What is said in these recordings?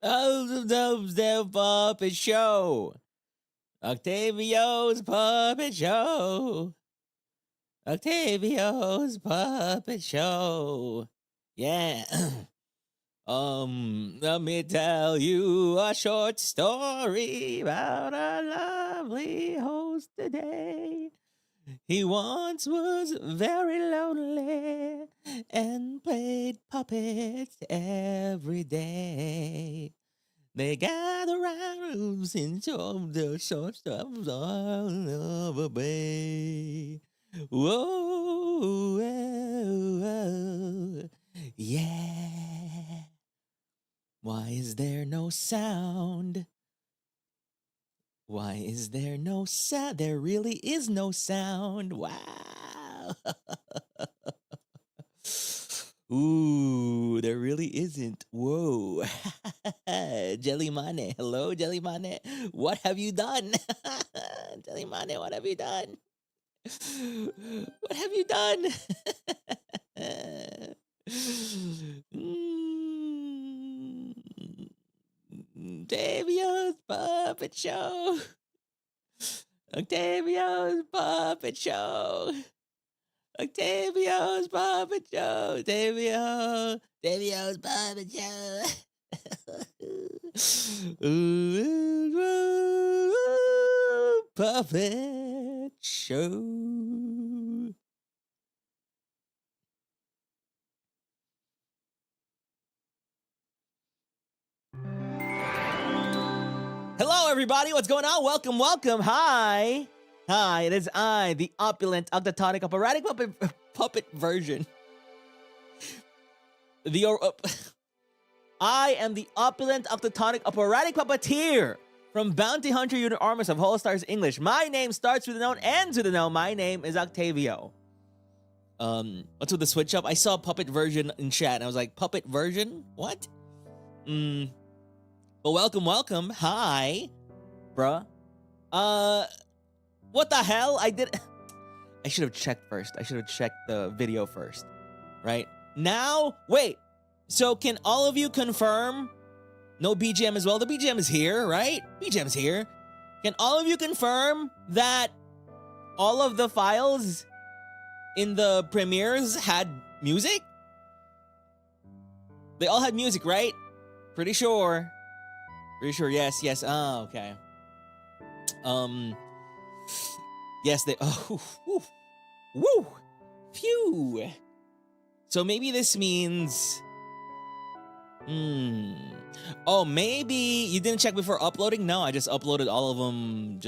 The puppet show. Octavio's puppet show. Octavio's puppet show. Yeah. Let me tell you a short story about a lovely host today. He once was very lonely and played puppets every day. They gather around and told the short stories all over bay. Whoa, whoa, whoa, yeah. Why is there no sound? Why is there no sound? There really is no sound. Wow. Ooh, there really isn't. Whoa. Jellymane. Hello, Jellymane. What have you done? Jellymane, what have you done? What have you done? Octavio's puppet show. Octavio's puppet show. Octavio's puppet show. Octavio's puppet show. Puppet show. Hello, everybody. What's going on? Welcome, welcome. Hi. Hi, it is I, the opulent octatonic operatic puppet version. I am the opulent octatonic operatic puppeteer from Bounty Hunter Unit Armis of HOLOSTARS English. My name starts with a note, ends with a note. My name is Octavio. What's with the switch up? I saw puppet version in chat, and I was like, puppet version? What? But welcome, welcome. Hi, bruh. What the hell? I should have checked first. I should have checked the video first, right? Now, wait. So can all of you confirm? No BGM as well. The BGM is here, right? BGM is here. Can all of you confirm that all of the files in the premieres had music? They all had music, right? Pretty sure. Pretty sure, yes, yes. Oh, okay. Yes, they, oh, woo, woo, phew. So maybe this means, oh, maybe you didn't check before uploading? No, I just uploaded all of them,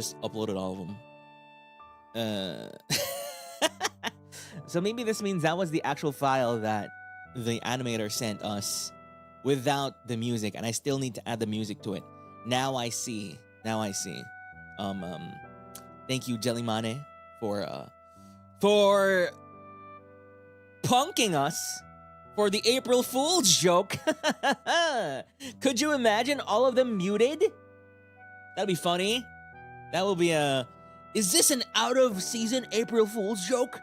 So maybe this means that was the actual file that the animator sent us without the music, and I still need to add the music to it. Now I see. Now I see. Thank you, Jellymane, for punking us for the April Fool's joke. Could you imagine all of them muted? That'd be funny. That will be a... Is this an out-of-season April Fool's joke?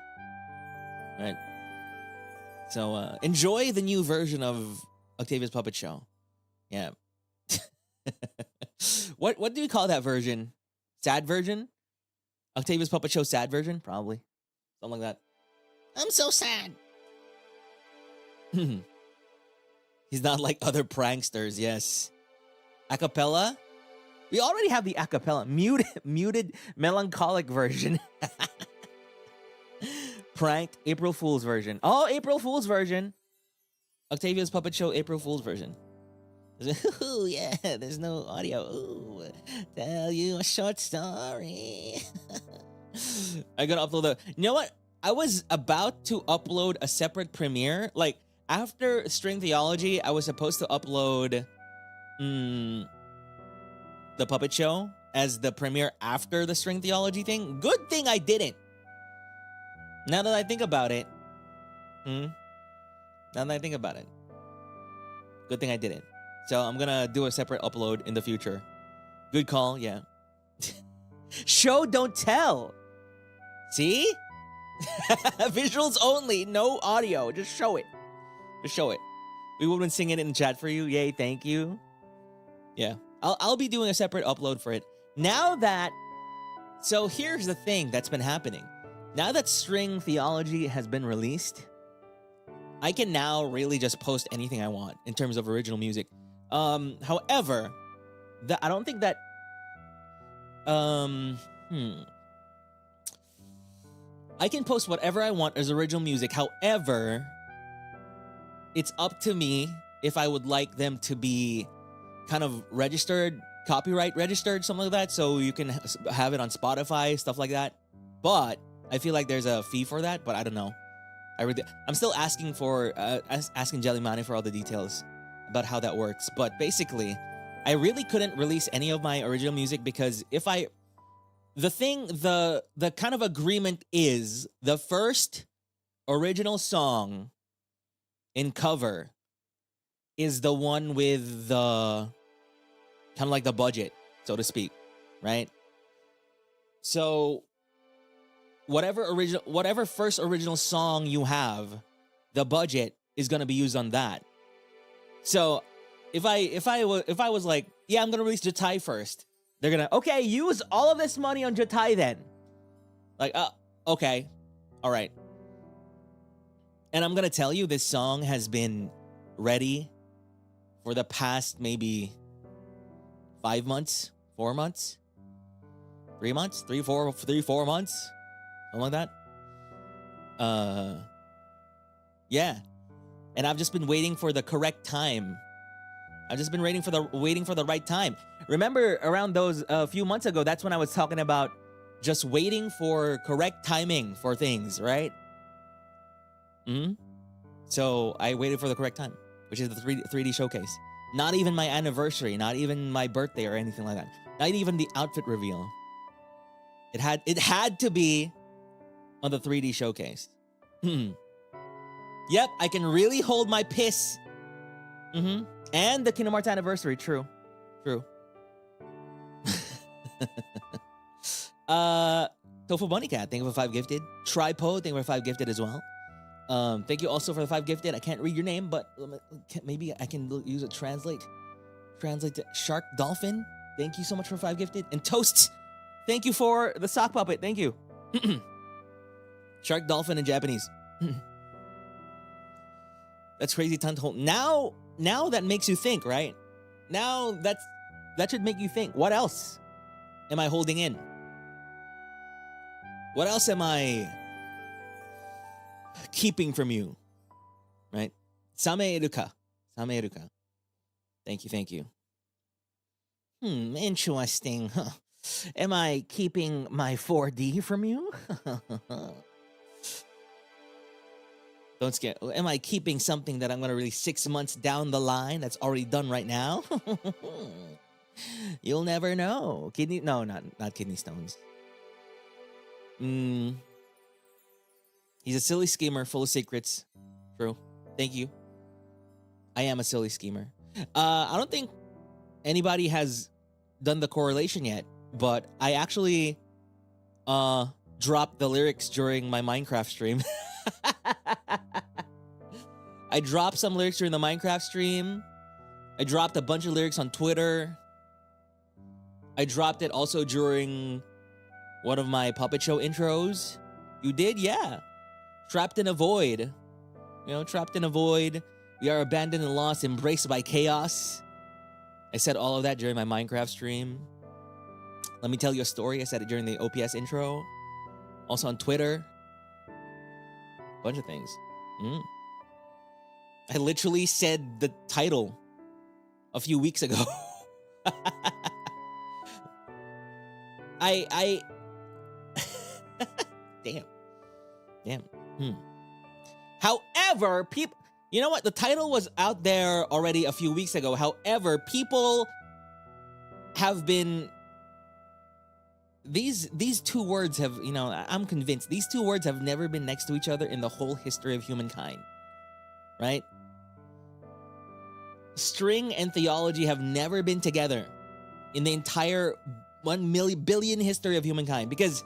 Right. So, enjoy the new version of Octavia's Puppet Show. Yeah. What do we call that version? Sad version? Octavia's Puppet Show sad version? Probably. Something like that. I'm so sad. He's not like other pranksters, yes. Acapella? We already have the acapella. Muted melancholic version. Pranked April Fool's version. Oh, April Fool's version. Octavia's Puppet Show April Fool's version. Ooh, yeah, there's no audio. Ooh, tell you a short story. I gotta upload the... You know what? I was about to upload a separate premiere. Like, after String Theology, I was supposed to upload the Puppet Show as the premiere after the String Theology thing. Good thing I didn't. Now that I think about it. Now that I think about it. Good thing I didn't. So I'm gonna do a separate upload in the future. Good call, yeah. Show, don't tell. See? Visuals only, no audio. Just show it. Just show it. We will sing it in chat for you. Yay, thank you. Yeah. I'll be doing a separate upload for it. Now that... So here's the thing that's been happening. Now that string theology has been released, I can now really just post anything I want in terms of original music. However, I don't think that... I can post whatever I want as original music. However, it's up to me if I would like them to be kind of registered, copyright registered, something like that, so you can have it on Spotify, stuff like that. But I feel like there's a fee for that, but I don't know. I'm still asking Jellymani for all the details about how that works. But basically, I really couldn't release any of my original music because the kind of agreement is the first original song in cover is the one with the kind of like the budget, so to speak, right? So whatever first original song you have, the budget is gonna be used on that. So if I was like, yeah, I'm gonna release Jatai first, they're gonna, okay, use all of this money on Jatai then. Like, okay, all right. And I'm gonna tell you, this song has been ready for the past maybe 5 months, 4 months, 3 months, 4 months, something like that. Yeah. And I've just been waiting for the correct time. I've just been waiting for the right time. Remember around those few months ago, that's when I was talking about just waiting for correct timing for things, right? So I waited for the correct time, which is the 3D showcase. Not even my anniversary, not even my birthday or anything like that. Not even the outfit reveal. It had to be on the 3D showcase. Yep, I can really hold my piss. And the Kingdom Hearts anniversary, true. Tofu Bunny Cat, thank you for 5 gifted. Tripo, thank you for 5 gifted as well. Thank you also for the 5 gifted. I can't read your name, but maybe I can use a translate. Translate to Shark Dolphin. Thank you so much for 5 gifted. And Toasts, thank you for the sock puppet. Thank you. Shark Dolphin in Japanese. That's crazy ton to hold. Now that makes you think, right? Now that should make you think. What else am I holding in? What else am I keeping from you? Right? Same Eruka. Thank you. Interesting. Huh. Am I keeping my 4D from you? Don't scare. Am I keeping something that I'm going to release 6 months down the line that's already done right now? You'll never know. No, not kidney stones. He's a silly schemer full of secrets. True. Thank you. I am a silly schemer. I don't think anybody has done the correlation yet, but I actually dropped the lyrics during my Minecraft stream. I dropped some lyrics during the Minecraft stream. I dropped a bunch of lyrics on Twitter. I dropped it also during one of my puppet show intros. You did? Yeah. Trapped in a void. Trapped in a void. We are abandoned and lost, embraced by chaos. I said all of that during my Minecraft stream. Let me tell you a story. I said it during the OPS intro. Also on Twitter. Bunch of things. I literally said the title a few weeks ago. I damn. However, people, you know what? The title was out there already a few weeks ago. However, people have been, these two words have, I'm convinced these two words have never been next to each other in the whole history of humankind. Right? String and theology have never been together in the entire 1 billion history of humankind, because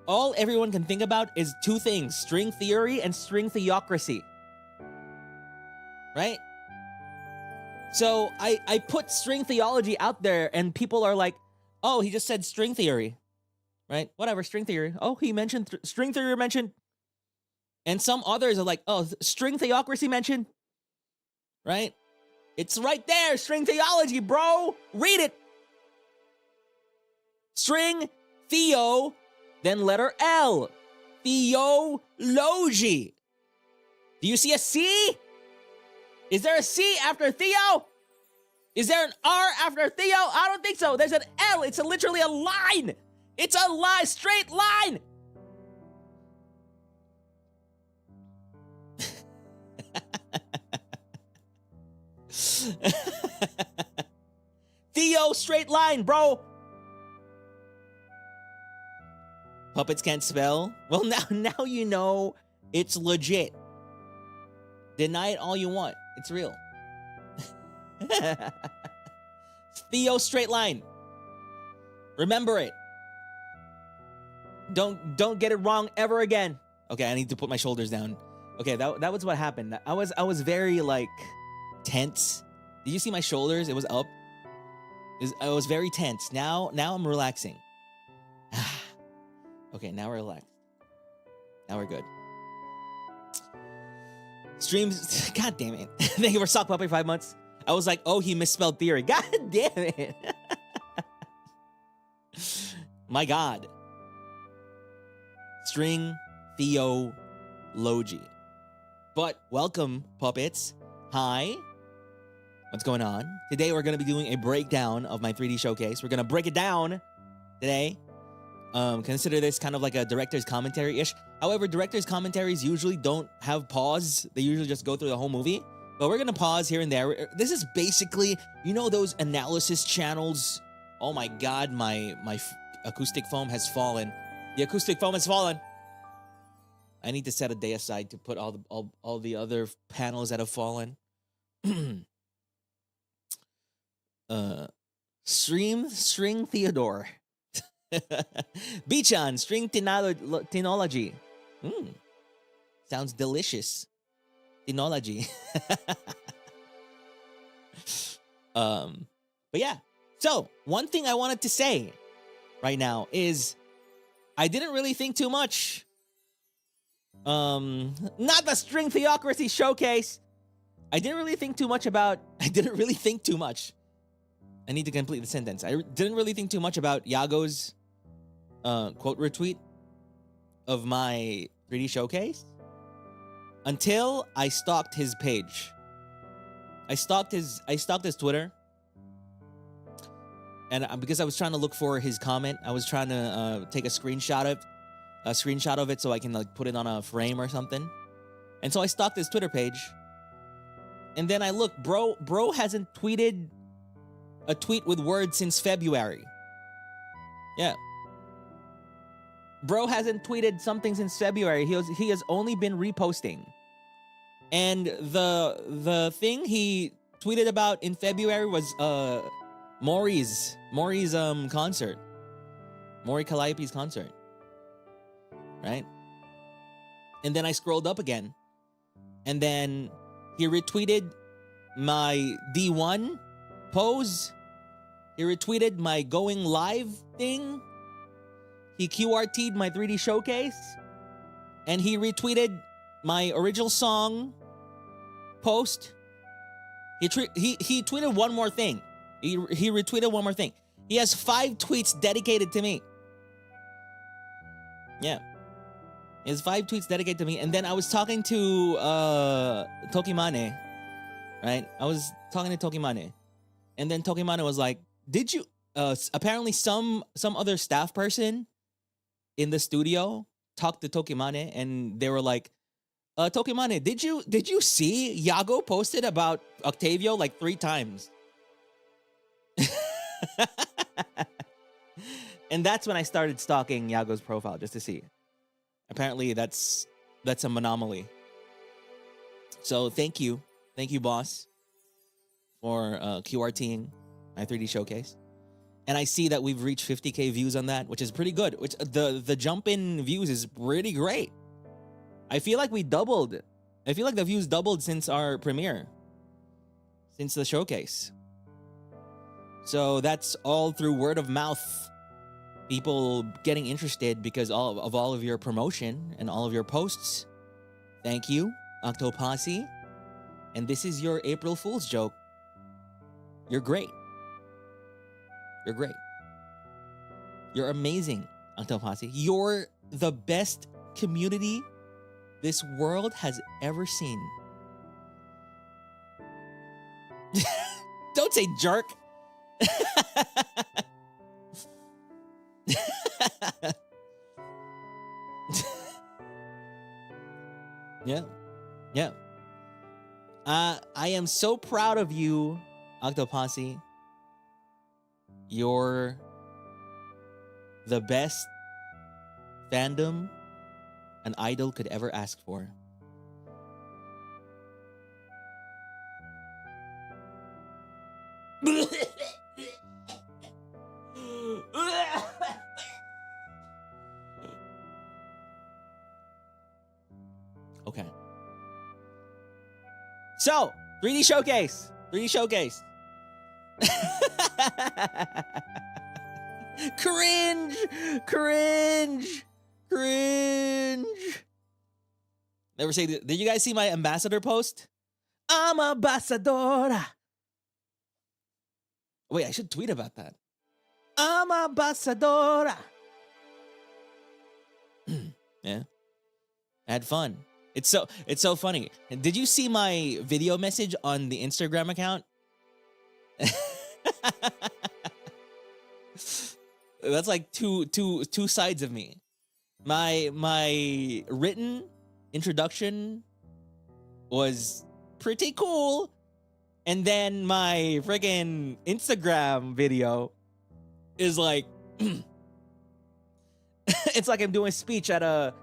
all everyone can think about is two things: string theory and string theocracy. Right? So I put string theology out there, and people are like, oh, he just said string theory, right? Whatever, string theory. Oh, he mentioned string theory mentioned. And some others are like, oh, string theocracy mentioned, right? It's right there, string theology, bro. Read it. String, theo, then letter L. Theology. Do you see a C? Is there a C after Theo? Is there an R after Theo? I don't think so. There's an L. It's literally a line. It's a line, straight line. Theo, straight line, bro. Puppets can't spell? Well, now you know it's legit. Deny it all you want. It's real. Theo, straight line. Remember it. Don't get it wrong ever again. Okay, I need to put my shoulders down. Okay, that was what happened. I was very like tense. Did you see my shoulders? It was up. I was very tense. Now I'm relaxing. Okay, now we're relaxed. Now we're good. Streams, god damn it. Thank you for Sock Puppy 5 months. I was like, oh, he misspelled theory. God damn it. My god. String theology. But welcome, puppets. Hi. What's going on? Today we're going to be doing a breakdown of my 3D showcase. We're going to break it down today. Consider this kind of like a director's commentary-ish. However, director's commentaries usually don't have pause. They usually just go through the whole movie. But we're gonna pause here and there. This is basically, you know those analysis channels? Oh my god, my acoustic foam has fallen. The acoustic foam has fallen. I need to set a day aside to put all the other panels that have fallen. String Theodore. Beachan, string theology. Sounds delicious. Theology. But yeah. So, one thing I wanted to say right now is I didn't really think too much. Not the string theocracy showcase. I didn't really think too much. I need to complete the sentence. I didn't really think too much about Yago's quote retweet of my 3D showcase until I stalked his page. I stalked his Twitter, and because I was trying to look for his comment, I was trying to take a screenshot of it so I can like put it on a frame or something. And so I stalked his Twitter page, and then I looked, bro hasn't tweeted a tweet with words since February. Yeah. Bro hasn't tweeted something since February. He has only been reposting. And the thing he tweeted about in February was Maury's concert. Maury Calliope's concert. Right? And then I scrolled up again. And then he retweeted my D1 pose. He retweeted my going live thing. He QRT'd my 3D showcase. And he retweeted my original song post. He tweeted one more thing. He retweeted one more thing. He has 5 tweets dedicated to me. Yeah. He has 5 tweets dedicated to me. And then I was talking to Tokimane. Right? I was talking to Tokimane. And then Tokimane was like, did you apparently some other staff person in the studio talked to Tokimane, and they were like, Tokimane, did you see Yago posted about Octavio like 3 times? And that's when I started stalking Yago's profile just to see. Apparently that's a anomaly. So thank you, boss, for QRTing my 3D showcase. And I see that we've reached 50K views on that, which is pretty good. Which the jump in views is pretty great. I feel like we doubled. I feel like the views doubled since our premiere. since the showcase. So that's all through word of mouth. People getting interested because of all of your promotion and all of your posts. Thank you, Octoposse. And this is your April Fool's joke. You're great. You're great. You're amazing, Octoposse. You're the best community this world has ever seen. Don't say jerk. Yeah. Yeah. I am so proud of you, Octoposse. You're the best fandom an idol could ever ask for. Okay. So, 3D showcase. 3D showcase. Cringe. Cringe. Cringe. Never say, did you guys see my ambassador post? I'm ambassadora. Wait, I should tweet about that. I'm ambassadora. Yeah. I had fun. It's so funny. Did you see my video message on the Instagram account? That's like two sides of me. My written introduction was pretty cool, and then my friggin' Instagram video is like it's like I'm doing a speech at a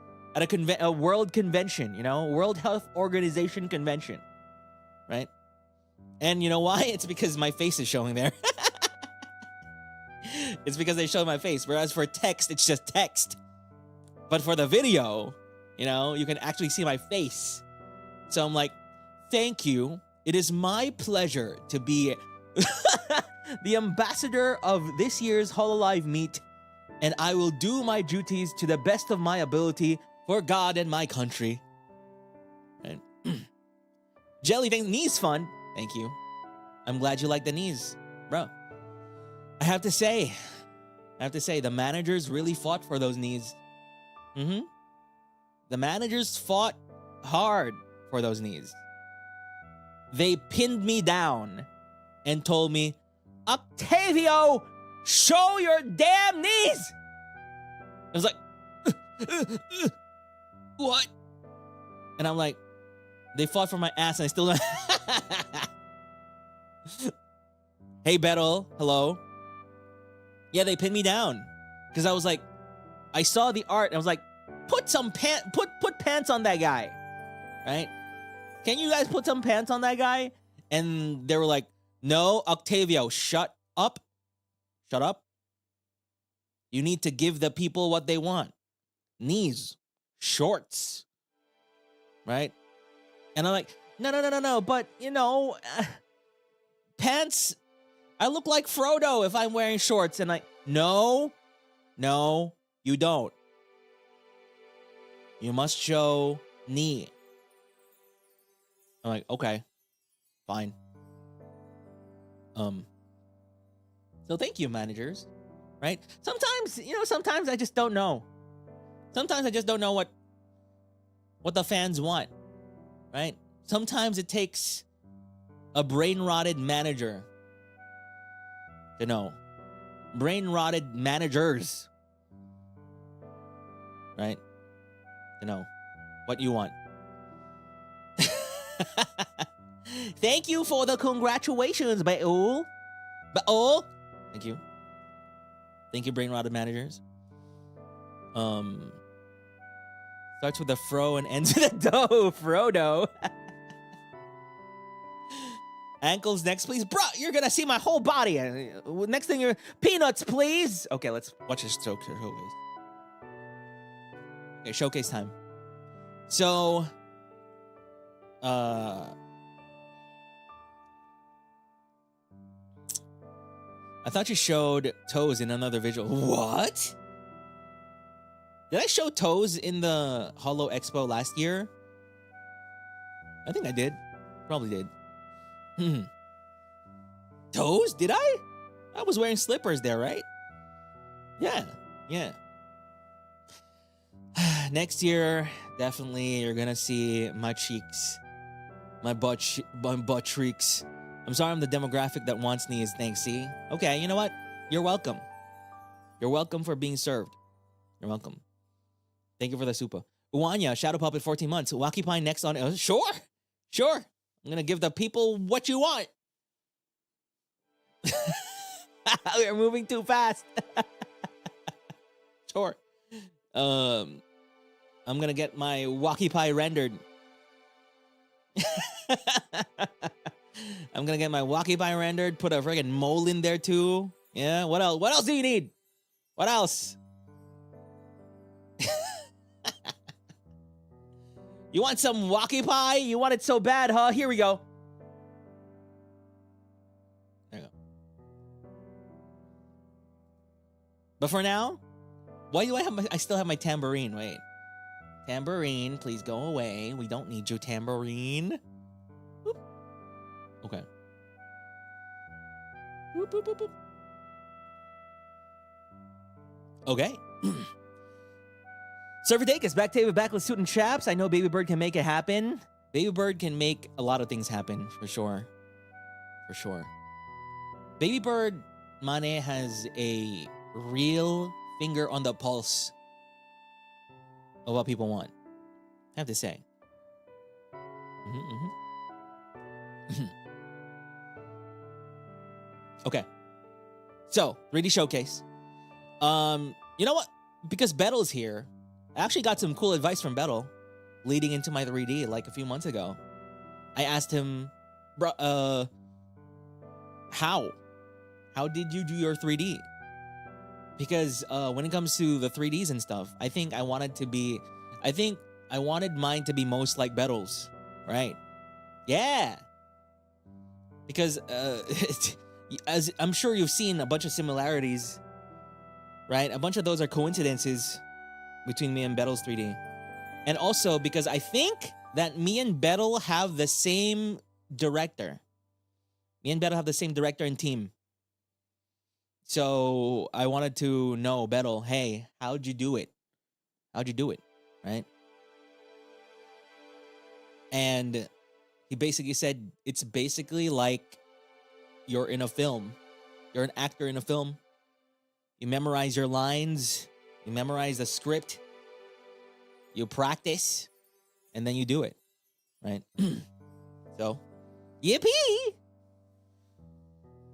world convention, you know, World Health Organization convention, right? And you know why? It's because my face is showing there. It's because they show my face. Whereas for text, it's just text. But for the video, you know, you can actually see my face. So I'm like, thank you. It is my pleasure to be the ambassador of this year's HoloLive meet, and I will do my duties to the best of my ability for God and my country. Right. Jelly, thanks. Knees fun. Thank you. I'm glad you like the knees, bro. I have to say, the managers really fought for those knees. The managers fought hard for those knees. They pinned me down and told me, Octavio, show your damn knees. I was like, what? And I'm like, they fought for my ass and I still don't. Hey, Beryl, hello. Yeah, they pinned me down because I was like, I saw the art and I was like, put pants on that guy, right? Can you guys put some pants on that guy? And they were like, no, Octavio, shut up. Shut up. You need to give the people what they want. Knees, shorts, right? And I'm like, no, but you know, pants, I look like Frodo if I'm wearing shorts. And like, no, you don't. You must show knee. I'm like, okay, fine. So thank you, managers, right? Sometimes I just don't know. Sometimes I just don't know what the fans want, right? Sometimes it takes a brain-rotted manager to know. Brain-rotted managers, right? To know what you want. Thank you for the congratulations, Baul. Thank you. Thank you, brain-rotted managers. Starts with a fro and ends with a dough. Frodo. Ankles next, please. Bro, you're gonna see my whole body. Next thing you're... Peanuts, please. Okay, let's watch this showcase. Okay, showcase time. So... I thought you showed toes in another visual. What? Did I show toes in the Holo Expo last year? I think I did. Probably did. Toes? Did I? I was wearing slippers there, right? Yeah. Yeah. Next year, definitely you're gonna see my cheeks. My butt cheeks. I'm sorry I'm the demographic that wants knees. Thanks, see? Okay, you know what? You're welcome. You're welcome for being served. You're welcome. Thank you for the super. Uwanya, Shadow Puppet, 14 months. Wakipine next on... sure. Sure. I'm going to give the people what you want. We're moving too fast. Sure. I'm going to get my Wakipie rendered. I'm gonna get my Wakipie rendered, put a friggin' mole in there too. Yeah, what else? What else do you need? What else? You want some Wakipie? You want it so bad, huh? Here we go. There you go. But for now, why do I still have my tambourine? Wait. Tambourine, please go away. We don't need you, tambourine. Boop. Okay. Boop, boop, boop, boop. Okay. Surfer Dacus, back to backless suit and chaps. I know Baby Bird can make it happen. Baby Bird can make a lot of things happen, for sure. For sure. Baby Bird, Mane, has a real finger on the pulse of what people want. I have to say. Okay. So, 3D showcase. You know what? Because Bettle's here, I actually got some cool advice from Bettle leading into my 3D like a few months ago. I asked him, bro, how did you do your 3D? Because when it comes to the 3Ds and stuff, I wanted mine to be most like Bettle's, right? Yeah. Because as I'm sure you've seen a bunch of similarities, right? A bunch of those are coincidences between me and Bettle's 3D. And also because I think that me and Bettle have the same director. Me and Bettle have the same director and team. So I wanted to know, Bettle, hey, how'd you do it? How'd you do it? Right? And he basically said, it's basically like you're in a film. You're an actor in a film. You memorize your lines. You memorize the script. You practice. And then you do it. Right? So, yippee!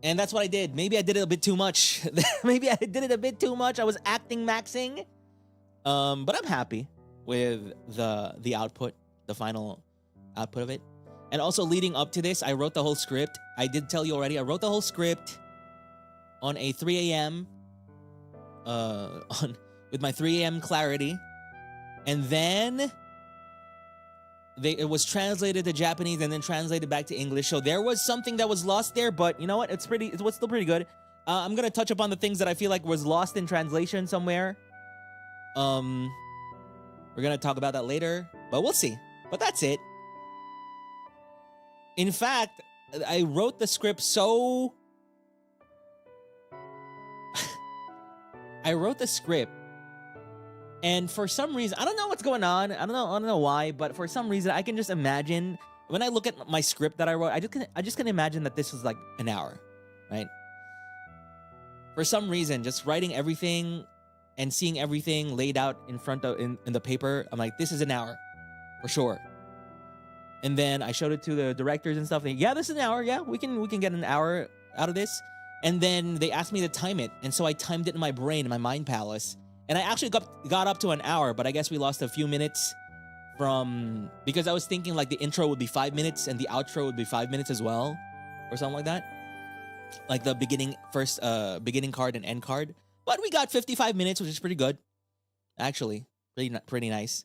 And that's what I did. Maybe I did it a bit too much. Maybe I did it a bit too much. I was acting maxing. But I'm happy with the output, the final output of it. And also leading up to this, I wrote the whole script. I did tell you already, I wrote the whole script on a 3 a.m. With my 3 a.m. clarity. And then it was translated to Japanese and then translated back to English. So there was something that was lost there, but you know what? It was still pretty good. I'm gonna touch upon the things that I feel like was lost in translation somewhere. We're gonna talk about that later, but we'll see. But that's it. In fact, I wrote the script so... I wrote the script, and for some reason, I don't know what's going on. I don't know why, but for some reason, I can just imagine when I look at my script that I wrote. I just can imagine that this was like an hour, right? For some reason, just writing everything and seeing everything laid out in front of in the paper, I'm like, this is an hour, for sure. And then I showed it to the directors and stuff. And yeah, this is an hour. Yeah, we can get an hour out of this. And then they asked me to time it. And so I timed it in my brain, in my mind palace. And I actually got up to an hour, but I guess we lost a few minutes because I was thinking like the intro would be 5 minutes and the outro would be 5 minutes as well, or something like that. Like the beginning card and end card. But we got 55 minutes, which is pretty good. Actually, pretty nice.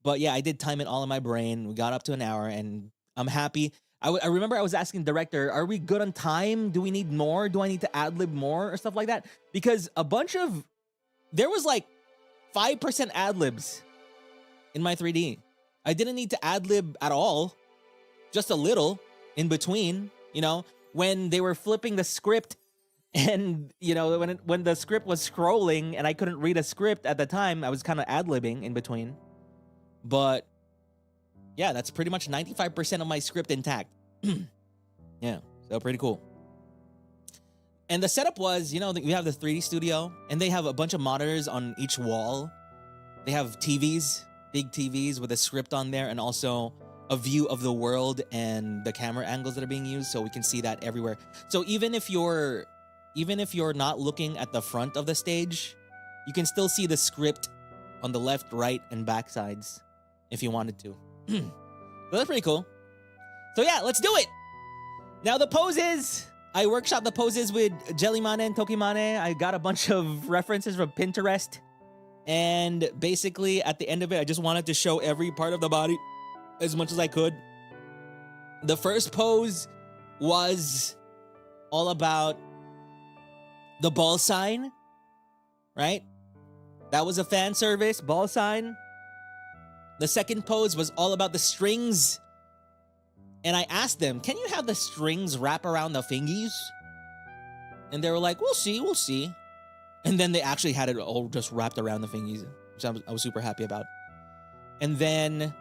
But yeah, I did time it all in my brain. We got up to an hour, and I'm happy. I remember I was asking the director, are we good on time? Do we need more? Do I need to ad-lib more or stuff like that? Because there was like 5% ad-libs in my 3D. I didn't need to ad-lib at all. Just a little in between, you know, when they were flipping the script and, you know, when the script was scrolling and I couldn't read a script at the time, I was kind of ad-libbing in between. But yeah, that's pretty much 95% of my script intact. Yeah, so pretty cool. And the setup was, you know, we have the 3D studio and they have a bunch of monitors on each wall. They have TVs, big TVs with a script on there, and also a view of the world and the camera angles that are being used, so we can see that everywhere. So even if you're not looking at the front of the stage, you can still see the script on the left, right, and back sides if you wanted to. So that's pretty cool. So yeah, let's do it. Now the poses. I workshopped the poses with Jellymane and Tokimane. I got a bunch of references from Pinterest. And basically, at the end of it, I just wanted to show every part of the body as much as I could. The first pose was all about the ball sign, right? That was a fan service, ball sign. The second pose was all about the strings. And I asked them, can you have the strings wrap around the fingies? And they were like, we'll see, we'll see. And then they actually had it all just wrapped around the fingies, which I was super happy about. And then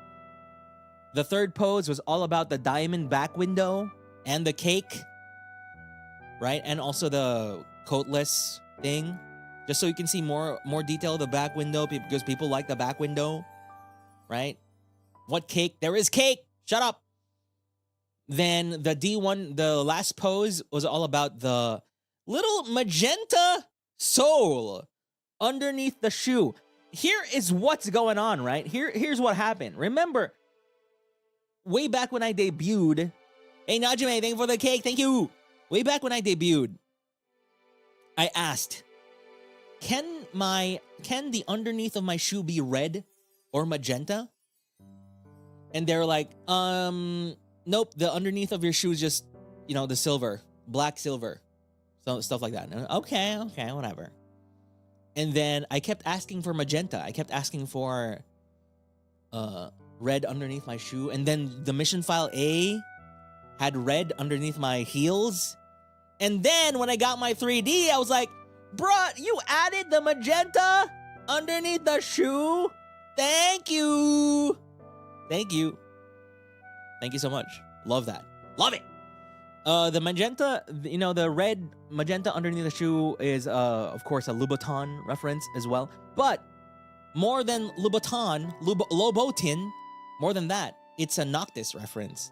the third pose was all about the diamond back window and the cake, right? And also the coatless thing, just so you can see more detail of the back window, because people like the back window, right? What cake? There is cake! Shut up! Then the D1, the last pose was all about the little magenta soul underneath the shoe. Here is what's going on, right? Here's what happened. Remember, way back when I debuted, hey Najime, thank you for the cake, thank you. Way back when I debuted, I asked, can the underneath of my shoe be red or magenta? And they're like, nope, the underneath of your shoe is just, you know, the silver, black silver. So stuff like that. Okay, whatever. And then I kept asking for magenta. I kept asking for red underneath my shoe. And then the mission file A had red underneath my heels. And then when I got my 3D, I was like, bruh, you added the magenta underneath the shoe? Thank you. Thank you. Thank you so much. Love that. Love it. The magenta, you know, the red magenta underneath the shoe is, of course, a Louboutin reference as well. But more than Louboutin, more than that, it's a Noctis reference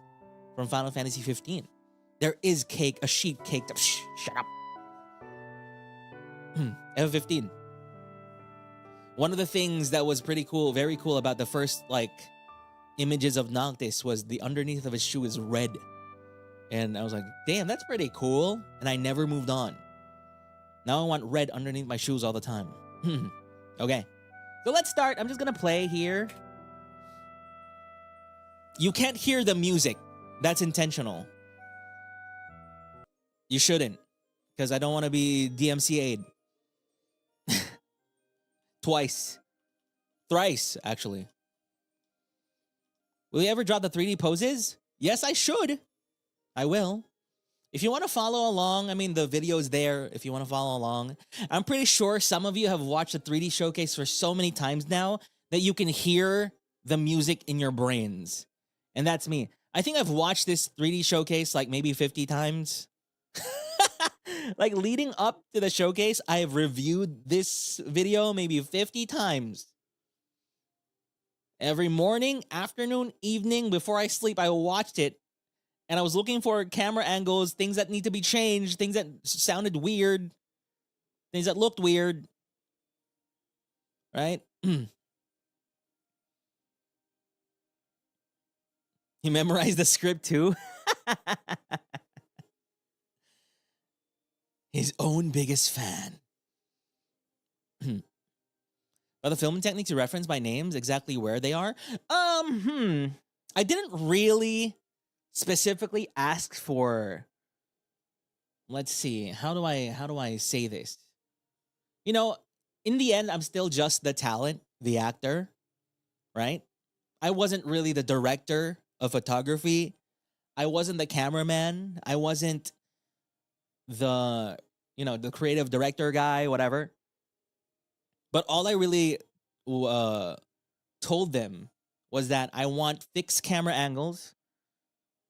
from Final Fantasy 15. There is cake, a sheet cake. Shut up. F15. One of the things that was pretty cool, very cool about the first, like, images of Noctis was the underneath of his shoe is red. And I was like, damn, that's pretty cool. And I never moved on. Now I want red underneath my shoes all the time. Okay. So let's start. I'm just going to play here. You can't hear the music. That's intentional. You shouldn't. Because I don't want to be DMCA'd. Twice. Thrice, actually. Will you ever drop the 3D poses? Yes, I should. I will. If you want to follow along, I mean, the video is there if you want to follow along. I'm pretty sure some of you have watched the 3D showcase for so many times now that you can hear the music in your brains. And that's me. I think I've watched this 3D showcase like maybe 50 times. Like leading up to the showcase, I have reviewed this video maybe 50 times. Every morning, afternoon, evening, before I sleep, I watched it. And I was looking for camera angles, things that need to be changed, things that sounded weird, things that looked weird. Right? He memorized the script too. His own biggest fan. Are the filming techniques you reference by names exactly where they are? I didn't really specifically asked for, let's see, how do I say this? You know, in the end, I'm still just the talent, the actor, right? I wasn't really the director of photography. I wasn't the cameraman. I wasn't the, the creative director guy, whatever. But all I really told them was that I want fixed camera angles,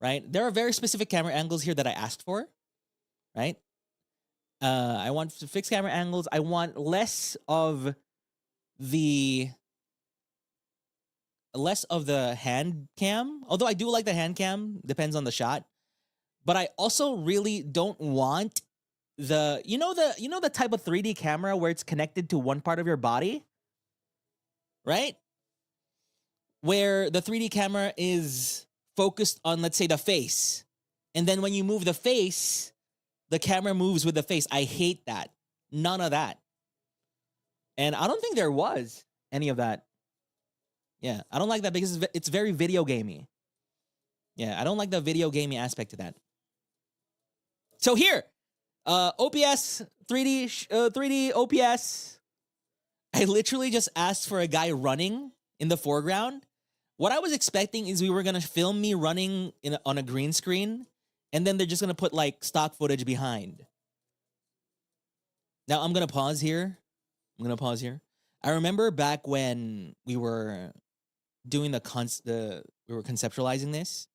right? There are very specific camera angles here that I asked for, right? I want fixed camera angles. I want less of the hand cam. Although I do like the hand cam, depends on the shot. But I also really don't want the type of 3D camera where it's connected to one part of your body, right? Where the 3D camera is focused on, let's say, the face. And then when you move the face, the camera moves with the face. I hate that. None of that. And I don't think there was any of that. Yeah, I don't like that because it's very video gamey. Yeah, I don't like the video gamey aspect of that. So here, OPS, 3D OPS. I literally just asked for a guy running in the foreground. What I was expecting is we were going to film me running on a green screen, and then they're just going to put like stock footage behind. Now I'm going to pause here. I remember back when we were doing we were conceptualizing this.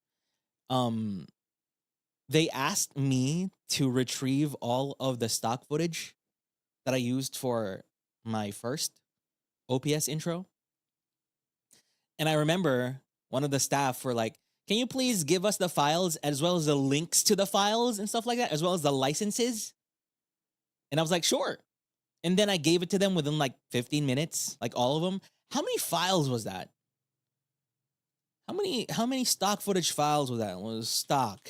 They asked me to retrieve all of the stock footage that I used for my first OPS intro. And I remember one of the staff were like, can you please give us the files as well as the links to the files and stuff like that, as well as the licenses? And I was like, sure. And then I gave it to them within like 15 minutes, like all of them. How many files was that? How many stock footage files was that? It was stock.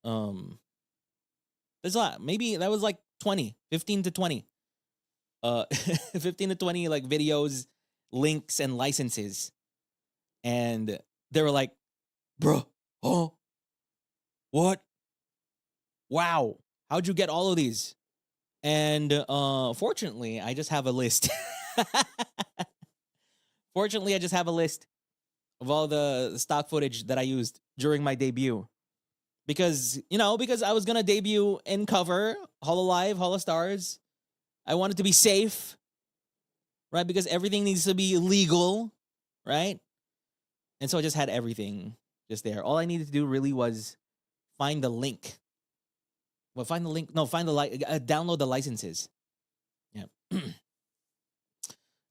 There's a lot. Maybe that was like 20, 15 to 20. 15 to 20 like videos, links, and licenses. And they were like, bro, oh, what? Wow. How'd you get all of these? And fortunately, I just have a list. Fortunately, I just have a list of all the stock footage that I used during my debut. Because I was going to debut in cover, HoloLive, HoloStars. I wanted to be safe, right? Because everything needs to be legal, right? And so I just had everything just there. All I needed to do really was find the link. Well, find the link. No, download the licenses. Yeah.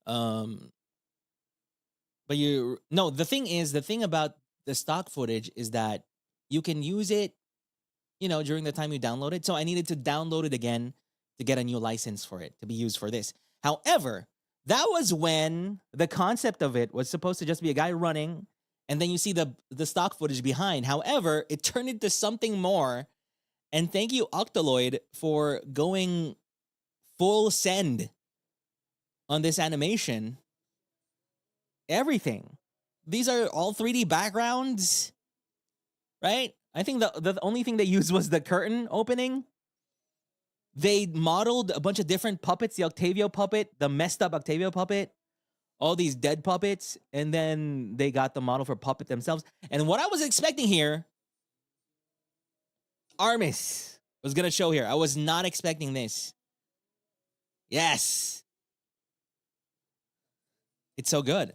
But the thing about the stock footage is that you can use it, during the time you download it. So I needed to download it again to get a new license for it to be used for this. However, that was when the concept of it was supposed to just be a guy running, and then you see the stock footage behind. However, it turned into something more. And thank you, Octaloid, for going full send on this animation. Everything. These are all 3D backgrounds, right? I think the only thing they used was the curtain opening. They modeled a bunch of different puppets, the Octavio puppet, the messed up Octavio puppet, all these dead puppets, and then they got the model for puppet themselves. And what I was expecting here, Armis was going to show here. I was not expecting this. Yes. It's so good.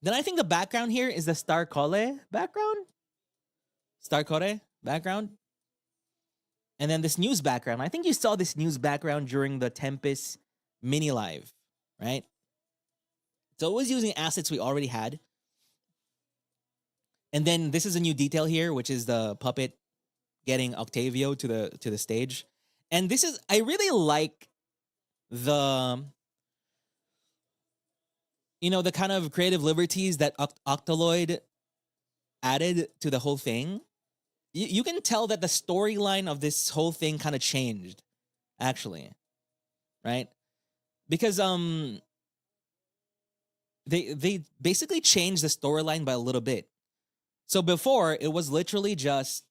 Then I think the background here is the Starcore background. Starcore background. And then this news background. I think you saw this news background during the Tempest mini live, right? So it was using assets we already had. And then this is a new detail here, which is the puppet getting Octavio to the stage. And this is, I really like the kind of creative liberties that Octaloid added to the whole thing. You can tell that the storyline of this whole thing kind of changed, actually, right? Because they basically changed the storyline by a little bit. So before, it was literally just,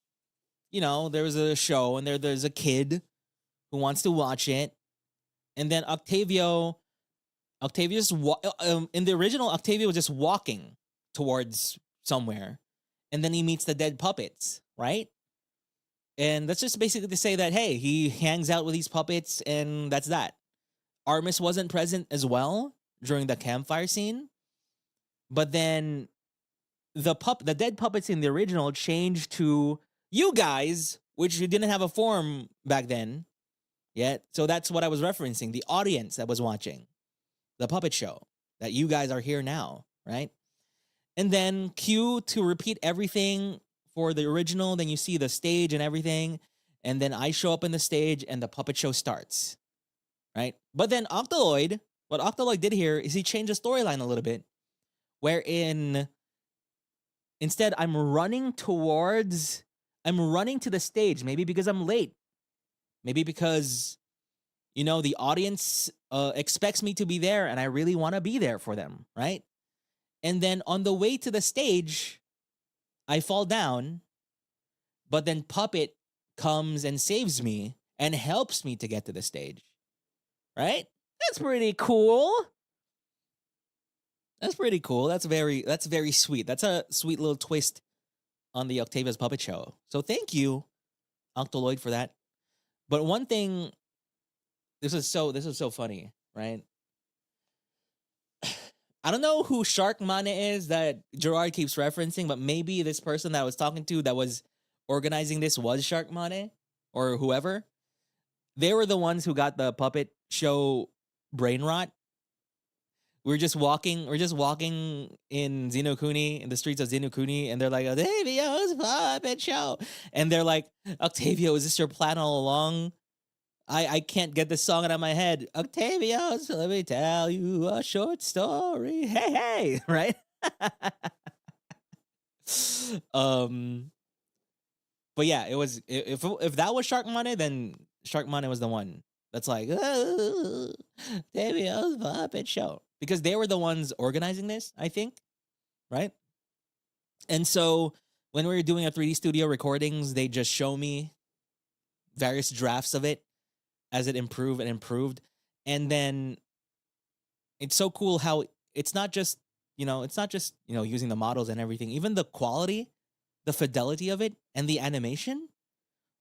there was a show and there's a kid who wants to watch it. And then in the original, Octavio was just walking towards somewhere. And then he meets the dead puppets, right? And that's just basically to say that, hey, he hangs out with these puppets and that's that. Armis wasn't present as well during the campfire scene. But then the dead puppets in the original changed to you guys, which you didn't have a form back then yet. So that's what I was referencing. The audience that was watching the puppet show, that you guys are here now, right? And then cue to repeat everything for the original. Then you see the stage and everything. And then I show up in the stage and the puppet show starts, right? But then what Octaloid did here is he changed the storyline a little bit, wherein instead I'm running to the stage, maybe because I'm late. Maybe because, the audience expects me to be there and I really want to be there for them, right? And then on the way to the stage, I fall down, but then Puppet comes and saves me and helps me to get to the stage, right? That's pretty cool. That's pretty cool. That's very sweet. That's a sweet little twist on the Octavio's puppet show. So thank you, Octaloid, for that. But one thing, this is so funny, right? I don't know who Shark Mana is that Gerard keeps referencing, but maybe this person that I was talking to that was organizing this was Shark Mana or whoever. They were the ones who got the puppet show brain rot. We're just walking in Zenokuni, in the streets of Zenokuni, and they're like, Octavio's puppet show. And they're like, Octavio, is this your plan all along? I can't get this song out of my head. Octavio, so let me tell you a short story. Hey, right? But yeah, it was, if that was Shark Money, then Shark Money was the one that's like, Octavio's puppet show. Because they were the ones organizing this, I think, right? And so when we were doing a 3D studio recordings, they just show me various drafts of it as it improved and improved. And then it's so cool how it's not just using the models and everything. Even the quality, the fidelity of it, and the animation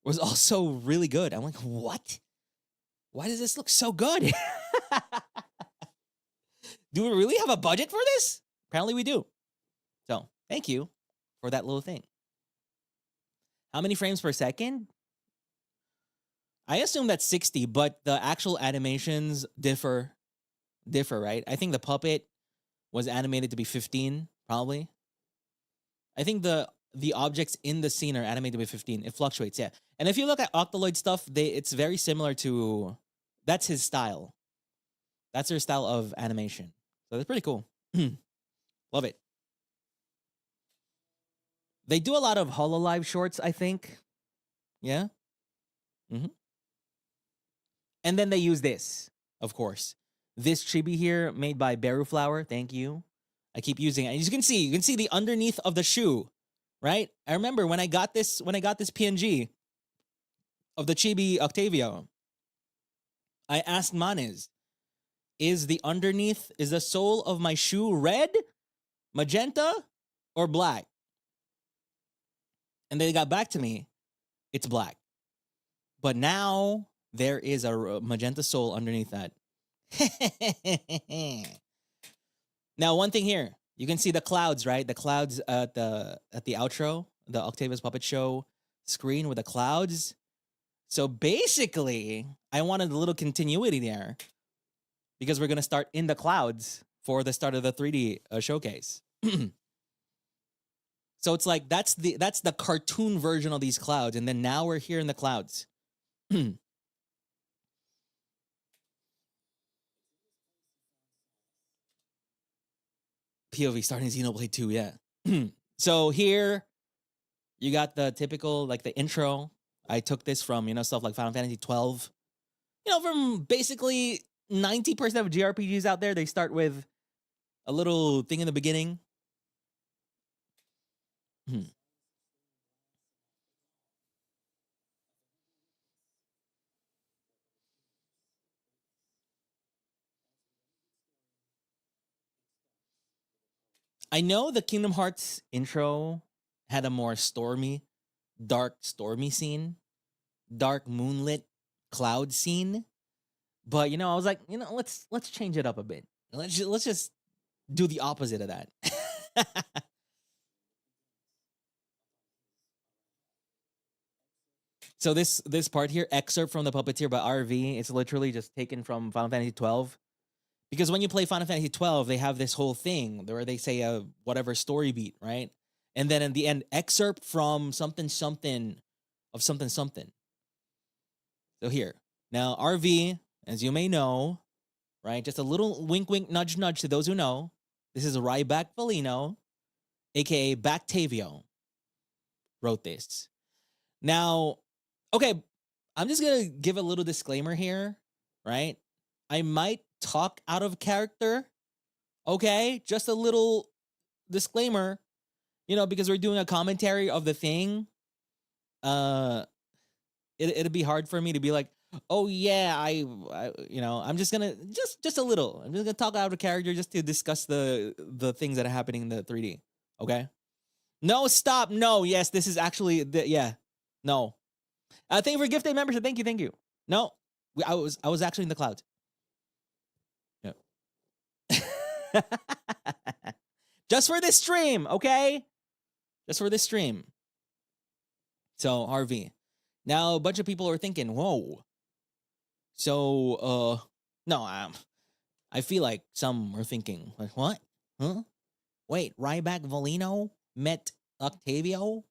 was also really good. I'm like, what? Why does this look so good? Do we really have a budget for this? Apparently we do. So thank you for that little thing. How many frames per second? I assume that's 60, but the actual animations differ, right? I think the puppet was animated to be 15, probably. I think the objects in the scene are animated to be 15. It fluctuates, yeah. And if you look at Octaloid stuff, it's very similar to, that's his style. That's their style of animation. So that's pretty cool. Love it. They do a lot of HoloLive shorts, I think. Yeah. Mm-hmm. And then they use this, of course. This chibi here, made by Beru Flower. Thank you. I keep using it. And you can see the underneath of the shoe, right? I remember when I got this PNG of the chibi Octavio, I asked Manes, is the sole of my shoe red, magenta, or black? And they got back to me, it's black. But now there is a magenta sole underneath that. Now, one thing here, you can see the clouds, right? The clouds at the outro, the Octavio's Puppet Show screen with the clouds. So basically, I wanted a little continuity there because we're going to start in the clouds for the start of the 3D showcase. So it's like that's the cartoon version of these clouds, and then now we're here in the clouds. POV starting Xenoblade 2, yeah. So here you got the typical, like the intro. I took this from, stuff like Final Fantasy 12. From basically 90% of JRPGs out there, they start with a little thing in the beginning. Hmm. I know the Kingdom Hearts intro had a more stormy, dark, stormy scene, dark moonlit cloud scene. But I was like, let's change it up a bit. Let's just do the opposite of that. So this part here, excerpt from the Puppeteer by RV, it's literally just taken from Final Fantasy 12. Because when you play Final Fantasy 12, they have this whole thing where they say whatever story beat, right? And then in the end, excerpt from something something of something something. So here. Now, RV, as you may know, right? Just a little wink wink nudge nudge to those who know. This is Ryback Valino, aka Bactavio, wrote this. Now, okay, I'm just gonna give a little disclaimer here, right? I might talk out of character, okay? Just a little disclaimer, because we're doing a commentary of the thing. It'd be hard for me to be like, oh yeah, I'm just gonna just a little. I'm just gonna talk out of character just to discuss the things that are happening in the 3D. Okay? No, stop. No, yes, this is actually yeah. No. Thank you for gifted membership. Thank you. No, I was actually in the clouds. Yeah. Just for this stream, okay? Just for this stream. So RV. Now a bunch of people are thinking, whoa. So no, I feel like some are thinking, like, what? Huh? Wait, Ryback Valino met Octavio?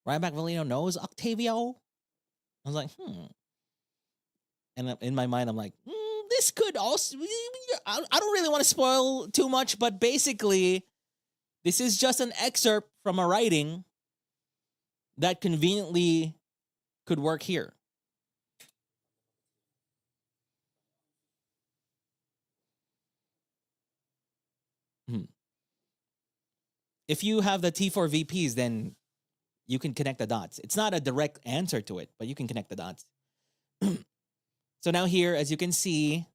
Ryback Valino knows Octavio? I was like, And in my mind, I'm like, this could also. I don't really want to spoil too much, but basically, this is just an excerpt from a writing that conveniently could work here. If you have the T4 VPs, then you can connect the dots. It's not a direct answer to it, but you can connect the dots. So now here, as you can see,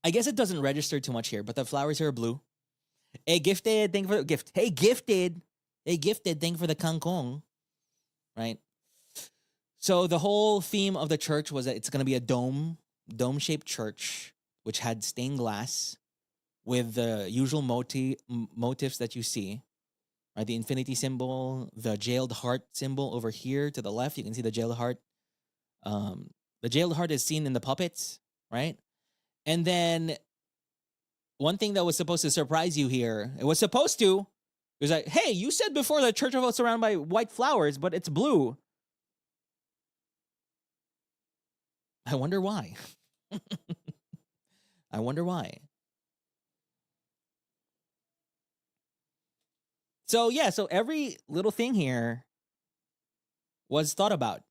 I guess it doesn't register too much here, but the flowers here are blue. Hey, gifted, thank you for the gift. Hey, gifted. Hey, gifted, thank you for the kangkong. Right? So the whole theme of the church was that it's going to be a dome-shaped church, which had stained glass with the usual motifs that you see. Right? The infinity symbol, the jailed heart symbol over here to the left. You can see the jailed heart. The jailed heart is seen in the puppets, right? And then one thing that was supposed to surprise you here, it was like, hey, you said before the church was surrounded by white flowers, but it's blue. I wonder why. I wonder why. So yeah, so every little thing here was thought about.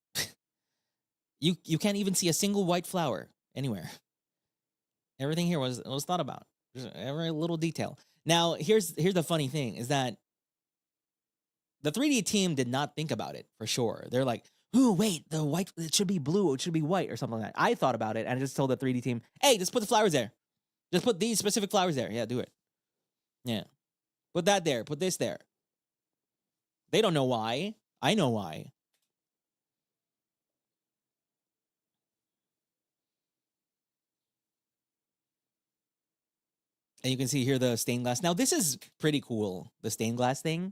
You can't even see a single white flower anywhere. Everything here was thought about. Every little detail. Now, here's the funny thing is that the 3D team did not think about it for sure. They're like, "Ooh, wait, the white, it should be blue, it should be white or something like that." I thought about it and I just told the 3D team, "Hey, just put the flowers there. Just put these specific flowers there. Yeah, do it. Yeah. Put that there, put this there." They don't know why. I know why. And you can see here the stained glass. Now, this is pretty cool, the stained glass thing.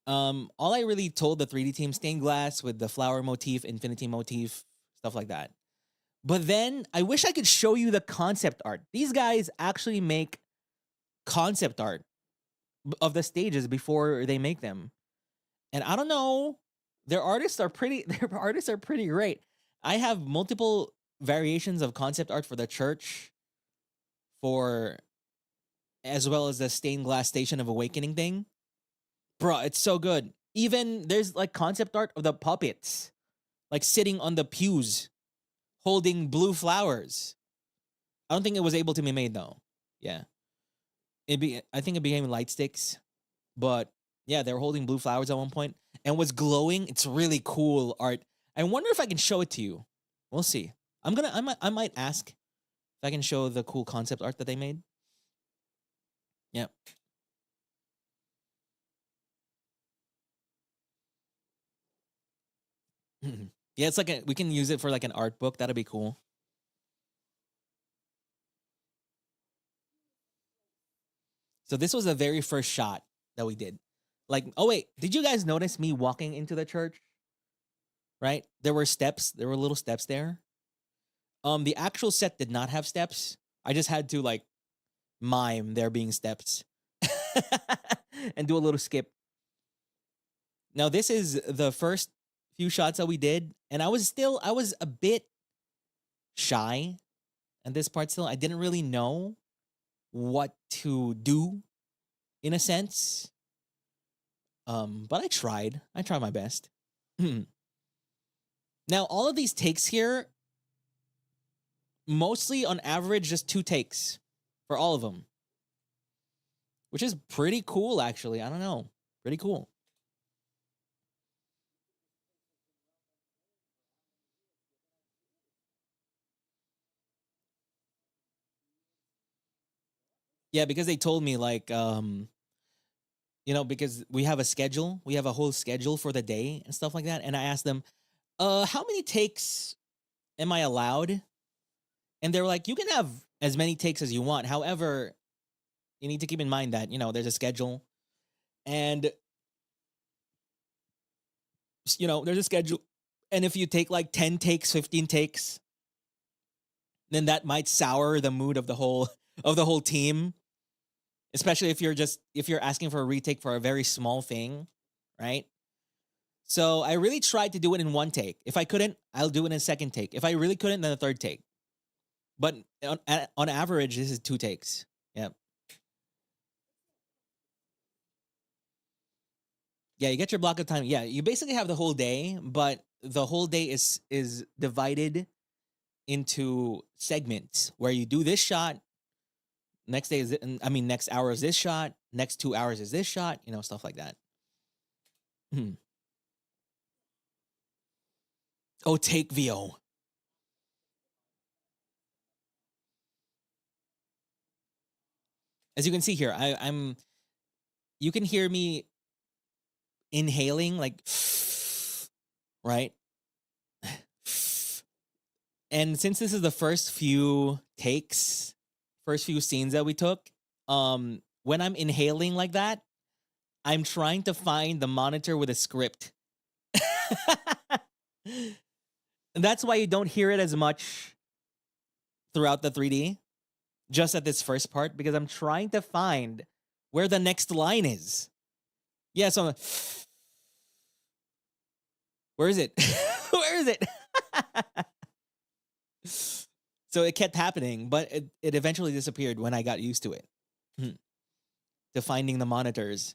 All I really told the 3D team, stained glass with the flower motif, infinity motif, stuff like that. But then I wish I could show you the concept art. These guys actually make concept art of the stages before they make them. And I don't know, their artists are pretty great. I have multiple variations of concept art for the church, for as well as the stained glass Station of Awakening thing. Bro, it's so good. Even there's like concept art of the puppets, like sitting on the pews, holding blue flowers. I don't think it was able to be made though. Yeah, I think it became light sticks, but Yeah, they were holding blue flowers at one point and was glowing. It's really cool art. I wonder if I can show it to you. We'll see. I might ask if I can show the cool concept art that they made. Yeah. Yeah, it's like we can use it for like an art book. That'd be cool. So this was the very first shot that we did. Like, oh wait, did you guys notice me walking into the church? Right? There were steps. There were little steps there. The actual set did not have steps. I just had to like mime there being steps and do a little skip. Now this is the first few shots that we did, and I was a bit shy at this part still. I didn't really know what to do in a sense. But I tried. I tried my best. Now, all of these takes here, mostly on average, just 2 takes for all of them, which is pretty cool, actually. I don't know. Pretty cool. Yeah, because they told me, like, you know, because we have a schedule. We have a whole schedule for the day and stuff like that. And I asked them, how many takes am I allowed? And they were like, you can have as many takes as you want. However, you need to keep in mind that, you know, there's a schedule. And, you know, there's a schedule. And if you take like 10 takes, 15 takes, then that might sour the mood of the whole team. Especially if you're asking for a retake for a very small thing, right? So I really tried to do it in 1 take. If I couldn't, I'll do it in a 2nd take. If I really couldn't, then a 3rd take. But on average, this is 2 takes. Yep. Yeah, you get your block of time. Yeah, you basically have the whole day, but the whole day is divided into segments where you do this shot. Next day is next hour is this shot. Next 2 hours is this shot. You know, stuff like that. Oh, take VO. As you can see here, I'm. You can hear me inhaling, like, right? And since this is the first few takes, first few scenes that we took, when I'm inhaling like that, I'm trying to find the monitor with a script. And that's why you don't hear it as much throughout the 3D, just at this first part, because I'm trying to find where the next line is. Yeah, so I'm where is it? Where is it? So it kept happening, but it eventually disappeared when I got used to it. To finding the monitors.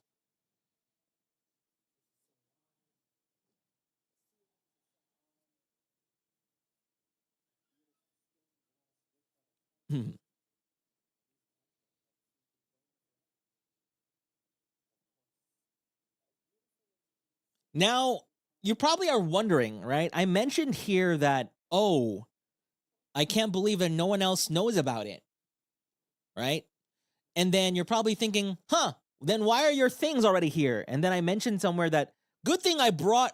Now, you probably are wondering, right? I mentioned here that, oh, I can't believe that no one else knows about it, right? And then you're probably thinking, huh, then why are your things already here? And then I mentioned somewhere that, good thing I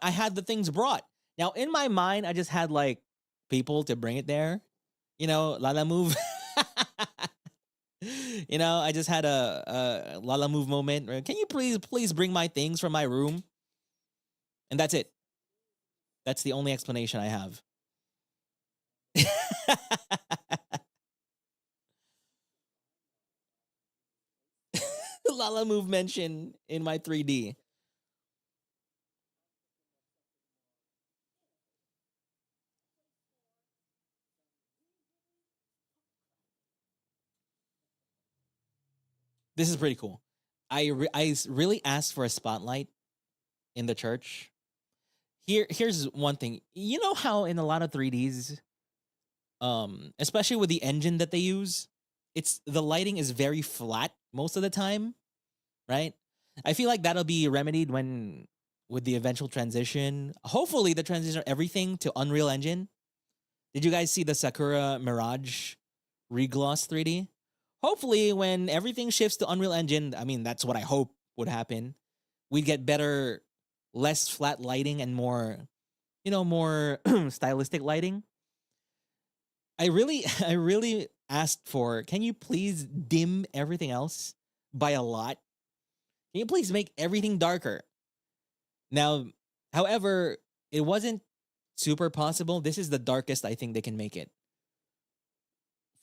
had the things brought. Now, in my mind, I just had like people to bring it there. You know, Lala Move. You know, I just had a Lala Move moment. Can you please bring my things from my room? And that's it. That's the only explanation I have. Lala Move mention in my 3D. This is pretty cool. I really asked for a spotlight in the church. Here's one thing. You know how in a lot of 3Ds, especially with the engine that they use, the lighting is very flat most of the time, right? I feel like that'll be remedied with the eventual transition. Hopefully, the transition of everything to Unreal Engine. Did you guys see the Sakura Mirage Regloss 3D? Hopefully, when everything shifts to Unreal Engine, I mean, that's what I hope would happen. We'd get better, less flat lighting and more, more stylistic lighting. I really asked for, can you please dim everything else by a lot? Can you please make everything darker? Now, however, it wasn't super possible. This is the darkest I think they can make it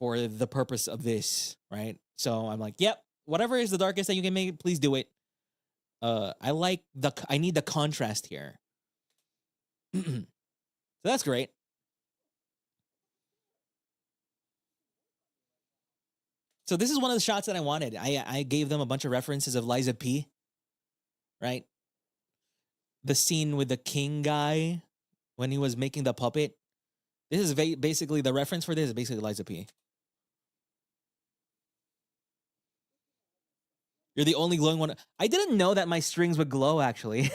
for the purpose of this, right? So I'm like, yep, whatever is the darkest that you can make it, please do it. I need the contrast here. So that's great. So this is one of the shots that I wanted. I gave them a bunch of references of Liza P. Right? The scene with the king guy when he was making the puppet. This is basically the reference for this is basically Liza P. You're the only glowing one. I didn't know that my strings would glow actually.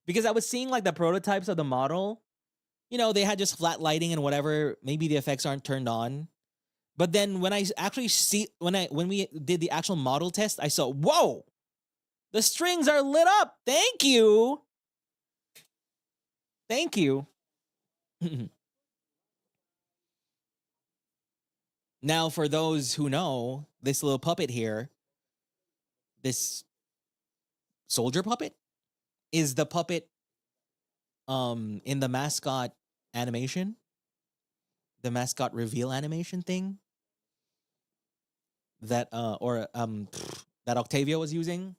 Because I was seeing like the prototypes of the model. They had just flat lighting and whatever. Maybe the effects aren't turned on. But then when I actually when we did the actual model test, I saw, whoa, the strings are lit up. Thank you. Thank you. Now, for those who know, this little puppet here, this soldier puppet, is the puppet in the mascot animation, the mascot reveal animation thing that that Octavio was using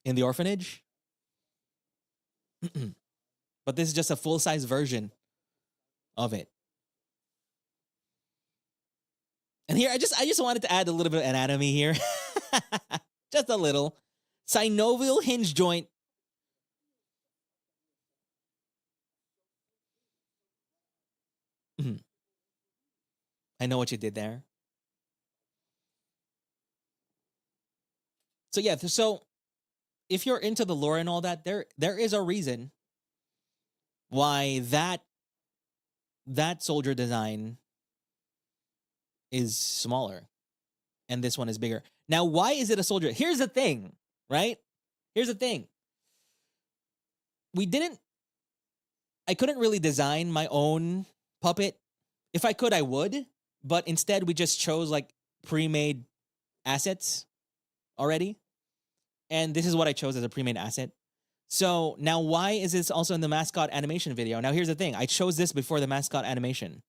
in the orphanage. But this is just a full-size version of it. And here, I just wanted to add a little bit of anatomy here. Just a little. Synovial hinge joint. I know what you did there. So yeah, so if you're into the lore and all that, there is a reason why that soldier design is smaller and this one is bigger. Now, why is it a soldier? Here's the thing, right? Here's the thing. I couldn't really design my own puppet. If I could, I would. But instead, we just chose like pre-made assets already. And this is what I chose as a pre-made asset. So now why is this also in the mascot animation video? Now, here's the thing. I chose this before the mascot animation.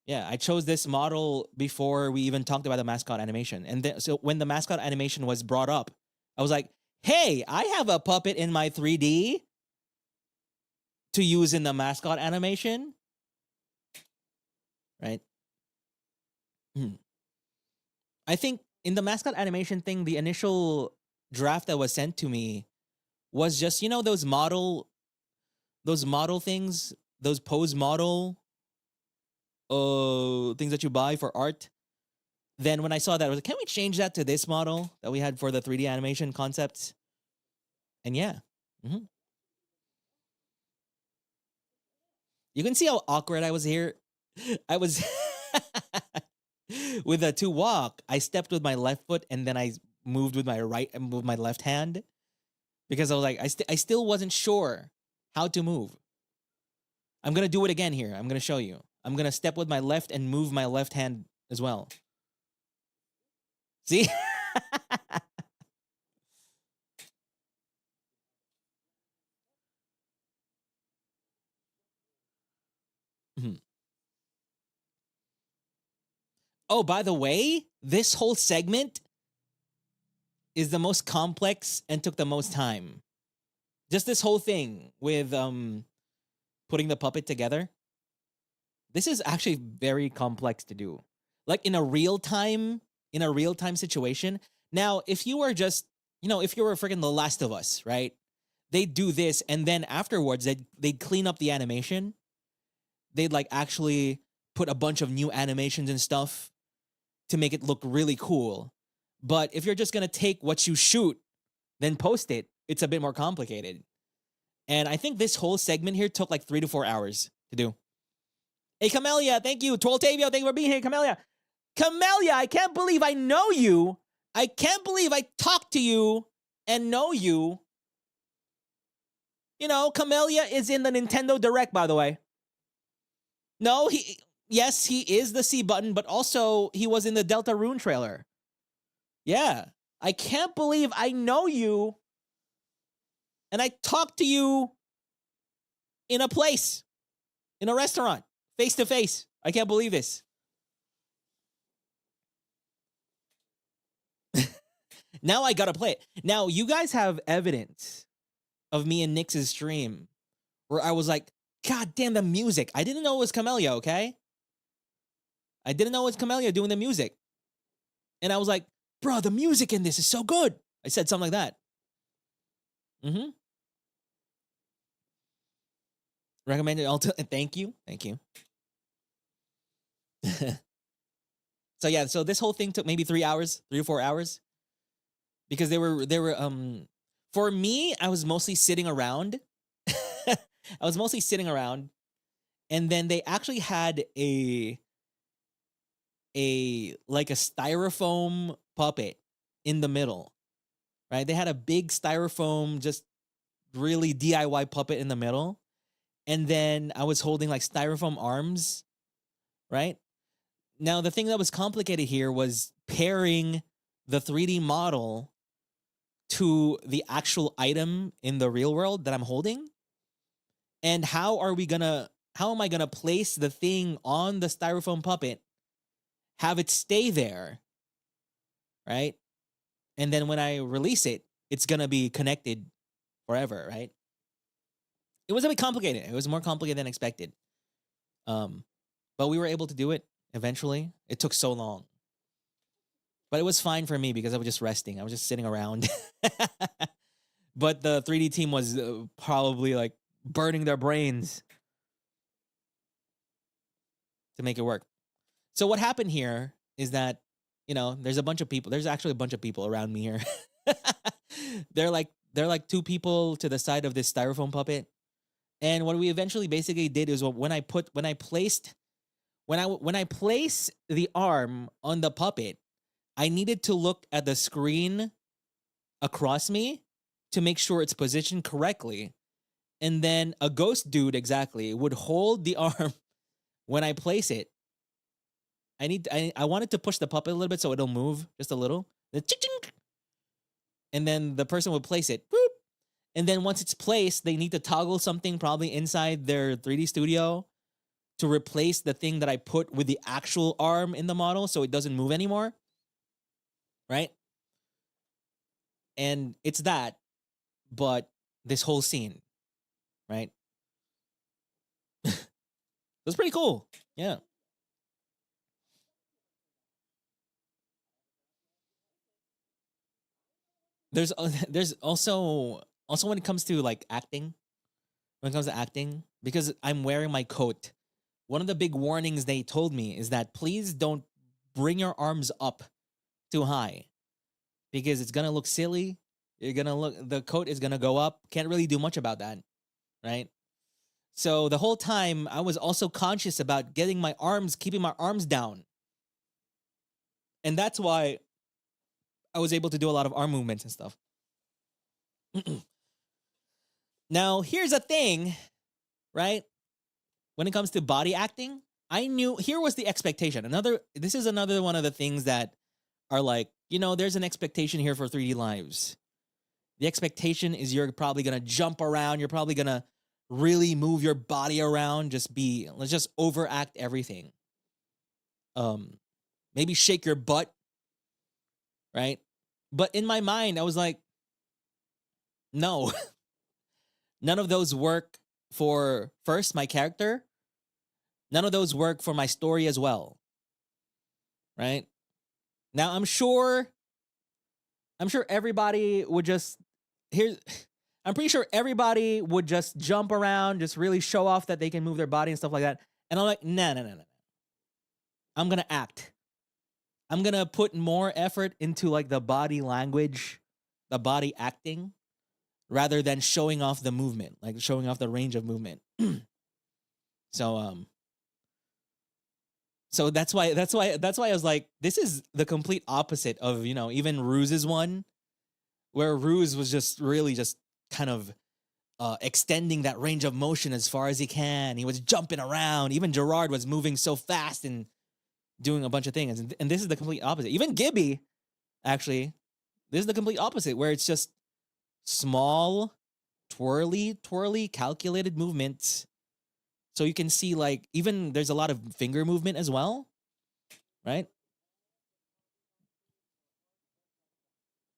Yeah, I chose this model before we even talked about the mascot animation. And then, so when the mascot animation was brought up, I was like, hey, I have a puppet in my 3D to use in the mascot animation. Right? I think in the mascot animation thing, the initial draft that was sent to me was just, those model things, those pose model things that you buy for art. Then when I saw that, I was like, can we change that to this model that we had for the 3D animation concepts? And yeah. You can see how awkward I was here. I was with a to walk, I stepped with my left foot and then I moved with my right and moved my left hand because I was like, I still wasn't sure how to move. I'm going to do it again here. I'm going to show you. I'm going to step with my left and move my left hand as well. See? Oh, by the way, this whole segment is the most complex and took the most time. Just this whole thing with putting the puppet together. This is actually very complex to do. Like in a real-time situation. Now, if you were just, if you were freaking The Last of Us, right? They'd do this and then afterwards they'd clean up the animation. They'd like actually put a bunch of new animations and stuff to make it look really cool. But if you're just gonna take what you shoot, then post it, it's a bit more complicated. And I think this whole segment here took like 3 to 4 hours to do. Hey, Camellia, thank you. To Octavio, thank you for being here, Camellia. Camellia, I can't believe I know you. I can't believe I talked to you and know you. You know, Camellia is in the Nintendo Direct, by the way. No, yes, he is the C button, but also he was in the Deltarune trailer. Yeah. I can't believe I know you and I talked to you in a place, in a restaurant, face to face. I can't believe this. Now I gotta play it. Now, you guys have evidence of me and Nix's stream where I was like, God damn, the music. I didn't know it was Camellia, okay? I didn't know it was Camellia doing the music. And I was like, bro, the music in this is so good. I said something like that. Mm-hmm. Recommended thank you. Thank you. So yeah, so this whole thing took maybe 3 hours, 3 or 4 hours. Because they were for me, I was mostly sitting around. I was mostly sitting around. And then they actually had a styrofoam puppet in the middle. Right? They had a big styrofoam, just really DIY puppet in the middle. And then I was holding like styrofoam arms, right? Now, the thing that was complicated here was pairing the 3D model to the actual item in the real world that I'm holding. And how am I gonna place the thing on the styrofoam puppet, have it stay there, right? And then when I release it, it's gonna be connected forever, right? It was a bit complicated. It was more complicated than expected. But we were able to do it eventually. It took so long. But it was fine for me because I was just resting. I was just sitting around. But the 3D team was probably like burning their brains to make it work. So what happened here is that, you know, there's a bunch of people. There's actually a bunch of people around me here. They're like 2 people to the side of this styrofoam puppet. And what we eventually basically did is when I place the arm on the puppet, I needed to look at the screen across me to make sure it's positioned correctly. And then a ghost dude exactly would hold the arm when I place it. I wanted to push the puppet a little bit so it'll move just a little. And then the person would place it. Boop. And then once it's placed, they need to toggle something probably inside their 3D studio to replace the thing that I put with the actual arm in the model so it doesn't move anymore. Right? And it's that, but this whole scene, right? It was pretty cool. Yeah. There's also when it comes to like acting, because I'm wearing my coat, one of the big warnings they told me is that please don't bring your arms up too high because it's gonna look silly. The coat is gonna go up. Can't really do much about that, right? So the whole time I was also conscious about keeping my arms down. And that's why I was able to do a lot of arm movements and stuff. Now, here's a thing, right? When it comes to body acting, I knew here was the expectation. This is another one of the things that are like, you know, there's an expectation here for 3D Lives. The expectation is you're probably going to jump around. You're probably going to really move your body around. Let's just overact everything. Maybe shake your butt, right? But in my mind, I was like, no. None of those work for, first, my character. None of those work for my story as well. Right? Now, I'm sure everybody would I'm pretty sure everybody would just jump around, just really show off that they can move their body and stuff like that. And I'm like, no. I'm going to act. I'm gonna put more effort into like the body language, the body acting, rather than showing off the movement, like showing off the range of movement. So so that's why I was like, this is the complete opposite of, you know, even Ruse's one, where Ruse was just really just kind of extending that range of motion as far as he can. He was jumping around. Even Gerard was moving so fast and doing a bunch of things. And this is the complete opposite. Even Gibby, actually, this is the complete opposite, where it's just small, twirly, calculated movements. So you can see, like, even there's a lot of finger movement as well, right?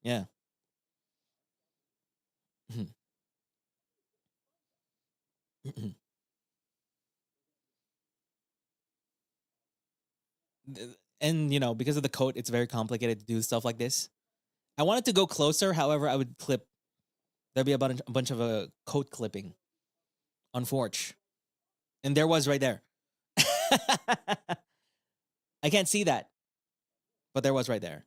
Yeah. And, you know, because of the coat, it's very complicated to do stuff like this. I wanted to go closer. However, I would clip. There'd be a bunch of coat clipping on Forge. And there was right there. I can't see that, but there was right there.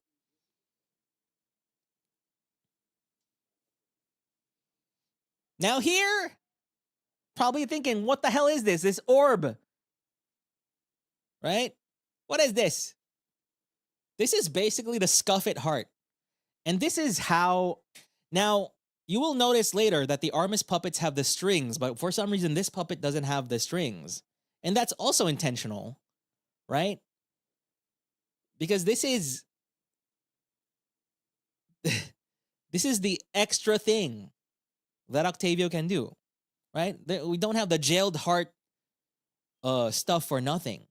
Now here, probably thinking, what the hell is this? This orb, right? What is this? This is basically the Scuffed heart. And this is how... Now, you will notice later that the Armis puppets have the strings, but for some reason, this puppet doesn't have the strings. And that's also intentional, right? Because this is... this is the extra thing that Octavio can do, right? We don't have the jailed heart stuff for nothing.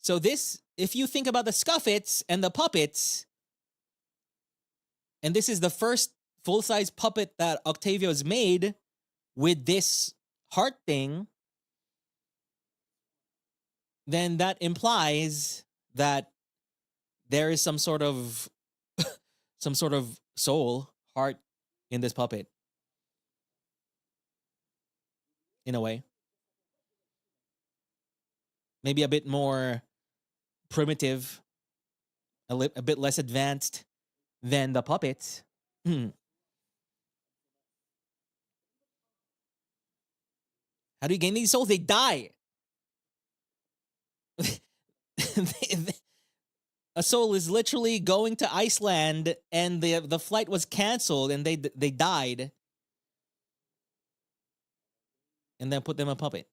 So this, if you think about the Scuffets and the puppets, and this is the first full-size puppet that Octavio's made with this heart thing, then that implies that there is some sort of soul, heart in this puppet. In a way. Maybe a bit more primitive, a bit less advanced than the puppets. How do you gain these souls? They die. A soul is literally going to Iceland, and the flight was canceled, and they died, and then put them in a puppet.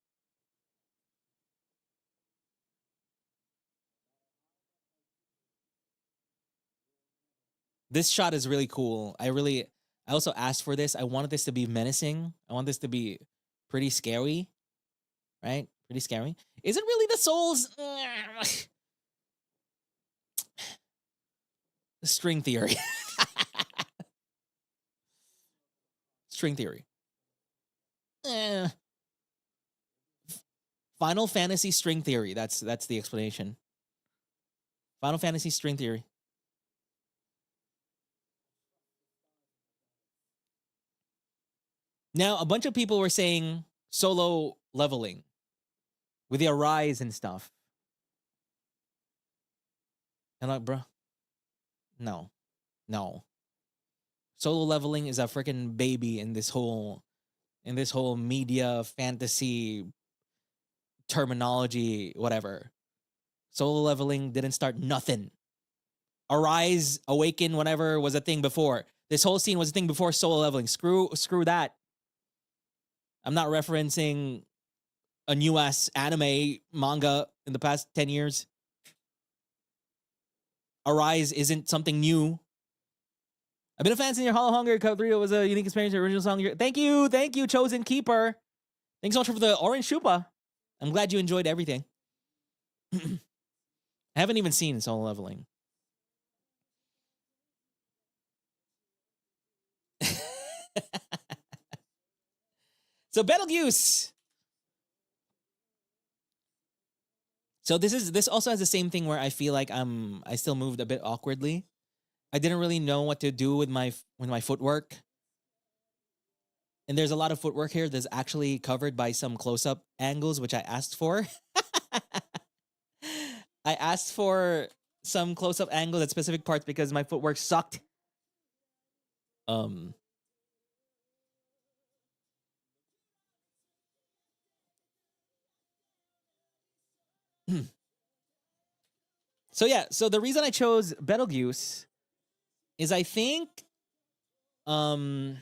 This shot is really cool. I also asked for this. I wanted this to be menacing. I want this to be pretty scary, right? Pretty scary. Is it really the souls? String theory. String theory. Final Fantasy string theory. That's the explanation. Final Fantasy string theory. Now, a bunch of people were saying solo leveling with the Arise and stuff. And like, bro, no. Solo leveling is a freaking baby in this whole media fantasy terminology, whatever. Solo leveling didn't start nothing. Arise, Awaken, whatever was a thing before. This whole scene was a thing before solo leveling. Screw that. I'm not referencing a new ass anime manga in the past 10 years. Arise isn't something new. I've been a fan since your Hollow Hunger. Code 3 was a unique experience. The original song. Thank you, Chosen Keeper. Thanks so much for the orange chupa. I'm glad you enjoyed everything. I haven't even seen solo leveling. So Betelgeuse. So this also has the same thing where I feel like I still moved a bit awkwardly. I didn't really know what to do with my footwork. And there's a lot of footwork here that's actually covered by some close-up angles, which I asked for. I asked for some close-up angles at specific parts because my footwork sucked. So yeah, so the reason I chose Betelgeuse is I think I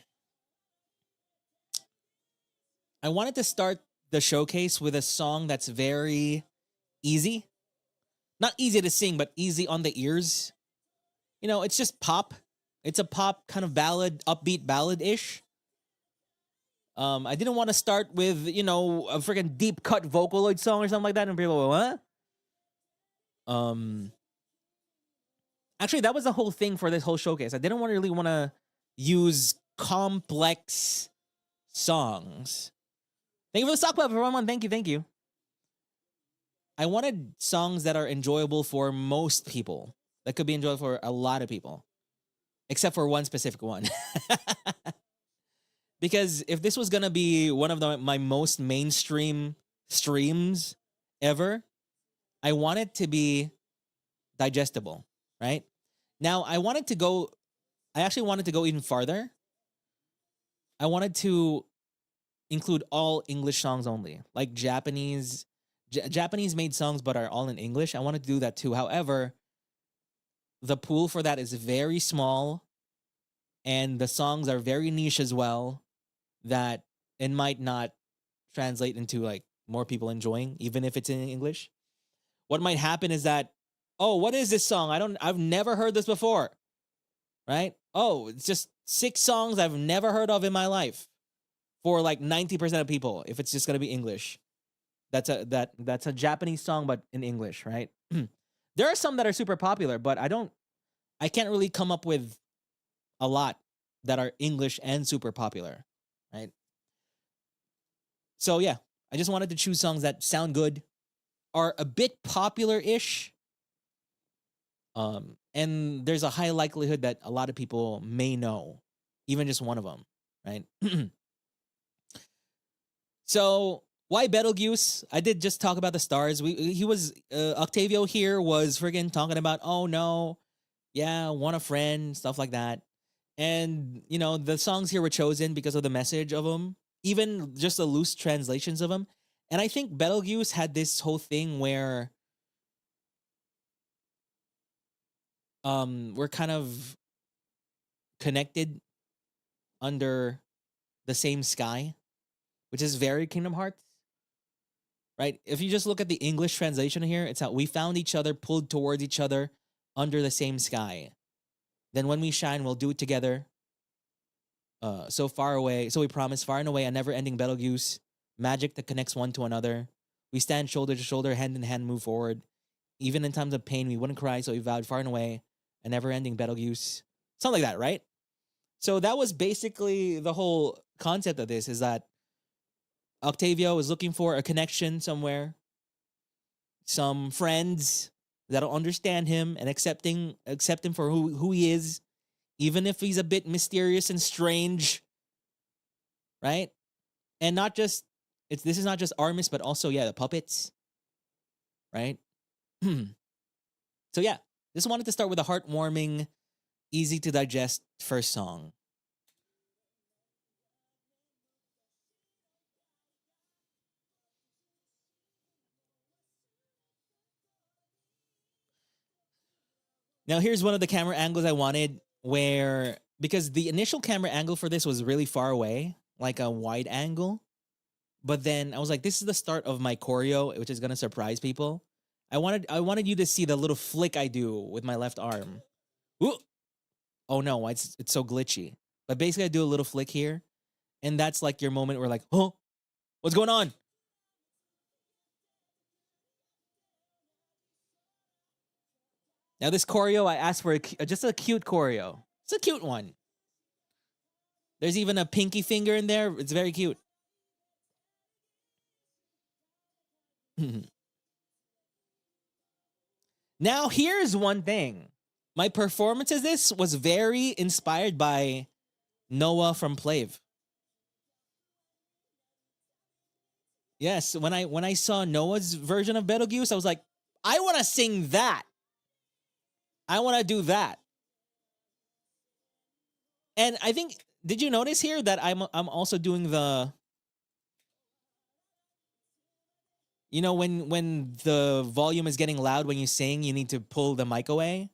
wanted to start the showcase with a song that's very easy. Not easy to sing, but easy on the ears. You know, it's just pop. It's a pop kind of ballad, upbeat ballad-ish. I didn't want to start with, you know, a freaking deep cut Vocaloid song or something like that, and people go, what? Actually, that was the whole thing for this whole showcase. I didn't really want to use complex songs. Thank you for the stock club, everyone. Thank you. I wanted songs that are enjoyable for most people. That could be enjoyable for a lot of people. Except for one specific one. Because if this was going to be one of my most mainstream streams ever, I want it to be digestible, right? Now, I actually wanted to go even farther. I wanted to include all English songs only, like Japanese made songs, but are all in English. I wanted to do that too. However, the pool for that is very small, and the songs are very niche as well, that it might not translate into like more people enjoying, even if it's in English. What might happen is that, oh, what is this song? I've never heard this before, right? Oh, it's just 6 songs I've never heard of in my life for like 90% of people. If it's just gonna be English, that's a Japanese song, but in English, right? There are some that are super popular, but I can't really come up with a lot that are English and super popular, right? So yeah, I just wanted to choose songs that sound good, are a bit popular-ish, and there's a high likelihood that a lot of people may know, even just one of them, right? So why Betelgeuse? I did just talk about the stars. Octavio here was friggin' talking about, oh no, yeah, want a friend, stuff like that. And, you know, the songs here were chosen because of the message of them, even just the loose translations of them. And I think Betelgeuse had this whole thing where we're kind of connected under the same sky, which is very Kingdom Hearts, right? If you just look at the English translation here, it's how we found each other, pulled towards each other under the same sky. Then when we shine, we'll do it together. So far away, so we promise, far and away, a never-ending Betelgeuse, magic that connects one to another. We stand shoulder to shoulder, hand in hand, move forward. Even in times of pain, we wouldn't cry, so we vowed far and away, a never-ending Betelgeuse. Something like that, right? So that was basically the whole concept of this, is that Octavio is looking for a connection somewhere, some friends that'll understand him and accept him for who he is, even if he's a bit mysterious and strange, right? And not just this is not just Armis, but also the puppets, right? So yeah, just wanted to start with a heartwarming, easy to digest first song. Now here's one of the camera angles I wanted, where because the initial camera angle for this was really far away, like a wide angle. But then I was like, this is the start of my choreo, which is gonna surprise people. I wanted you to see the little flick I do with my left arm. Ooh. Oh no, it's so glitchy. But basically I do a little flick here, and that's like your moment where like, oh, what's going on? Now this choreo, I asked for just a cute choreo. It's a cute one. There's even a pinky finger in there. It's very cute. Now here's one thing. My performance of this was very inspired by Noah from Plave. Yes, when I saw Noah's version of Betelgeuse, I was like, I want to sing that. I want to do that. And I think, did you notice here that I'm also doing the, you know, when the volume is getting loud when you sing, you need to pull the mic away.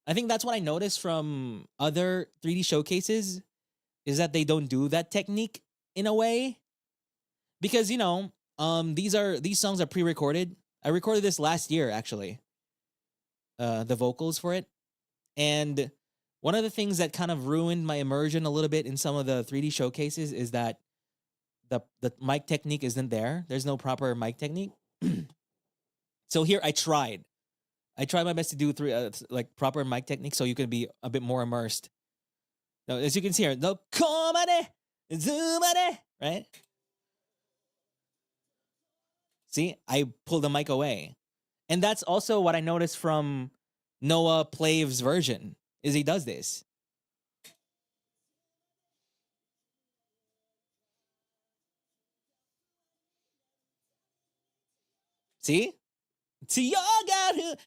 I think that's what I noticed from other 3D showcases, is that they don't do that technique in a way, because you know, these songs are pre-recorded. I recorded this last year actually, the vocals for it, and one of the things that kind of ruined my immersion a little bit in some of the 3D showcases is that the mic technique isn't there. There's no proper mic technique. So here I tried my best to do like proper mic technique so you can be a bit more immersed. Now, as you can see here, the komane, zumane, right? See, I pulled the mic away. And that's also what I noticed from Noah Plav's version, is he does this. See?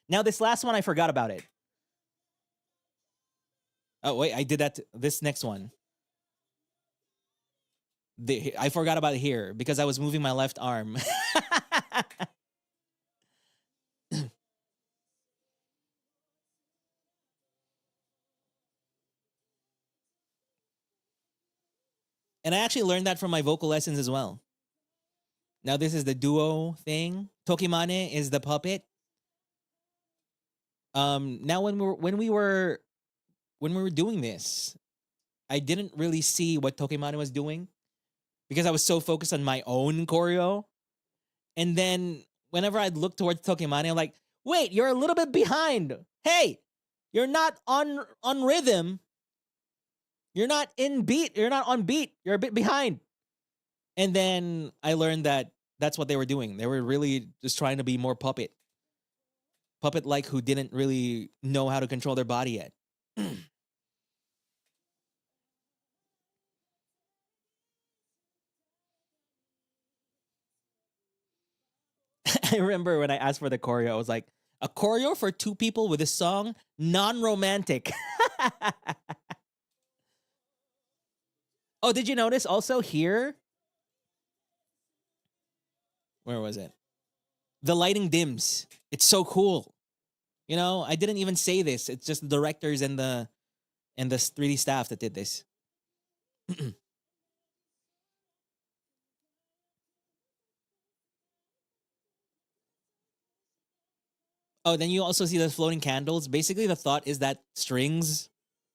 Now this last one, I forgot about it. Oh, wait, I did that. This next one. I forgot about it here because I was moving my left arm. And I actually learned that from my vocal lessons as well. Now this is the duo thing. Tokimane is the puppet. Now when we were doing this, I didn't really see what Tokimane was doing because I was so focused on my own choreo. And then whenever I'd look towards Tokimane, I'm like, wait, you're a little bit behind. Hey, you're not on rhythm. You're not in beat. You're not on beat. You're a bit behind. And then I learned that that's what they were doing. They were really just trying to be more puppet-like, who didn't really know how to control their body yet. I remember when I asked for the choreo, I was like, a choreo for two people with a song, non-romantic. Oh, did you notice also here? Where was it? The lighting dims. It's so cool. You know, I didn't even say this. It's just the directors and the 3D staff that did this. Oh, then you also see the floating candles. Basically, the thought is that strings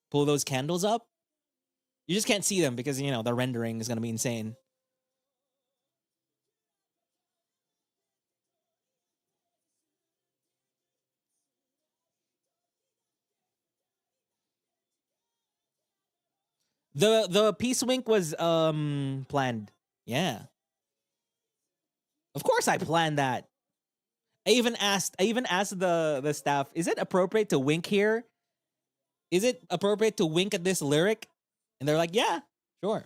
pull those candles up. You just can't see them because, you know, the rendering is going to be insane. The peace wink was planned. Yeah. Of course I planned that. I even asked the staff, is it appropriate to wink here? Is it appropriate to wink at this lyric? And they're like, yeah, sure.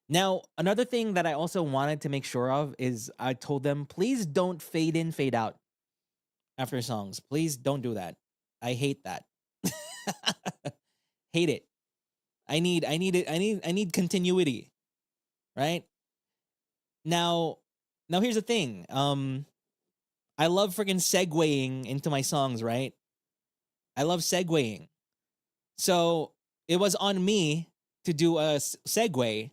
Now, another thing that I also wanted to make sure of is I told them, please don't fade in, fade out after songs. Please don't do that. I hate that. Hate it. I need continuity. Right? Now here's the thing. I love freaking segueing into my songs, right? I love segueing. So it was on me to do a segue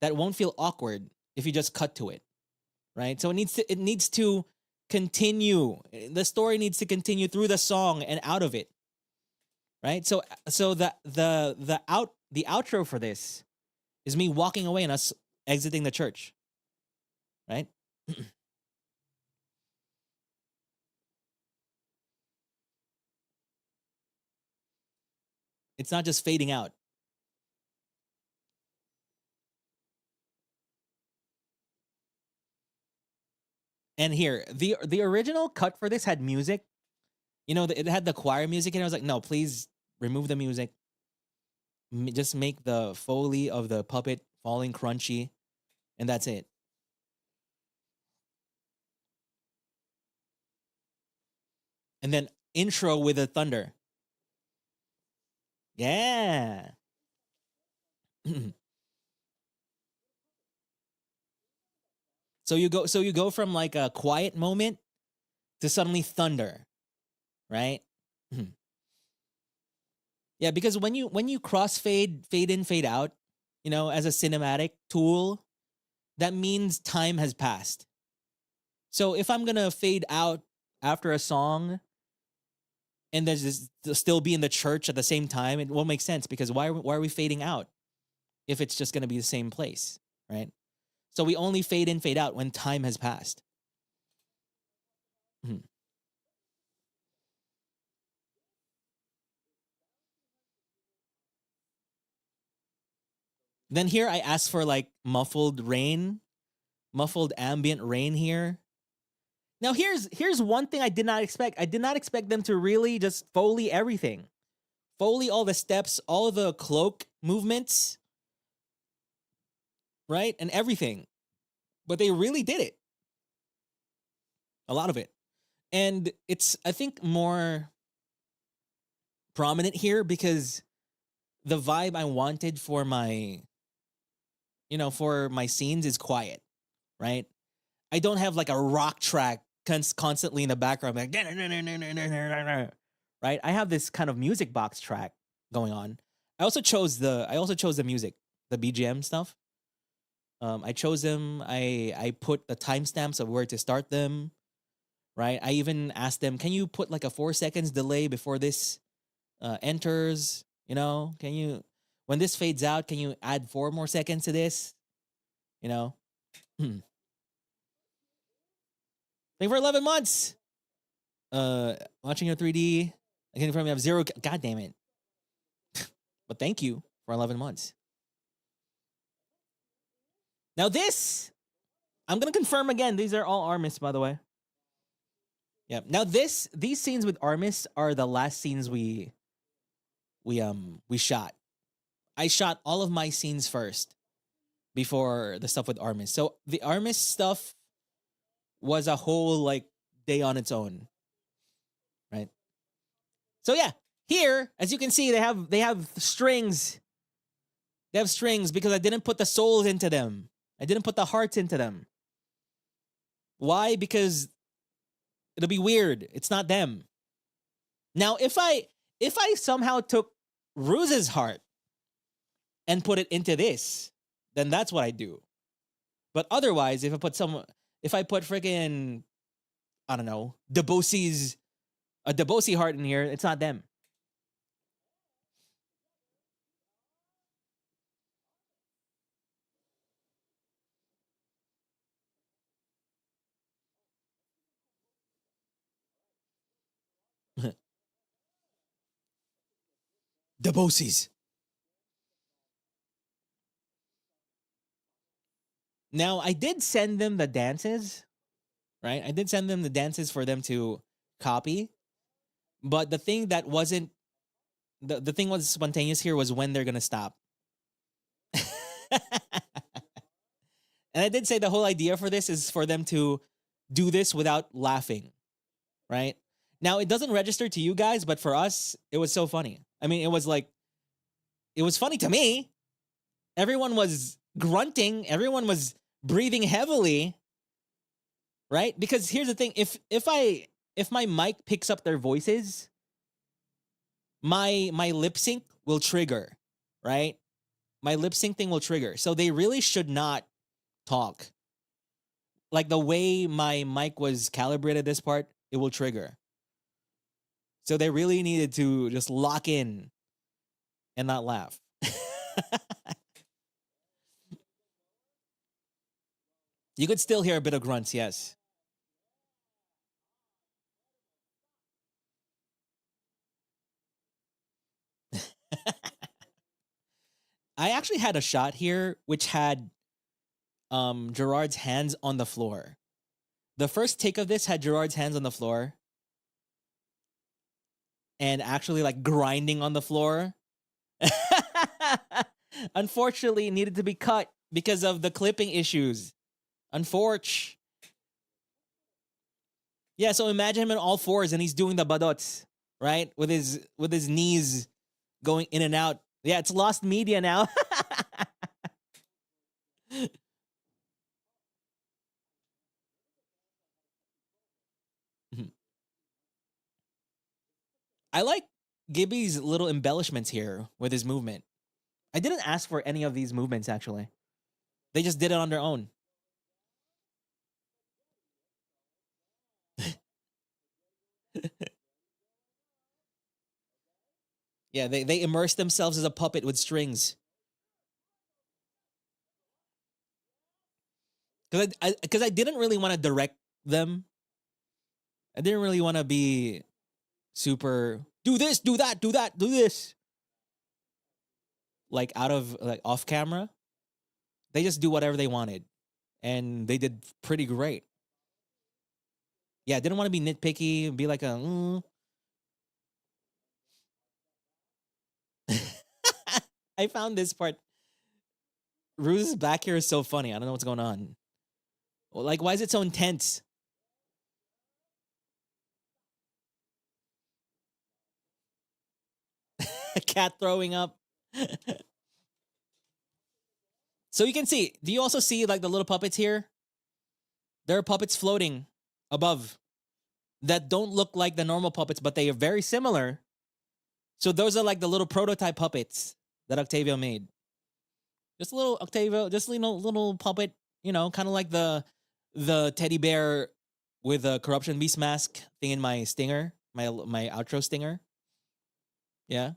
that won't feel awkward if you just cut to it, right? So it needs to continue. The story needs to continue through the song and out of it, right? So the outro for this is me walking away and us exiting the church, right? It's not just fading out. And here, the original cut for this had music, You know, it had the choir music, and I was like, no, please remove the music. Just make the foley of the puppet falling crunchy, and that's it. And then intro with a thunder. Yeah. So you go from like a quiet moment to suddenly thunder, right? Yeah, because when you crossfade, fade in, fade out, you know, as a cinematic tool, that means time has passed. So if I'm gonna fade out after a song and there's this, still be in the church at the same time, it won't make sense, because why are we fading out if it's just gonna be the same place, right? So we only fade in, fade out when time has passed. Then here I asked for like muffled rain, muffled ambient rain here. Now here's one thing I did not expect. I did not expect them to really just foley everything. Foley all the steps, all the cloak movements, right? And everything. But they really did it. A lot of it. And it's, I think, more prominent here because the vibe I wanted for my, you know, for my scenes is quiet, right? I don't have like a rock track constantly in the background, like, right? I have this kind of music box track going on. I also chose the music, the BGM stuff. I chose them. I put the timestamps of where to start them, right? I even asked them, can you put like a 4 seconds delay before this enters? You know, can you, when this fades out, can you add 4 more seconds to this? You know. Thank you for 11 months. Watching your 3D. I can confirm you have 0. God damn it. But thank you for 11 months. Now this, I'm gonna confirm again. These are all Armis, by the way. Yeah. Now these scenes with Armis are the last scenes we shot. I shot all of my scenes first before the stuff with Armis. So the Armis stuff was a whole like day on its own, right? So yeah, here as you can see, they have strings. They have strings because I didn't put the souls into them. I didn't put the hearts into them. Why? Because it'll be weird. It's not them. Now, if I somehow took Ruse's heart and put it into this, then that's what I do. But otherwise, if I put freaking, I don't know, a Debosi heart in here, it's not them. Debosis. Now, I did send them the dances, right? I did send them the dances for them to copy. But the thing that wasn't, the thing was spontaneous here was when they're going to stop. And I did say the whole idea for this is for them to do this without laughing, right? Now, it doesn't register to you guys, but for us, it was so funny. I mean, it was funny to me. Everyone was grunting. Everyone was breathing heavily, right? Because here's the thing. If my mic picks up their voices, my lip sync will trigger, right? My lip sync thing will trigger. So they really should not talk. Like the way my mic was calibrated this part, it will trigger. So they really needed to just lock in and not laugh. You could still hear a bit of grunts, yes. I actually had a shot here which had Gerard's hands on the floor. The first take of this had Gerard's hands on the floor. and actually like grinding on the floor. Unfortunately, it needed to be cut because of the clipping issues. Unfortunate. Yeah, so imagine him in all fours and he's doing the badots, right? With his knees going in and out. Yeah, it's lost media now. I like Gibby's little embellishments here with his movement. I didn't ask for any of these movements, actually. They just did it on their own. Yeah, they immerse themselves as a puppet with strings. Because I didn't really want to direct them. I didn't really want to be super, do this, do that, do that, do this. Like out of, like off camera. They just do whatever they wanted. And they did pretty great. Yeah, I didn't want to be nitpicky and be like a, I found this part. Ruse's back here is so funny. I don't know what's going on. Like, why is it so intense? Cat throwing up. So you can see, do you also see like the little puppets here? There are puppets floating above that don't look like the normal puppets, but they are very similar. So those are like the little prototype puppets that Octavio made. Just a little Octavio, just little puppet, kind of like the teddy bear with a corruption beast mask thing in my stinger, my outro stinger. Yeah.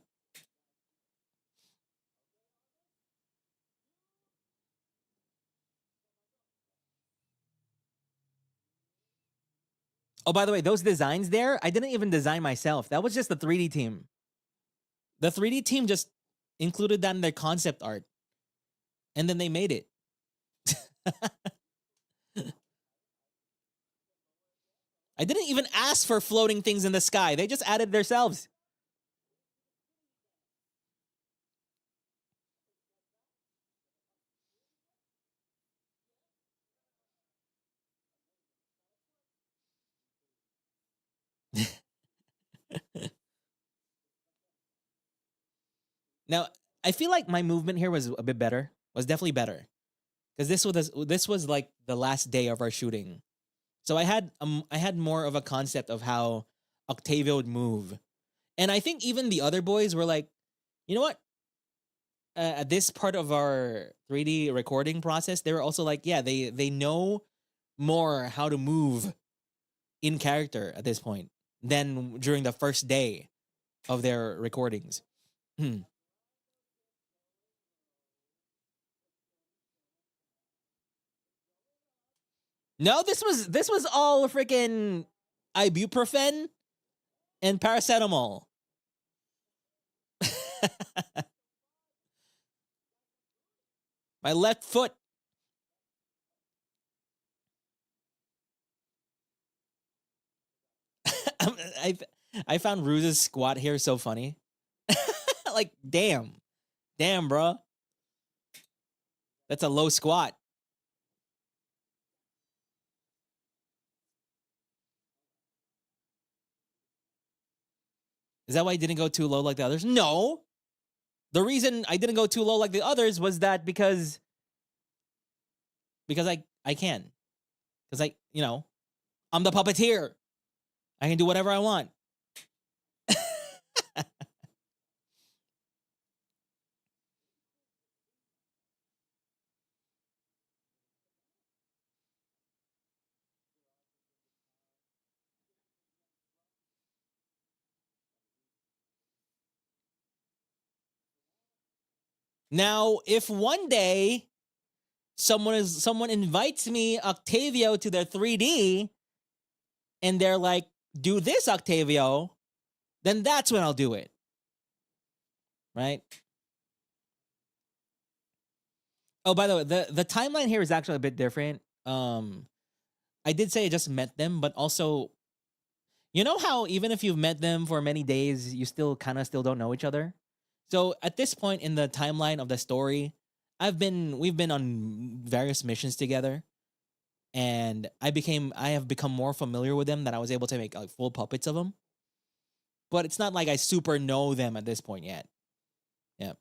Oh, by the way, those designs there, I didn't even design myself. That was just the 3D team. The 3D team just included that in their concept art. And then they made it. I didn't even ask for floating things in the sky. They just added themselves. Now, I feel like my movement here was a bit better. Was definitely better. Because this was like the last day of our shooting. So I had more of a concept of how Octavio would move. And I think even the other boys were like, you know what? At this part of our 3D recording process, they were also like, yeah, they know more how to move in character at this point than during the first day of their recordings. No, this was all freaking ibuprofen and paracetamol. My left foot. I I found Ruse's squat here so funny. Like, damn, bro, that's a low squat. Is that why I didn't go too low like the others? No. The reason I didn't go too low like the others was that because I can. Because I'm the puppeteer. I can do whatever I want. Now, if one day someone invites me, Octavio, to their 3D, and they're like, do this, Octavio, then that's when I'll do it. Right? Oh, by the way, the timeline here is actually a bit different. I did say I just met them, but also You know how even if you've met them for many days, you still kind of still don't know each other? So at this point in the timeline of the story, we've been on various missions together, and I have become more familiar with them that I was able to make like full puppets of them. But it's not like I super know them at this point yet. Yeah.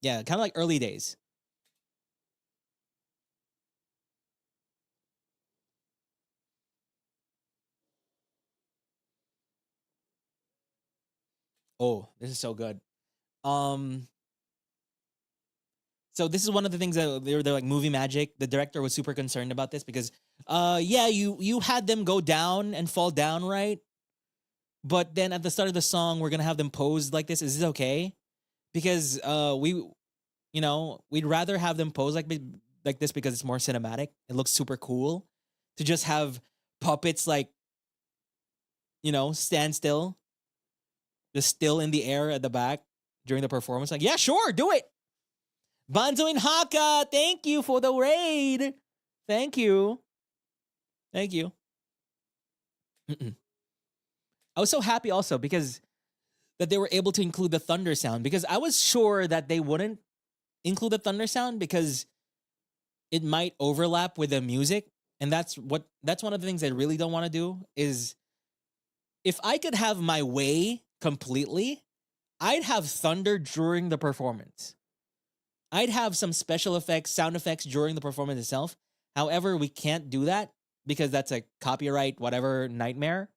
Yeah, kind of like early days. Oh, this is so good. Um so this is one of the things that they're like movie magic. The director was super concerned about this because yeah, you had them go down and fall down, right? But then at the start of the song, we're gonna have them pose like this. Is this okay? Because we'd rather have them pose like this because it's more cinematic. It looks super cool to just have puppets like stand still, just still in the air at the back during the performance. Like, yeah, sure, do it. Banzo and Haka, thank you for the raid. Thank you. Thank you. I was so happy also because that they were able to include the thunder sound, because I was sure that they wouldn't include the thunder sound because it might overlap with the music. And that's one of the things I really don't want to do is, if I could have my way completely, I'd have thunder during the performance. I'd have some special effects, sound effects during the performance itself. However, we can't do that because that's a copyright whatever nightmare.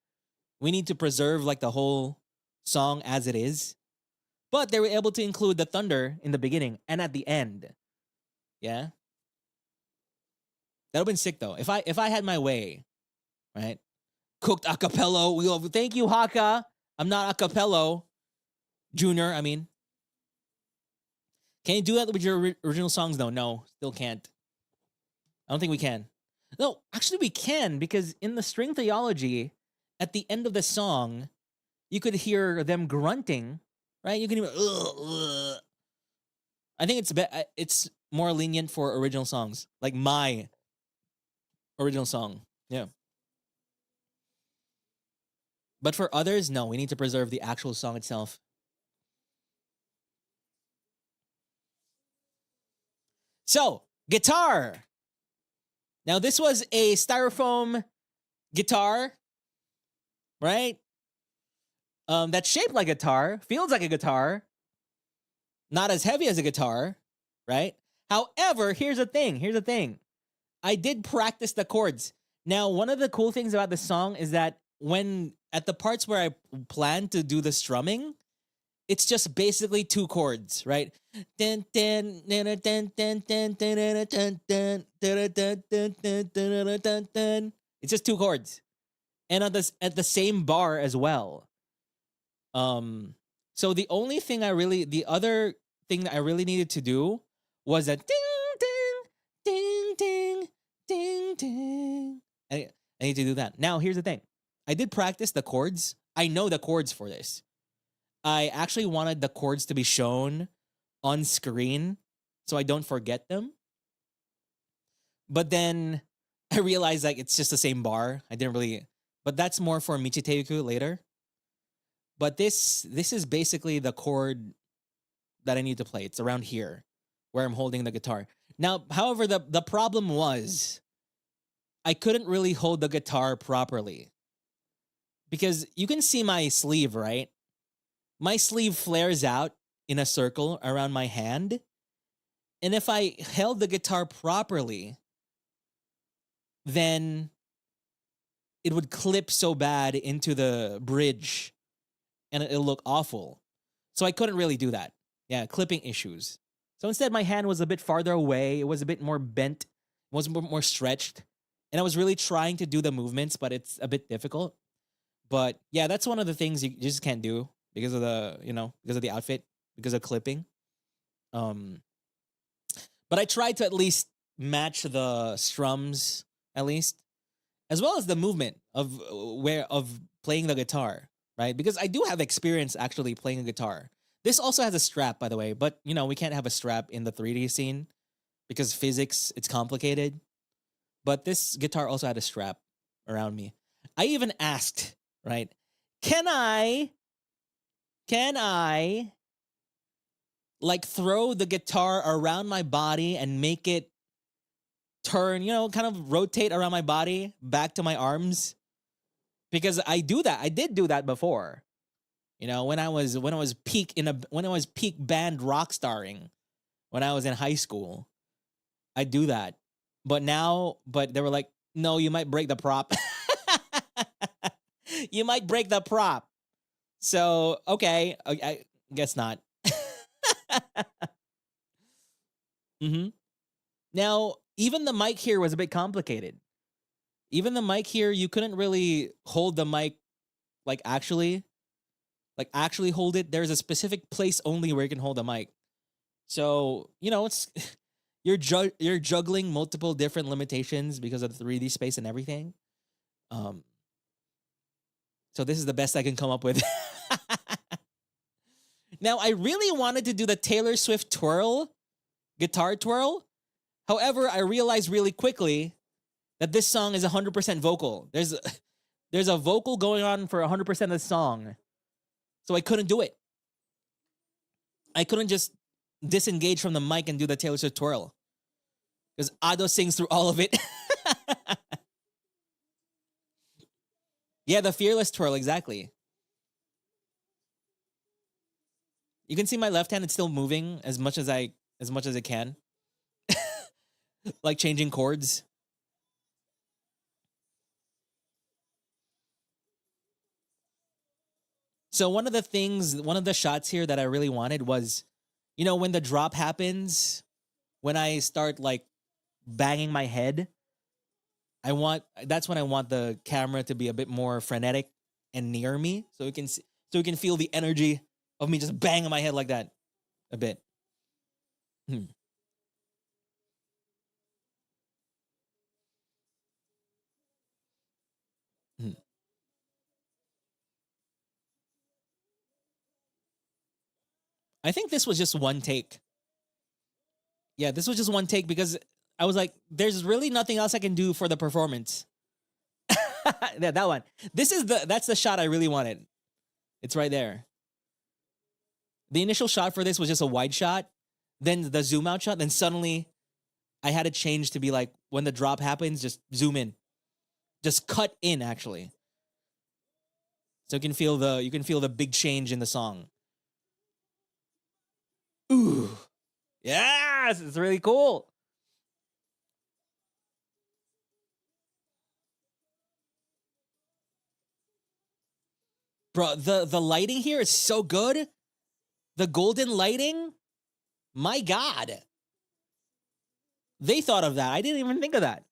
We need to preserve like the whole song as it is. But they were able to include the thunder in the beginning and at the end. Yeah. That would have been sick though. If I had my way, right? Cooked acapello. Thank you, Haka. I'm not acapello. Junior, I mean. Can you do that with your original songs though? No, still can't. I don't think we can. No, actually we can, because in the string theology, at the end of the song, you could hear them grunting, right? You can hear, I think it's more lenient for original songs, like my original song. Yeah. But for others, no, we need to preserve the actual song itself. So, guitar. Now, this was a styrofoam guitar, right? That's shaped like a guitar, feels like a guitar, not as heavy as a guitar, right? However, here's the thing. I did practice the chords. Now, one of the cool things about the song is that when at the parts where I plan to do the strumming, it's just basically two chords, right? It's just two chords, and at the same bar as well. So the other thing that I really needed to do was a ding ding ding ding ding ding. I need to do that. Now here's the thing. I did practice the chords. I know the chords for this. I actually wanted the chords to be shown on screen so I don't forget them. But then I realized like it's just the same bar. But that's more for Michiteiku later. But this is basically the chord that I need to play. It's around here where I'm holding the guitar. Now, however, the problem was I couldn't really hold the guitar properly. Because you can see my sleeve, right? My sleeve flares out in a circle around my hand. And if I held the guitar properly, then it would clip so bad into the bridge and it'll look awful. So I couldn't really do that. Yeah, clipping issues. So instead, my hand was a bit farther away. It was a bit more bent. It was more stretched. And I was really trying to do the movements, but it's a bit difficult. But yeah, that's one of the things you just can't do because of the outfit, because of clipping. But I tried to at least match the strums, at least, as well as the movement of playing the guitar, right? Because I do have experience actually playing a guitar. This also has a strap, by the way, but we can't have a strap in the 3D scene because physics, it's complicated. But this guitar also had a strap around me. I even asked right? Can I like throw the guitar around my body and make it turn, you know, kind of rotate around my body back to my arms? Because I do that. I did do that before. You know, when I was peak band rock starring, when I was in high school, I do that. But they were like, no, you might break the prop. You might break the prop. So, okay, I guess not. Mm-hmm. Now, even the mic here was a bit complicated. Even the mic here, you couldn't really hold the mic like actually hold it. There's a specific place only where you can hold the mic. So, you know, it's you're juggling multiple different limitations because of the 3D space and everything. So this is the best I can come up with. Now, I really wanted to do the Taylor Swift guitar twirl. However, I realized really quickly that this song is 100% vocal. There's a vocal going on for 100% of the song. So I couldn't do it. I couldn't just disengage from the mic and do the Taylor Swift twirl. Because Ado sings through all of it. Yeah, the fearless twirl, exactly. You can see my left hand, it's still moving as much as it can. Like changing chords. So one of the shots here that I really wanted was, you know, when the drop happens, when I start like banging my head, that's when I want the camera to be a bit more frenetic and near me, so we can feel the energy of me just banging my head like that a bit. Hmm. Hmm. I think this was just one take. Yeah, this was just one take because I was like, there's really nothing else I can do for the performance. Yeah, that one. That's the shot I really wanted. It's right there. The initial shot for this was just a wide shot, then the zoom out shot, then suddenly I had it change to be like when the drop happens, just zoom in. Just cut in actually. So you can feel the big change in the song. Ooh. Yes, it's really cool. Bro, the lighting here is so good. The golden lighting, my God. They thought of that. I didn't even think of that.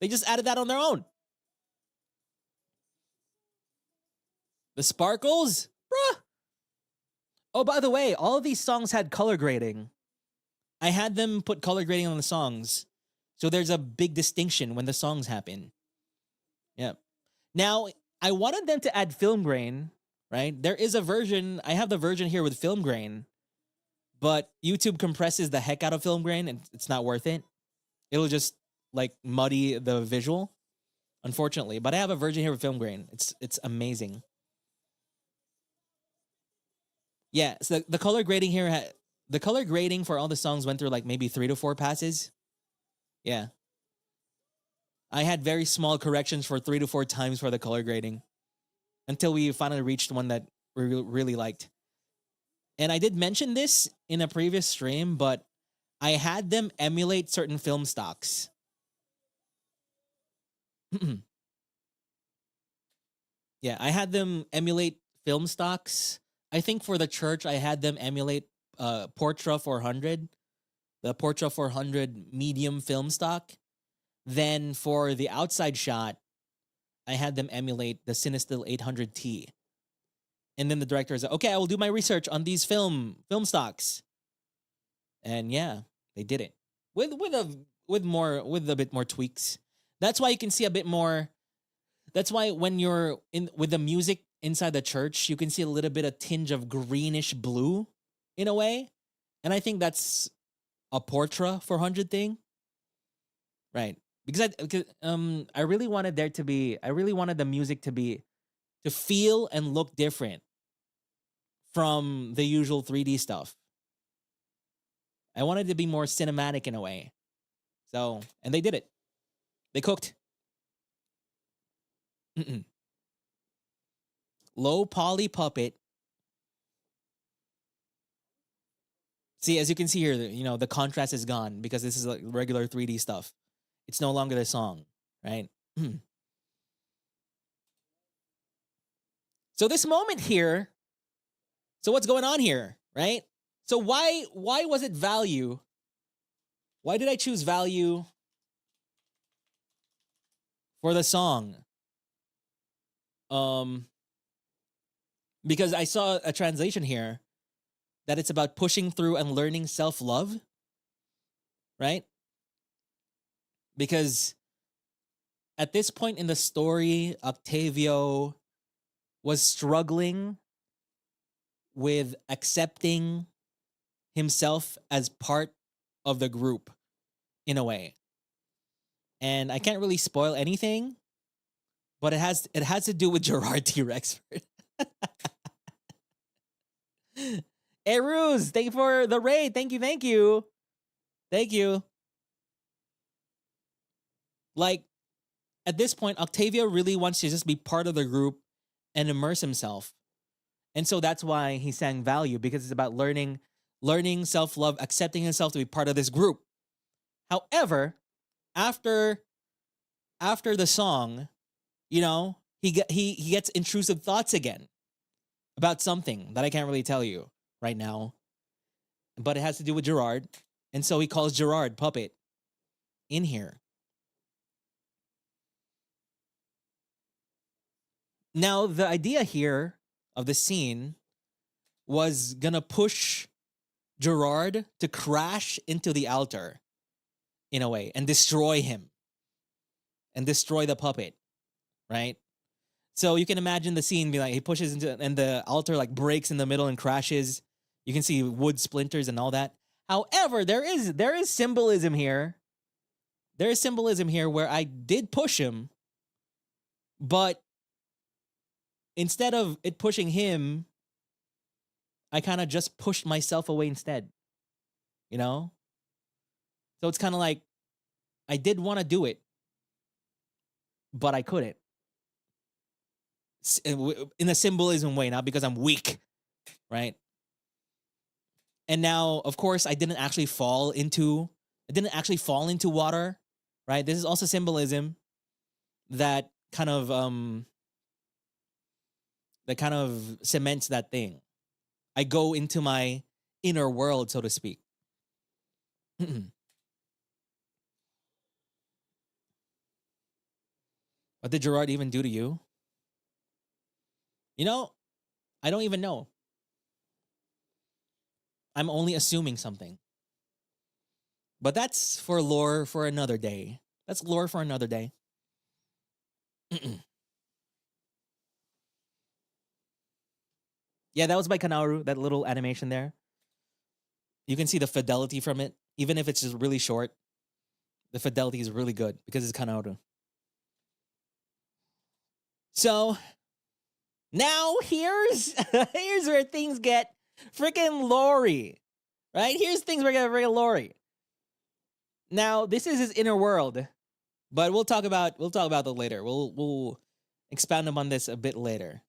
They just added that on their own. The sparkles? Bruh. Oh, by the way, all of these songs had color grading. I had them put color grading on the songs. So there's a big distinction when the songs happen. Yeah. Now, I wanted them to add film grain, right? There is a version, I have the version here with film grain, but YouTube compresses the heck out of film grain and it's not worth it. It'll just like muddy the visual, unfortunately. But I have a version here with film grain. It's amazing. Yeah, so the color grading here, the color grading for all the songs went through like maybe 3 to 4 passes. Yeah. I had very small corrections for 3 to 4 times for the color grading until we finally reached one that we really liked. And I did mention this in a previous stream, but I had them emulate certain film stocks. Yeah, I had them emulate film stocks. I think for the church, I had them emulate Portra 400, the Portra 400 medium film stock. Then for the outside shot, I had them emulate the Cinestil 800T. And then the director is like, okay, I will do my research on these film stocks. And yeah, they did it with a bit more tweaks. That's why you can see a bit more. That's why when you're in with the music inside the church, you can see a little bit of tinge of greenish blue in a way. And I think that's a Portra 400 thing. Right. Because I really wanted the music to be to feel and look different from the usual 3D stuff. I wanted to be more cinematic in a way. So, and they did it. They cooked. Low poly puppet. See, as you can see here, the contrast is gone because this is like regular 3D stuff. It's no longer the song, right? So this moment here, so what's going on here, right? So why was it value? Why did I choose value for the song? Because I saw a translation here that it's about pushing through and learning self-love, right? Because at this point in the story, Octavio was struggling with accepting himself as part of the group in a way. And I can't really spoil anything, but it has to do with Gerard T-Rex. Hey, Ruse, thank you for the raid. Thank you. Thank you. Like, at this point, Octavio really wants to just be part of the group and immerse himself. And so that's why he sang Value, because it's about learning self-love, accepting himself to be part of this group. However, after the song, he gets intrusive thoughts again about something that I can't really tell you right now. But it has to do with Gerard. And so he calls Gerard Puppet in here. Now, the idea here of the scene was gonna push Gerard to crash into the altar in a way and destroy him and destroy the puppet, right? So you can imagine the scene be like, he pushes into, and the altar like breaks in the middle and crashes. You can see wood splinters and all that. However, there is symbolism here. There is symbolism here where I did push him, but instead of it pushing him, I kind of just pushed myself away instead. So it's kind of like I did want to do it, but I couldn't. In a symbolism way, not because I'm weak, right? And now, of course, I didn't actually fall into water, right? This is also symbolism that kind of cements that thing. I go into my inner world, so to speak. What did Gerard even do to you? I don't even know. I'm only assuming something. But that's for lore for another day. That's lore for another day. Yeah, that was by Kanaru, that little animation there. You can see the fidelity from it. Even if it's just really short, the fidelity is really good because it's Kanaru. So, now here's where things get freaking lore-y, right? Here's things where get very lore-y. Now, this is his inner world, but we'll talk about that later. We'll expand upon this a bit later.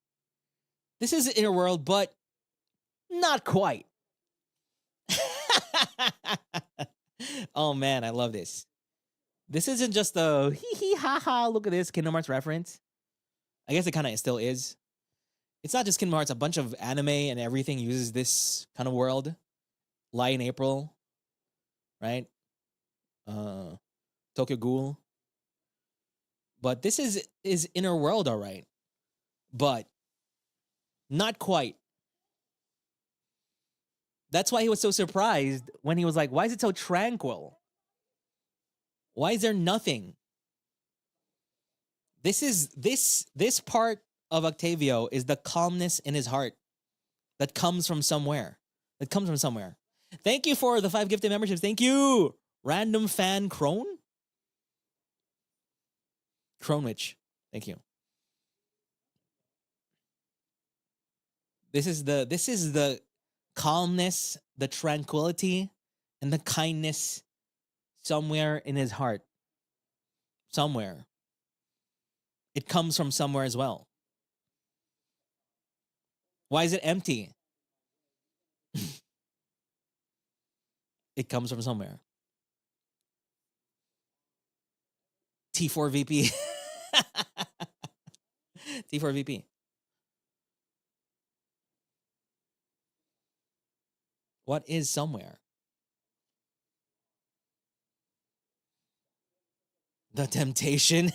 This is his inner world, but not quite. Oh man, I love this. This isn't just a hee hee ha ha, look at this Kingdom Hearts reference. I guess it kind of still is. It's not just Kingdom Hearts, a bunch of anime and everything uses this kind of world. Lie in April, right? Tokyo Ghoul. But this is his inner world, all right. But not quite. That's why he was so surprised when he was like, why is it so tranquil? Why is there nothing? This part of Octavio is the calmness in his heart that comes from somewhere. Thank you for the 5 gifted memberships. Thank you. Random fan Crone? Cronewitch. Thank you. This is the calmness, the tranquility, and the kindness somewhere in his heart. Somewhere. It comes from somewhere as well. Why is it empty? It comes from somewhere. T4VP. T4VP. What is somewhere? The temptation.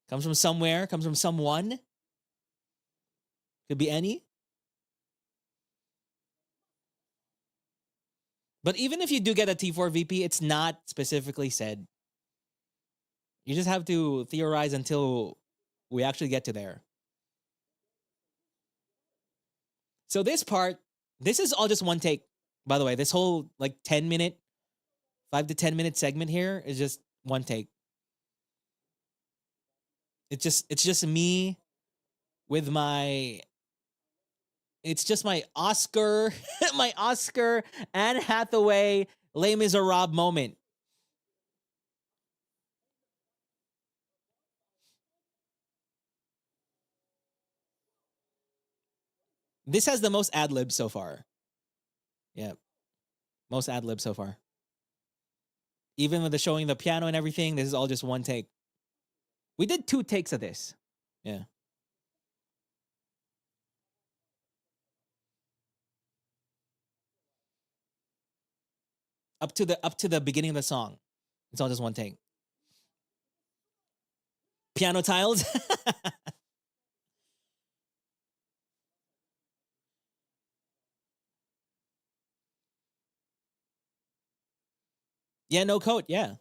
Comes from somewhere, comes from someone. Could be any. But even if you do get a T4VP, it's not specifically said. You just have to theorize until we actually get to there. So this part, this is all just one take. By the way, this whole like 10-minute, 5 to 10-minute segment here is just one take. It's just me with my, it's just my Oscar, my Oscar Anne Hathaway Les Miserables moment. This has the most ad-libs so far. Yeah. Most ad-libs so far. Even with the showing the piano and everything, this is all just one take. We did 2 takes of this. Yeah. Up to the beginning of the song. It's all just one take. Piano tiles. Yeah, no coat. Yeah.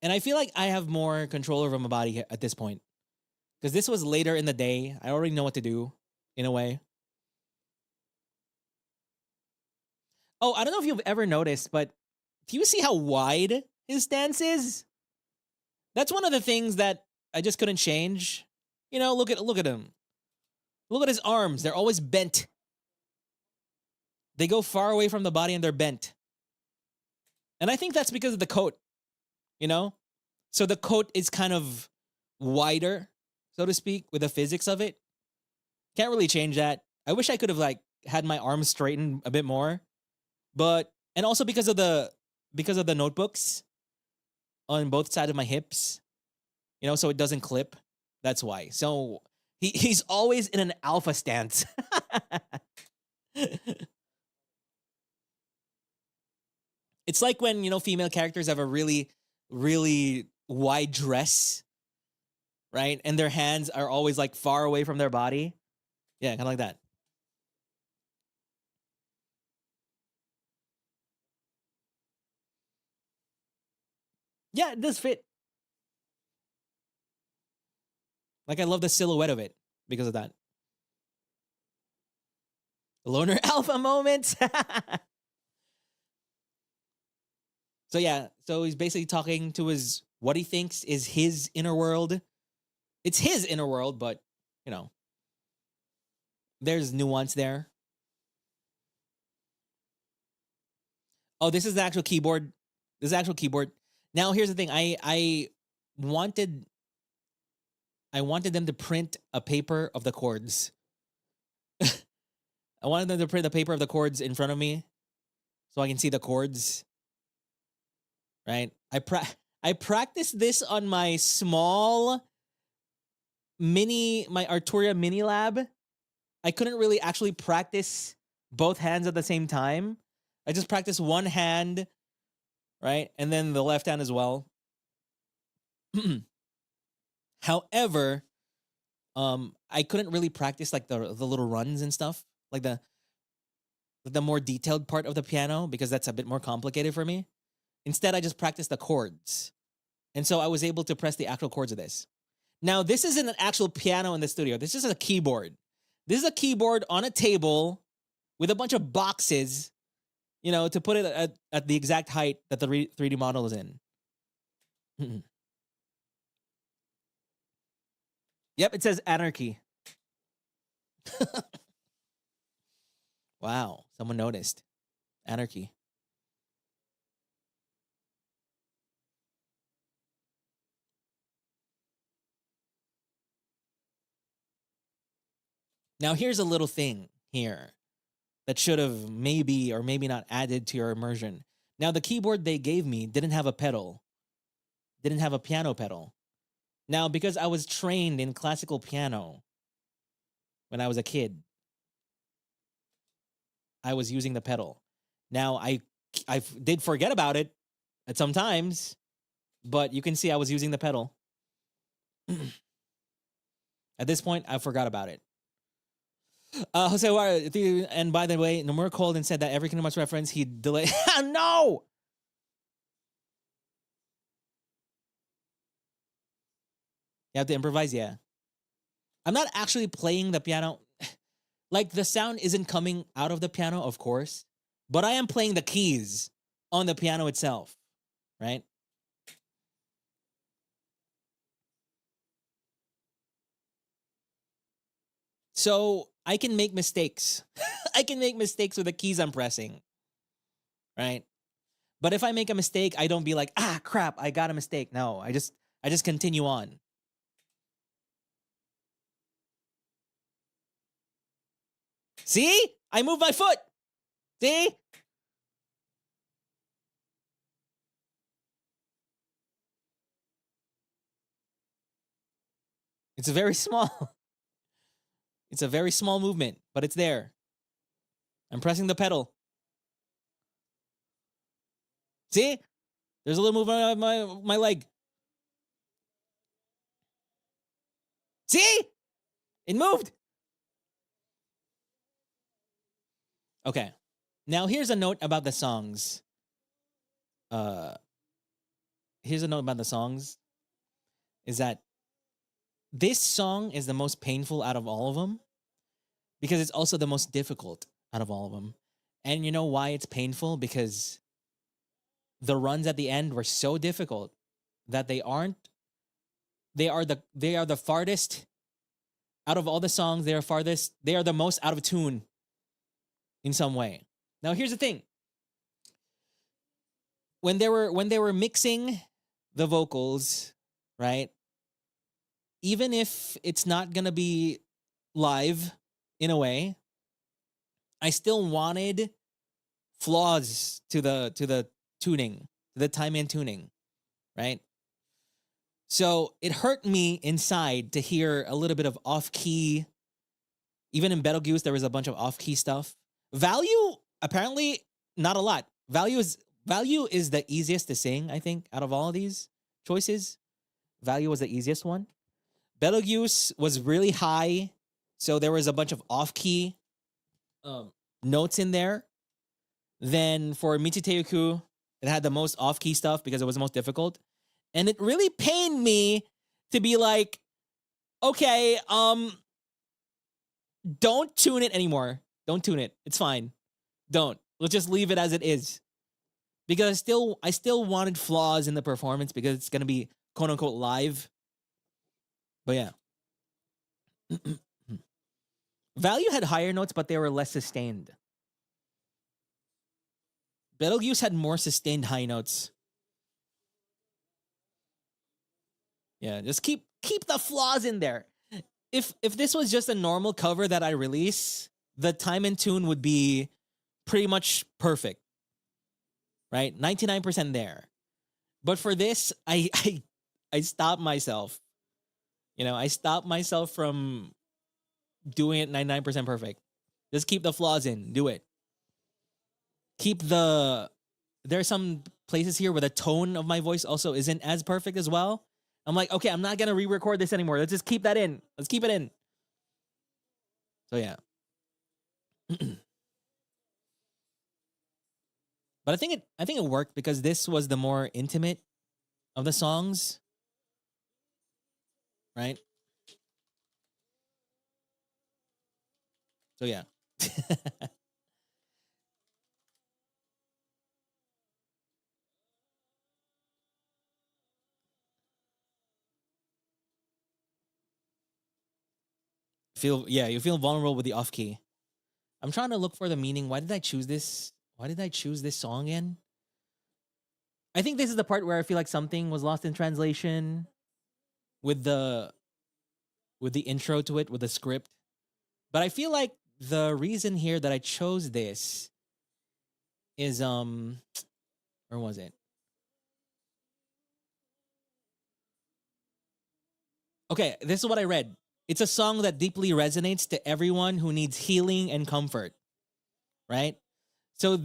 And I feel like I have more control over my body at this point. Because this was later in the day. I already know what to do, in a way. Oh, I don't know if you've ever noticed, but do you see how wide his stance is? That's one of the things that I just couldn't change. You know, look at him. Look at his arms. They're always bent. They go far away from the body and they're bent. And I think that's because of the coat, you know? So the coat is kind of wider, so to speak, with the physics of it. Can't really change that. I wish I could have like had my arms straightened a bit more. But and also because of the notebooks on both sides of my hips, you know, so it doesn't clip. That's why. So he's always in an alpha stance. It's like when, you know, female characters have a really, really wide dress, right? And their hands are always like far away from their body. Yeah, kind of like that. Yeah, it does fit. Like, I love the silhouette of it because of that. Loner alpha moments. So yeah, so he's basically talking to his, what he thinks is his inner world. It's his inner world, but, you know, there's nuance there. Oh, this is the actual keyboard. This is the actual keyboard. Now, here's the thing. I wanted them to print a paper of the chords. I wanted them to print a paper of the chords in front of me so I can see the chords. Right? I practiced this on my small my Arturia mini lab. I couldn't really actually practice both hands at the same time. I just practiced one hand, right? And then the left hand as well. However, I couldn't really practice like the little runs and stuff, like the more detailed part of the piano, because that's a bit more complicated for me. Instead, I just practiced the chords. And so I was able to press the actual chords of this. Now, this isn't an actual piano in the studio. This is a keyboard. This is a keyboard on a table with a bunch of boxes, you know, to put it at the exact height that the 3D model is in. Yep, it says anarchy. Wow, someone noticed. Anarchy. Now here's a little thing here that should have maybe or maybe not added to your immersion. Now the keyboard they gave me didn't have a pedal. Didn't have a piano pedal. Now because I was trained in classical piano when I was a kid, I was using the pedal. Now I did forget about it at some times, but you can see I was using the pedal. At this point, I forgot about it. Jose, and by the way, Nomura called and said that every Kingdom Hearts reference he delayed. No! You have to improvise, yeah. I'm not actually playing the piano. Like, the sound isn't coming out of the piano, of course, but I am playing the keys on the piano itself, right? So I can make mistakes. I can make mistakes with the keys I'm pressing, right? But if I make a mistake, I don't be like, ah, crap, I got a mistake. No, I just continue on. See? I move my foot. See? It's a very small. It's a very small movement, but it's there. I'm pressing the pedal. See? There's a little movement of my leg. See? It moved. Okay. Now here's a note about the songs. Here's a note about the songs. Is that this song is the most painful out of all of them because it's also the most difficult out of all of them. And you know why it's painful? Because the runs at the end were so difficult that they are the farthest out of all the songs. They are the most out of tune in some way. Now here's the thing. When they were mixing the vocals, right? Even if it's not gonna be live in a way, I still wanted flaws to the tuning, the time and tuning, right? So it hurt me inside to hear a little bit of off key. Even in Betelgeuse, there was a bunch of off key stuff. Value, apparently, not a lot. Value is the easiest to sing, I think, out of all of these choices. Value was the easiest one. Betelgeuse was really high, so there was a bunch of off-key notes in there. Then for Michiteuku, it had the most off-key stuff because it was the most difficult. And it really pained me to be like, okay, don't tune it anymore. Don't tune it. It's fine. Don't. Let's just leave it as it is. Because I still wanted flaws in the performance because it's gonna be quote unquote live. But yeah. Value had higher notes, but they were less sustained. Betelgeuse had more sustained high notes. Yeah, just keep the flaws in there. If this was just a normal cover that I release, the time and tune would be pretty much perfect. Right? 99% there. But for this, I stopped myself. You know, I stopped myself from doing it 99% perfect. Just keep the flaws in. Do it. There are some places here where the tone of my voice also isn't as perfect as well. I'm like, okay, I'm not going to re-record this anymore. Let's just keep that in. Let's keep it in. So yeah. But I think it worked because this was the more intimate of the songs. Right? So yeah. You feel vulnerable with the off key. I'm trying to look for the meaning. Why did I choose this? Why did I choose this song again? I think this is the part where I feel like something was lost in translation with the intro to it, with the script. But I feel like the reason here that I chose this is where was it? Okay, this is what I read. It's a song that deeply resonates to everyone who needs healing and comfort. Right? So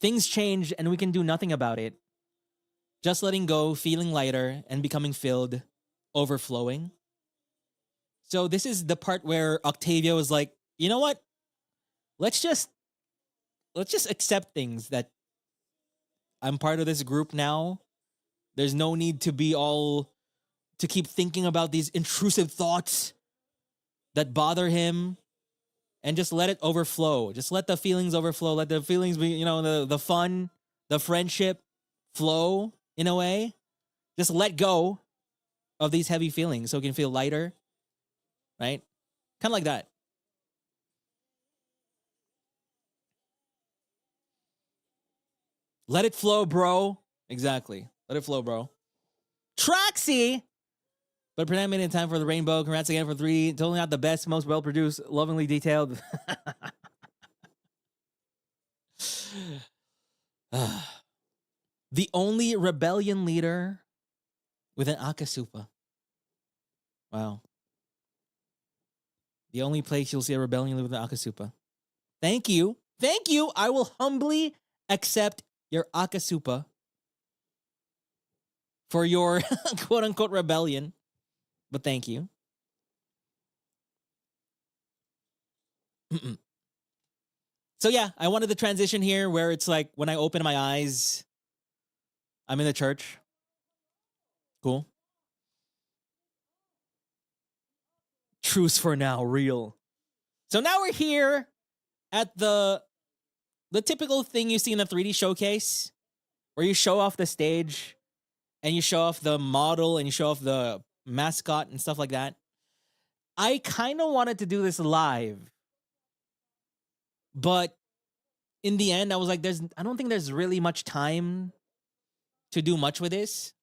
things change and we can do nothing about it. Just letting go, feeling lighter, and becoming filled, overflowing. So this is the part where Octavio is like, you know what? Let's just accept things that I'm part of this group now. There's no need to be all to keep thinking about these intrusive thoughts that bother him, and just let it overflow. Just let the feelings overflow. Let the feelings be, you know, the fun, the friendship flow in a way. Just let go of these heavy feelings so it can feel lighter, right? Kind of like that. Let it flow, bro. Exactly. Let it flow, bro. Troxy! But pretend made in time for the rainbow. Congrats again for 3. Totally not the best, most well-produced, lovingly detailed. The only rebellion leader with an akasupa. Wow. The only place you'll see a rebellion leader with an akasupa. Thank you. Thank you. I will humbly accept your akasupa for your quote-unquote rebellion. But thank you. So yeah, I wanted the transition here where it's like when I open my eyes, I'm in the church. Cool. Truce for now, real. So now we're here at the typical thing you see in a 3D showcase where you show off the stage and you show off the model and you show off the mascot and stuff like that. I kind of wanted to do this live, but in the end, I was like, I don't think there's really much time to do much with this.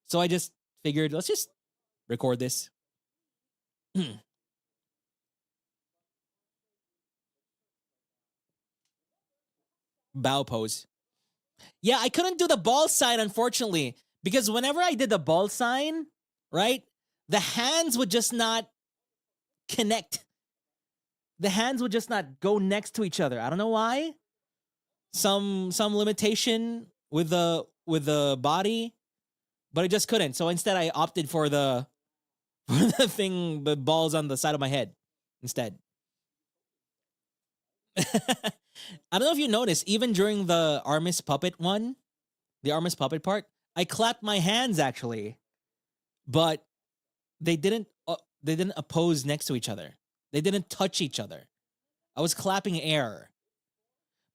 So I just figured, let's just record this. Bow pose. Yeah, I couldn't do the ball sign, unfortunately, because whenever I did the ball sign, right, the hands would just not connect. The hands would just not go next to each other. I don't know why. Some limitation with the body, but I just couldn't. So instead, I opted for the the balls on the side of my head instead. I don't know if you noticed, even during the Armis puppet one, the Armis puppet part, I clapped my hands actually, but they didn't oppose next to each other. They didn't touch each other. I was clapping air.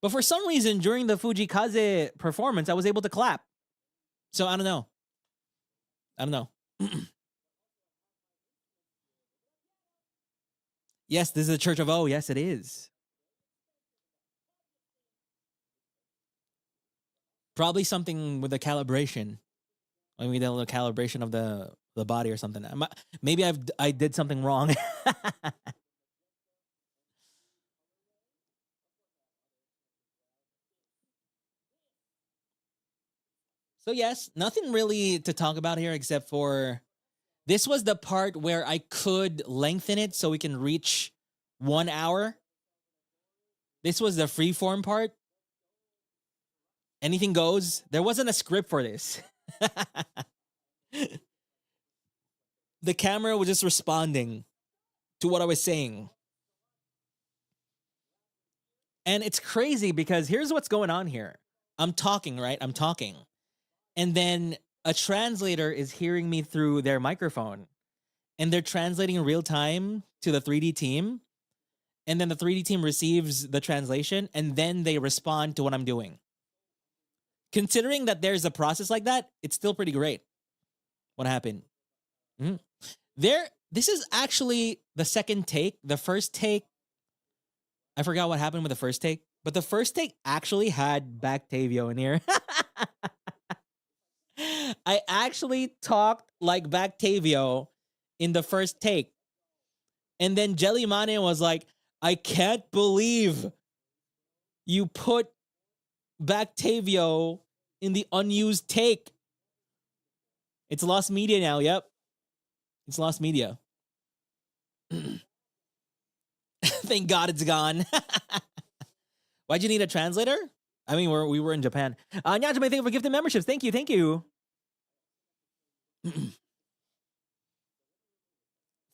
But for some reason, during the Fujikaze performance, I was able to clap. So I don't know. Yes, this is the Church of O. Yes, it is. Probably something with the calibration. Maybe we did a little calibration of the body or something. Maybe I did something wrong. So yes, nothing really to talk about here except for this was the part where I could lengthen it so we can reach 1 hour. This was the freeform part. Anything goes. There wasn't a script for this. The camera was just responding to what I was saying. And it's crazy because here's what's going on here. I'm talking, right? I'm talking. And then a translator is hearing me through their microphone. And they're translating in real time to the 3D team. And then the 3D team receives the translation. And then they respond to what I'm doing. Considering that there's a process like that, it's still pretty great. What happened? Mm-hmm. This is actually the second take. The first take, I forgot what happened with the first take, but the first take actually had Octavio in here. I actually talked like Octavio in the first take. And then Jelly Mane was like, I can't believe you put Octavio in the unused take. It's lost media now. Yep. It's lost media. Thank God it's gone. Why'd you need a translator? I mean, we were in Japan. Nyajime, thank you for gifted memberships. Thank you. Thank you.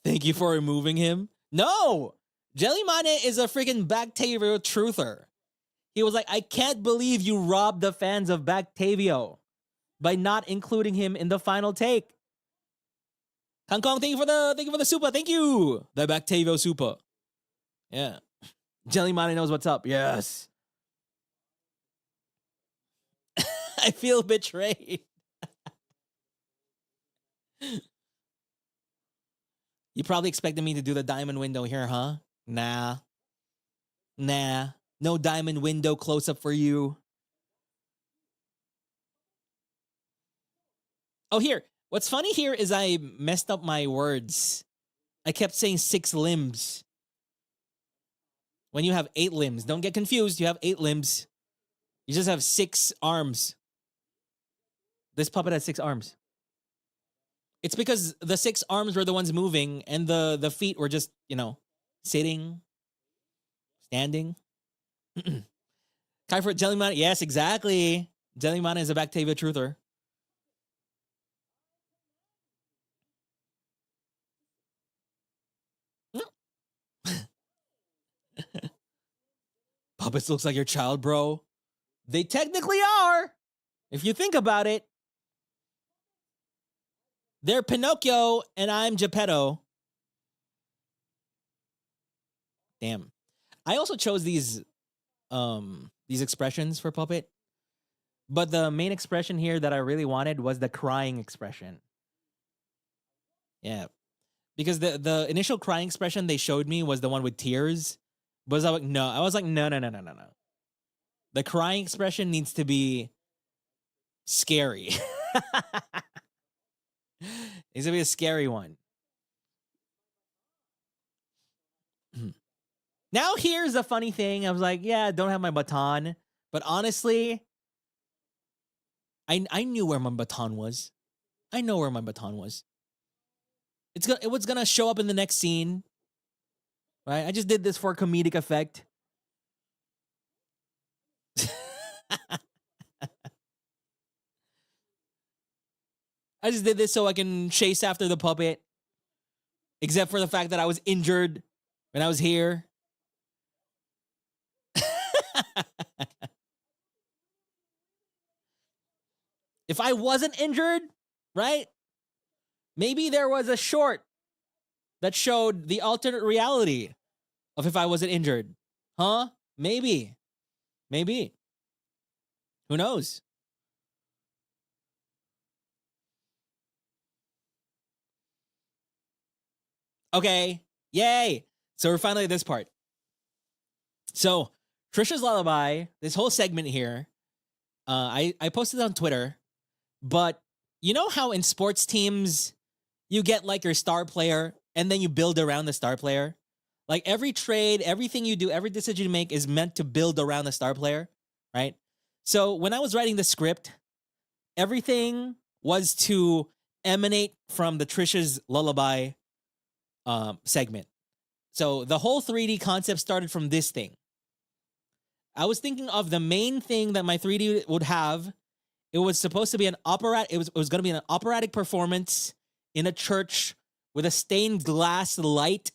Thank you for removing him. No! Jelly Mane is a freaking Octavio truther. He was like, I can't believe you robbed the fans of Octavio by not including him in the final take. Kangkong, thank you for the super. Thank you. The Octavio super. Yeah. Jelly Mane knows what's up. Yes. I feel betrayed. You probably expected me to do the diamond window here, huh? Nah. No diamond window close-up for you. Oh, here. What's funny here is I messed up my words. I kept saying 6 limbs. When you have 8 limbs. Don't get confused. You have 8 limbs. You just have 6 arms. This puppet has 6 arms. It's because the 6 arms were the ones moving and the feet were just, you know, sitting, standing. Kai for Jellyman. Yes, exactly. Jellyman is a Octavio truther. Puppets looks like your child, bro. They technically are. If you think about it. They're Pinocchio and I'm Geppetto. Damn. I also chose these expressions for puppet. But the main expression here that I really wanted was the crying expression. Yeah. Because the initial crying expression they showed me was the one with tears. But I was like, no. The crying expression needs to be scary. It needs to be a scary one. Now here's the funny thing. I was like, yeah, I don't have my baton. But honestly, I knew where my baton was. I know where my baton was. It was gonna show up in the next scene. Right? I just did this for comedic effect. I just did this so I can chase after the puppet. Except for the fact that I was injured when I was here. If I wasn't injured, right? Maybe there was a short that showed the alternate reality of if I wasn't injured. Huh? Maybe. Who knows? Okay. Yay. So we're finally at this part. So Trisha's Lullaby, this whole segment here, I posted it on Twitter, but you know how in sports teams you get like your star player and then you build around the star player? Like every trade, everything you do, every decision you make is meant to build around the star player, right? So when I was writing the script, everything was to emanate from the Trisha's Lullaby segment. So the whole 3D concept started from this thing. I was thinking of the main thing that my 3D would have. It was supposed to be an operatic. It was going to be an operatic performance in a church with a stained glass light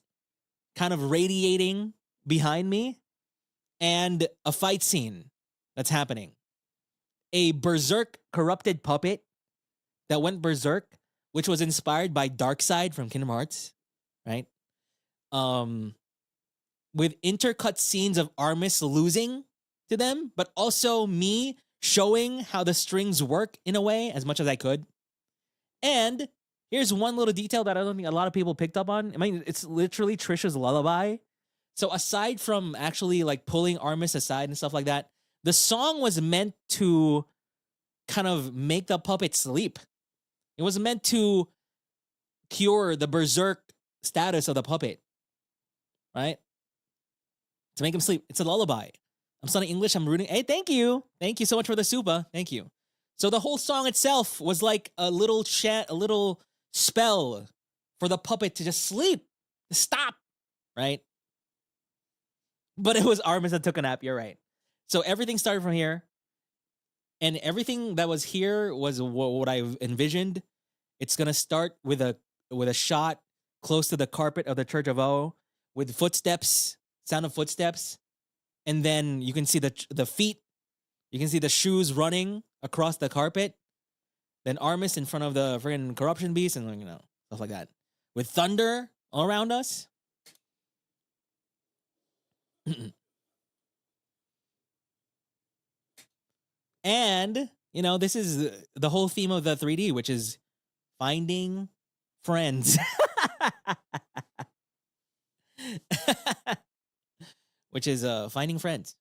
kind of radiating behind me and a fight scene that's happening. A berserk corrupted puppet that went berserk, which was inspired by Darkseid from Kingdom Hearts, right? With intercut scenes of Armis losing to them, but also me showing how the strings work in a way as much as I could. And Here's one little detail that I don't think a lot of people picked up on. I mean, it's literally Trisha's lullaby. So aside from actually like pulling Armis aside and stuff like that, the song was meant to kind of make the puppet sleep. It was meant to cure the berserk status of the puppet, right? To make him sleep. It's a lullaby. I'm studying English. I'm rooting. Hey, thank you. Thank you so much for the supa. Thank you. So the whole song itself was like a little spell for the puppet to just sleep, to stop, right? But it was Armis that took a nap. You're right. So everything started from here, and everything that was here was what I envisioned. It's gonna start with a shot close to the carpet of the Church of O, with footsteps, sound of footsteps, and then you can see the feet. You can see the shoes running across the carpet. Then Armis in front of the friggin' corruption beast, and stuff like that, with thunder all around us. And this is the whole theme of the 3D, which is finding friends. Which is finding friends.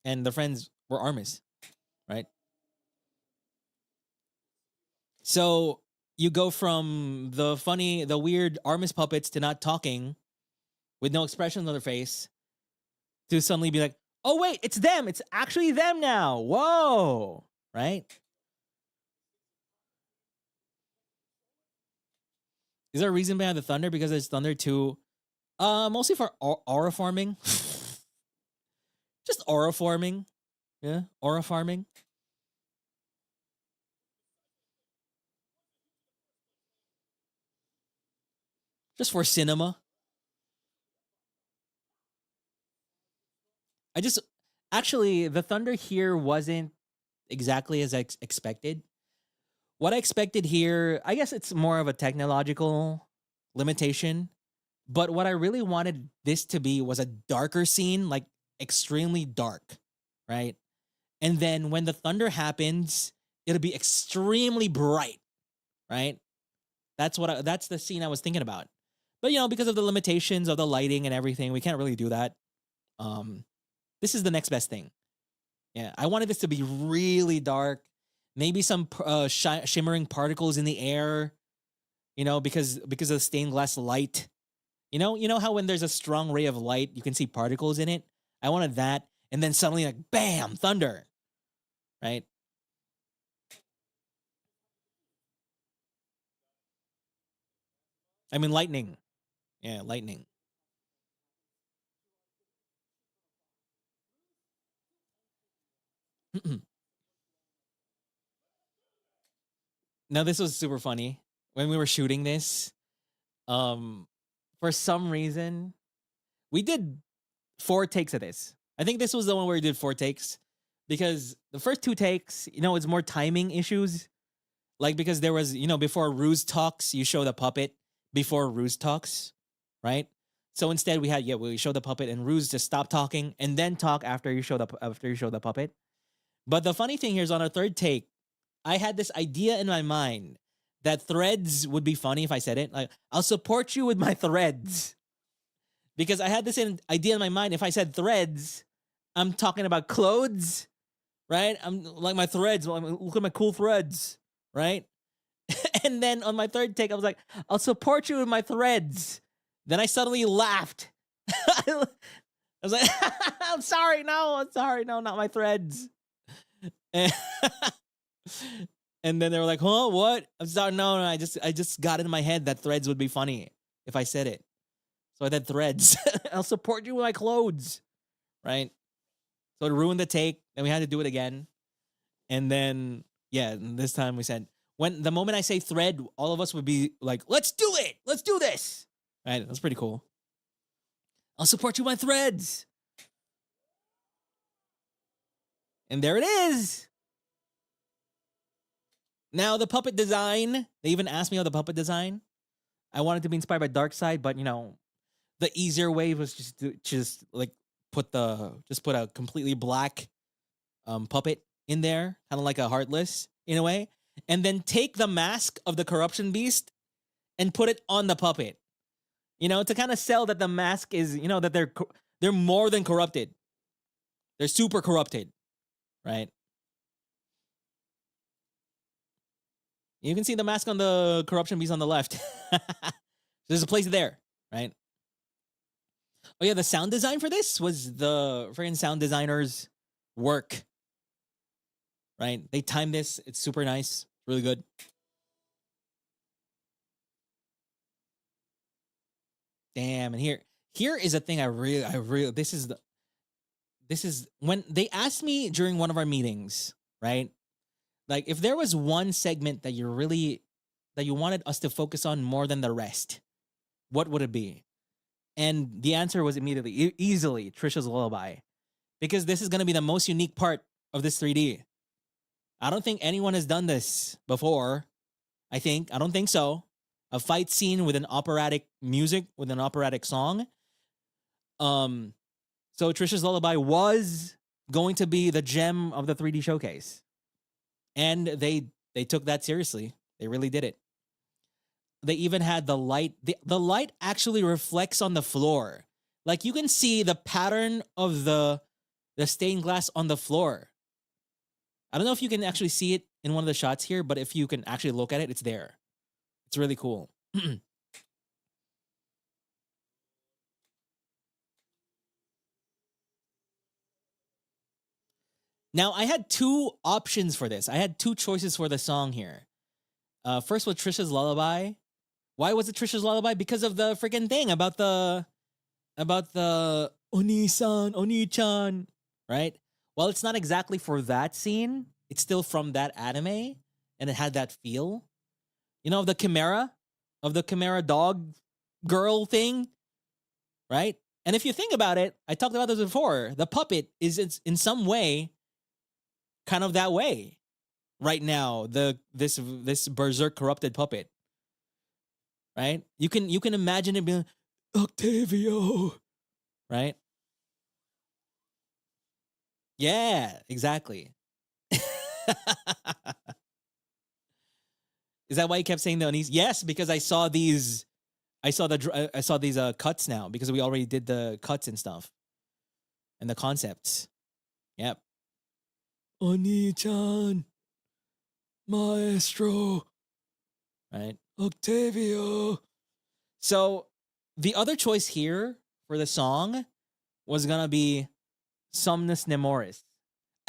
And the friends were Armis, right? So you go from the weird Armis puppets to not talking with no expressions on their face to suddenly be like, oh wait, it's them. It's actually them now. Whoa, right? Is there a reason behind the thunder? Because there's thunder too. Mostly for aura farming. Just aura farming. Yeah, aura farming. Just for cinema. Actually, the thunder here wasn't exactly as I expected. What I expected here, I guess it's more of a technological limitation. But what I really wanted this to be was a darker scene, like extremely dark, right? And then when the thunder happens, it'll be extremely bright, right? That's the scene I was thinking about. But because of the limitations of the lighting and everything, we can't really do that. This is the next best thing. Yeah, I wanted this to be really dark, maybe some shimmering particles in the air, because of the stained glass light. You know how when there's a strong ray of light, you can see particles in it? I wanted that, and then suddenly like bam, thunder. Right? I mean lightning. Yeah, lightning. Now this was super funny. When we were shooting this, for some reason, we did 4 takes of this. I think this was the one where we did 4 takes, because the first 2 takes, it's more timing issues. Like, because there was, before Ruse talks, you show the puppet before Ruse talks, right? So instead we show the puppet and Ruse just stop talking and then talk after you show the puppet. But the funny thing here is, on our 3rd take, I had this idea in my mind that threads would be funny if I said it. Like, I'll support you with my threads. Because I had this idea in my mind. If I said threads, I'm talking about clothes, right? I'm like, my threads. Look at my cool threads, right? And then on my 3rd take, I was like, I'll support you with my threads. Then I suddenly laughed. I was like, I'm sorry, no, not my threads. And then they were like, huh, what? I'm sorry, no, I just got in my head that threads would be funny if I said it. So I did threads. I'll support you with my clothes, right? So it ruined the take, and we had to do it again. And then, this time we said, the moment I say thread, all of us would be like, let's do it! Let's do this! Right? That's pretty cool. I'll support you with my threads! And there it is! Now, the puppet design, they even asked me about the puppet design. I wanted to be inspired by Darkseid, but, the easier way was just put a completely black puppet in there, kind of like a Heartless in a way. and then take the mask of the corruption beast and put it on the puppet. You know, to kind of sell that the mask is, you know, that they're more than corrupted. They're super corrupted, right? You can see the mask on the corruption beast on the left. There's a place there, right? Oh yeah, the sound design for this was the freaking sound designer's work, right? They timed this. It's super nice. Really good. Damn, and here is a thing I really this is when they asked me during one of our meetings, right? Like if there was one segment that you wanted us to focus on more than the rest, what would it be? And the answer was immediately, easily, Trisha's Lullaby. Because this is going to be the most unique part of this 3D. I don't think anyone has done this before. I don't think so. A fight scene with an operatic music, with an operatic song. So Trisha's Lullaby was going to be the gem of the 3D showcase. And they took that seriously. They really did it. They even had the light. The light actually reflects on the floor. Like you can see the pattern of the stained glass on the floor. I don't know if you can actually see it in one of the shots here, but if you can actually look at it, it's there. It's really cool. Now, I had two options for this. I had two choices for the song here. First was Trisha's Lullaby. Why was it Trisha's Lullaby? Because of the freaking thing about the Oni-san, Oni-chan, right? Well, it's not exactly for that scene. It's still from that anime, and it had that feel. You know, of the Chimera dog girl thing, right? And if you think about it, I talked about this before. The puppet is in some way kind of that way right now. This berserk corrupted puppet, right? You can imagine it being Octavio, right? Yeah, exactly. Is that why you kept saying the unease? Yes, because I saw these cuts now because we already did the cuts and stuff and the concepts. Yep. Oni-chan, maestro, right? Octavio. So the other choice here for the song was gonna be Somnus Nemoris.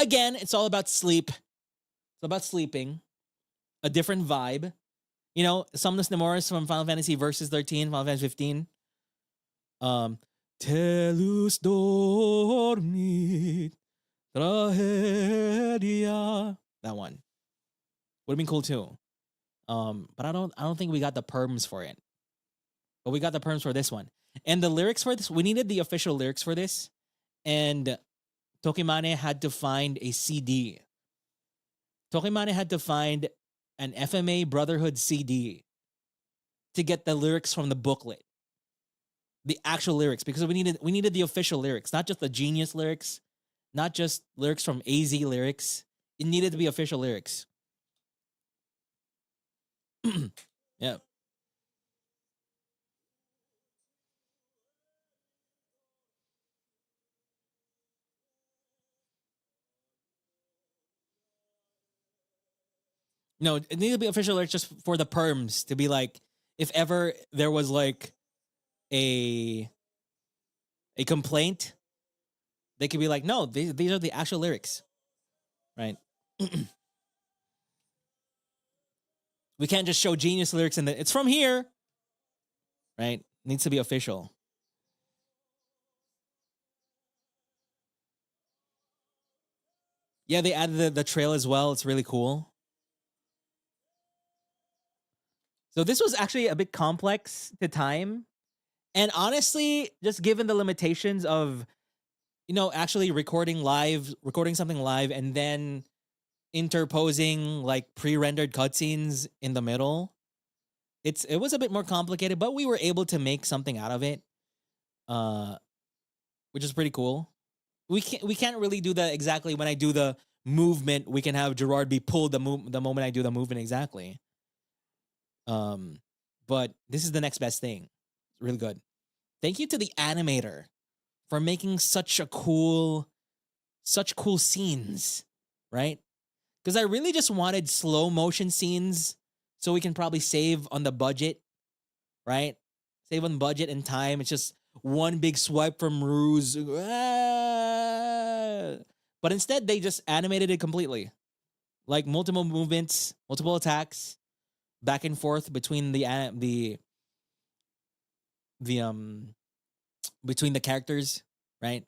Again, it's all about sleep. It's about sleeping. A different vibe. You know, Somnus Nemoris from Final Fantasy Versus 13, Final Fantasy 15. Telus dormit tragedia. That one would have been cool too. But I don't think we got the perms for it. But we got the perms for this one. And the lyrics for this, we needed the official lyrics for this. And Tokimane had to find a CD. Tokimane had to find an FMA Brotherhood CD to get the lyrics from the booklet. The actual lyrics, because we needed the official lyrics, not just the Genius lyrics, not just lyrics from AZ lyrics. It needed to be official lyrics. Yeah. No, it needed to be official lyrics just for the perms to be like, if ever there was like a complaint, they could be like, no, these are the actual lyrics, right? We can't just show Genius lyrics and it's from here, right? It needs to be official. Yeah, they added the trail as well. It's really cool. So this was actually a bit complex to time. And honestly, just given the limitations of, you know, actually recording something live and then interposing like pre-rendered cutscenes in the middle, it was a bit more complicated, but we were able to make something out of it, which is pretty cool. We can't really do that exactly when I do the movement, we can have Gerard be pulled the moment I do the movement exactly. But this is the next best thing. It's really good. Thank you to the animator for making such cool scenes, right? Because I really just wanted slow motion scenes so we can probably save on the budget, right? Save on budget and time. It's just one big swipe from Ruse. But instead, they just animated it completely. Like multiple movements, multiple attacks, back and forth between between the characters, right?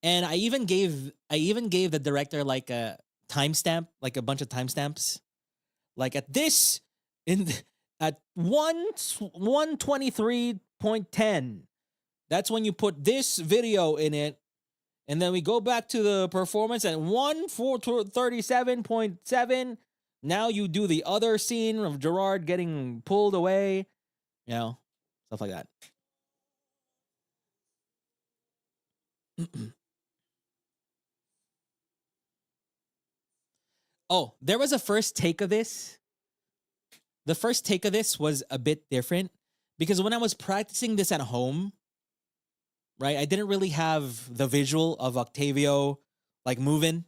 And I even gave the director like a timestamp, like a bunch of timestamps. Like at 123.10, that's when you put this video in it. And then we go back to the performance at 137.7. Now you do the other scene of Gerard getting pulled away, you know, stuff like that. Oh, there was a first take of this. The first take of this was a bit different because when I was practicing this at home, right, I didn't really have the visual of Octavio like moving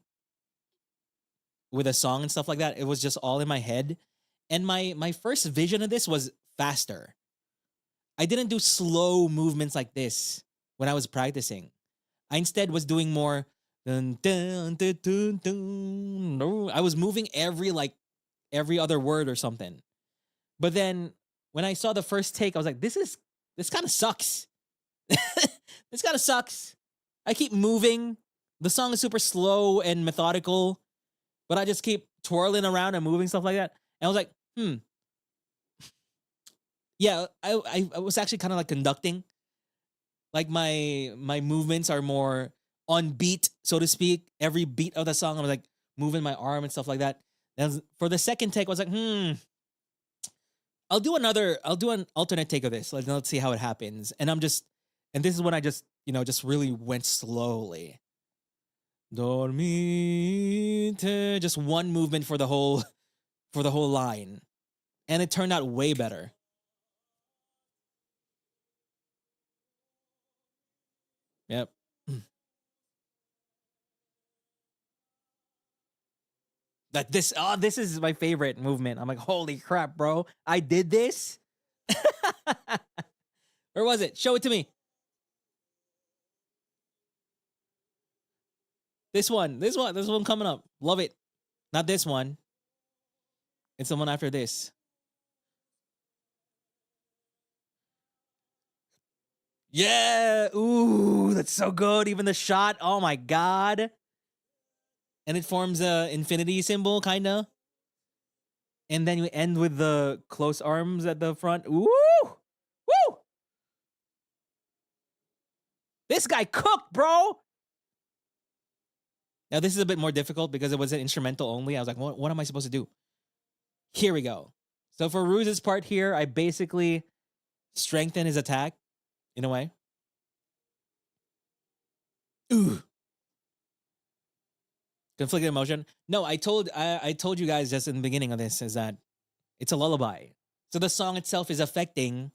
with a song and stuff like that. It was just all in my head. And my first vision of this was faster. I didn't do slow movements like this when I was practicing. I instead was doing more dun, dun, dun, dun, dun. I was moving every other word or something. But then when I saw the first take, I was like, this kind of sucks. This kind of sucks. I keep moving. The song is super slow and methodical, but I just keep twirling around and moving stuff like that. And I was like, yeah, I was actually kind of like conducting. Like my movements are more on beat, so to speak. Every beat of the song, I was like moving my arm and stuff like that. And for the second take, I was like, I'll do an alternate take of this. Let's see how it happens. And this is when I just really went slowly. Dormite, just one movement for the whole line. And it turned out way better. Yep. That this is my favorite movement. I'm like, holy crap, bro. I did this? Where was it? Show it to me. This one coming up. Love it. Not this one. It's the one after this. Yeah. Ooh, that's so good. Even the shot. Oh my God. And it forms a infinity symbol, kind of. And then you end with the close arms at the front. Ooh. Woo. This guy cooked, bro. Now, this is a bit more difficult because it was an instrumental only. I was like, what am I supposed to do? Here we go. So for Ruse's part here, I basically strengthen his attack in a way. Ooh. Conflicted emotion. No, I told you guys just in the beginning of this is that it's a lullaby. So the song itself is affecting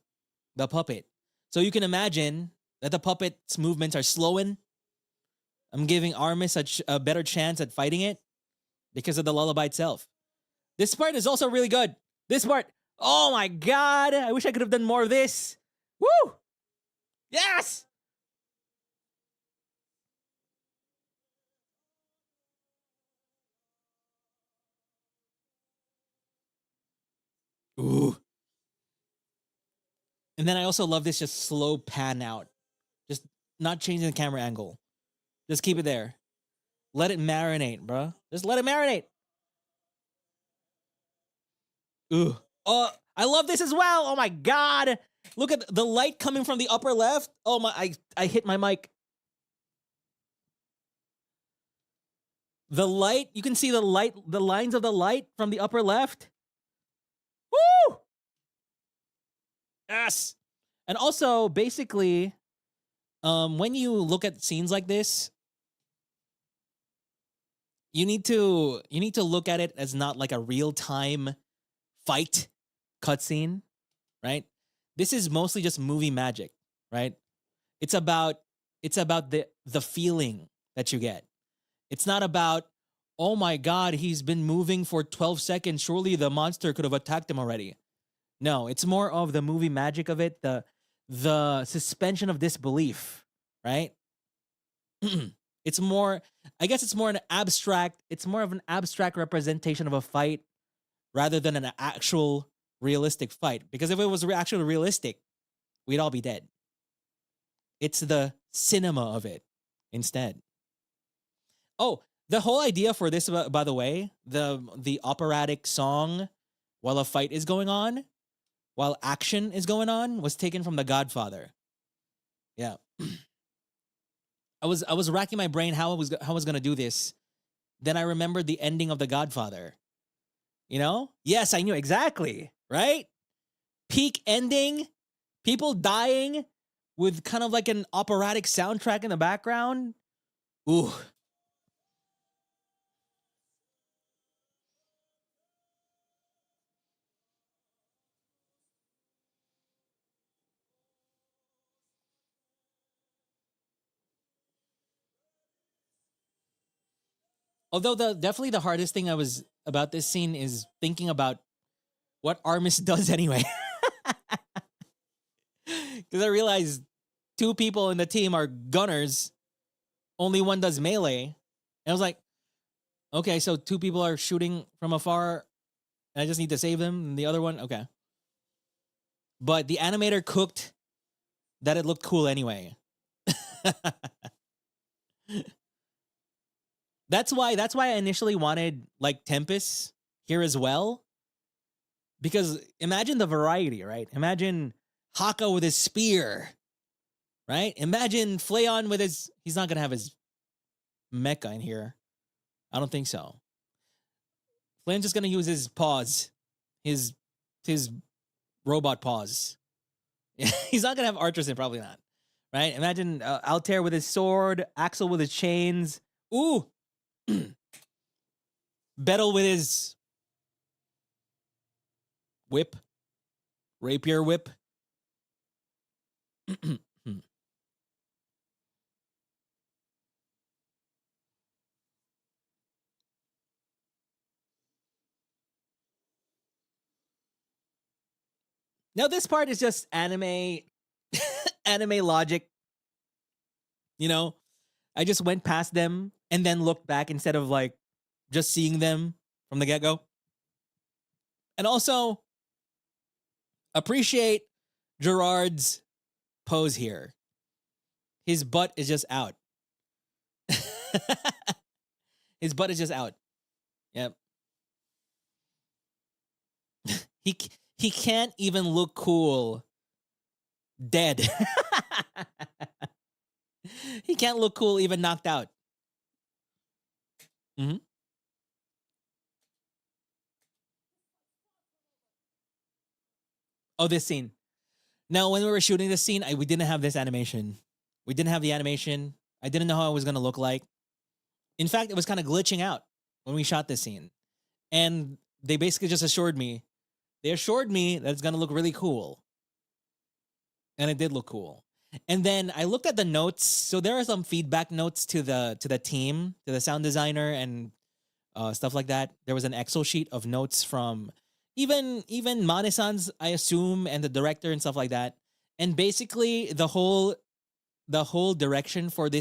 the puppet. So you can imagine that the puppet's movements are slowing. I'm giving Armis a better chance at fighting it because of the lullaby itself. This part is also really good. This part, oh my God. I wish I could have done more of this. Woo! Yes! Ooh. And then I also love this just slow pan out. Just not changing the camera angle. Just keep it there. Let it marinate, bro. Just let it marinate. Ooh. Oh, I love this as well. Oh my God. Look at the light coming from the upper left. Oh my, I hit my mic. The light, you can see the lines of the light from the upper left. Woo! Yes. And also, basically, when you look at scenes like this, you need to look at it as not like a real-time fight cutscene, right? This is mostly just movie magic, right? It's about the feeling that you get. It's not about, oh my god, he's been moving for 12 seconds. Surely the monster could have attacked him already. No, it's more of the movie magic of it, the suspension of disbelief, right? It's more, I guess it's more of an abstract representation of a fight rather than an actual realistic fight. Because if it was actually realistic, we'd all be dead. It's the cinema of it instead. Oh, the whole idea for this, by the way, the operatic song while a fight is going on, while action is going on, was taken from The Godfather. Yeah. I was racking my brain how I was gonna do this. Then I remembered the ending of The Godfather. You know? Yes, I knew exactly. Right? Peak ending, people dying with kind of like an operatic soundtrack in the background. Ooh. Although definitely the hardest thing about this scene is thinking about what Armis does anyway. Because I realized 2 people in the team are gunners, only one does melee. And I was like, okay, so 2 people are shooting from afar, and I just need to save them, and the other one, okay. But the animator cooked that it looked cool anyway. That's why I initially wanted like Tempest here as well. Because imagine the variety, right? Imagine Haka with his spear, right? Imagine Flayon with his, he's not gonna have his mecha in here. I don't think so. Flayon's just gonna use his paws. His robot paws. He's not gonna have archers in, probably not. Right? Imagine Altair with his sword, Axel with his chains. Ooh! Bettel with his whip. Rapier whip. Now this part is just anime anime logic. You know, I just went past them and then looked back instead of like just seeing them from the get-go. And also appreciate Gerard's pose here. His butt is just out. His butt is just out. Yep. He can't even look cool dead. He can't look cool even knocked out. Mm-hmm. Oh, this scene. Now, when we were shooting this scene, we didn't have this animation. We didn't have the animation. I didn't know how it was going to look like. In fact, it was kind of glitching out when we shot this scene. And they basically just assured me that it's going to look really cool. And it did look cool. And then I looked at the notes. So there are some feedback notes to the team, to the sound designer and stuff like that. There was an Excel sheet of notes from even Mane-san's, I assume, and the director and stuff like that. And basically the whole direction for the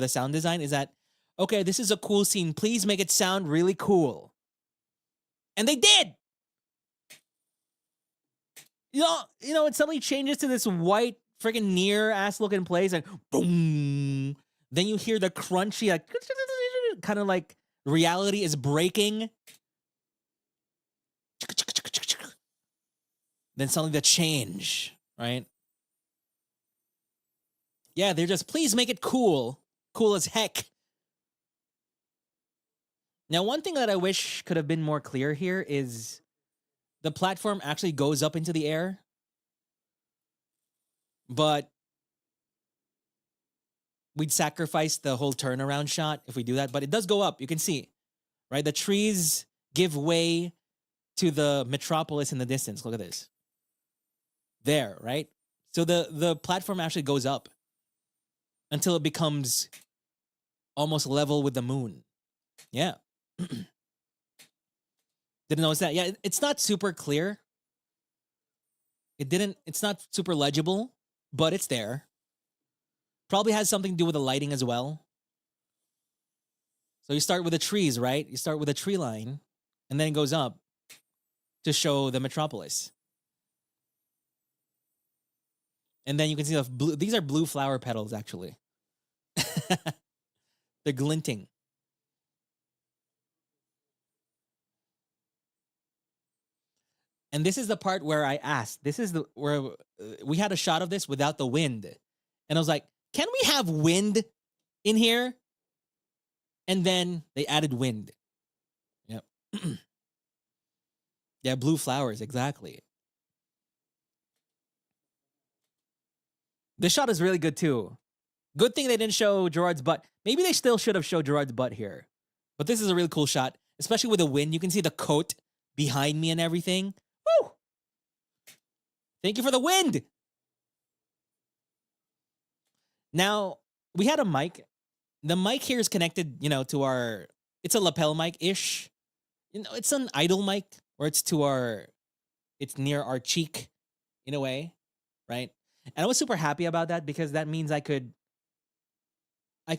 sound design is that, okay, this is a cool scene. Please make it sound really cool. And they did. You know, it suddenly changes to this white freaking near ass looking place, like boom. Then you hear the crunchy, like kind of like reality is breaking. Then suddenly the change, right? Yeah, they're just, please make it cool. Cool as heck. Now, one thing that I wish could have been more clear here is the platform actually goes up into the air. But we'd sacrifice the whole turnaround shot if we do that. But it does go up. You can see. right? The trees give way to the metropolis in the distance. Look at this. There, right? So the platform actually goes up until it becomes almost level with the moon. Yeah. Didn't notice that. Yeah, it's not super clear. It's not super legible, but it's there. Probably has something to do with the lighting as well. So you start with the trees, right? You start with a tree line, and then it goes up to show the metropolis. And then you can see the blue. These are blue flower petals, actually. They're glinting. And this is the part where I asked. This is where we had a shot of this without the wind. And I was like, can we have wind in here? And then they added wind. Yep. Yeah, blue flowers, exactly. This shot is really good too. Good thing they didn't show Gerard's butt. Maybe they still should have showed Gerard's butt here. But this is a really cool shot, especially with the wind. You can see the coat behind me and everything. Woo! Thank you for the wind. Now, we had a mic. The mic here is connected, to our, it's a lapel mic-ish. It's an idle mic, or it's near our cheek in a way, right? And I was super happy about that because that means I could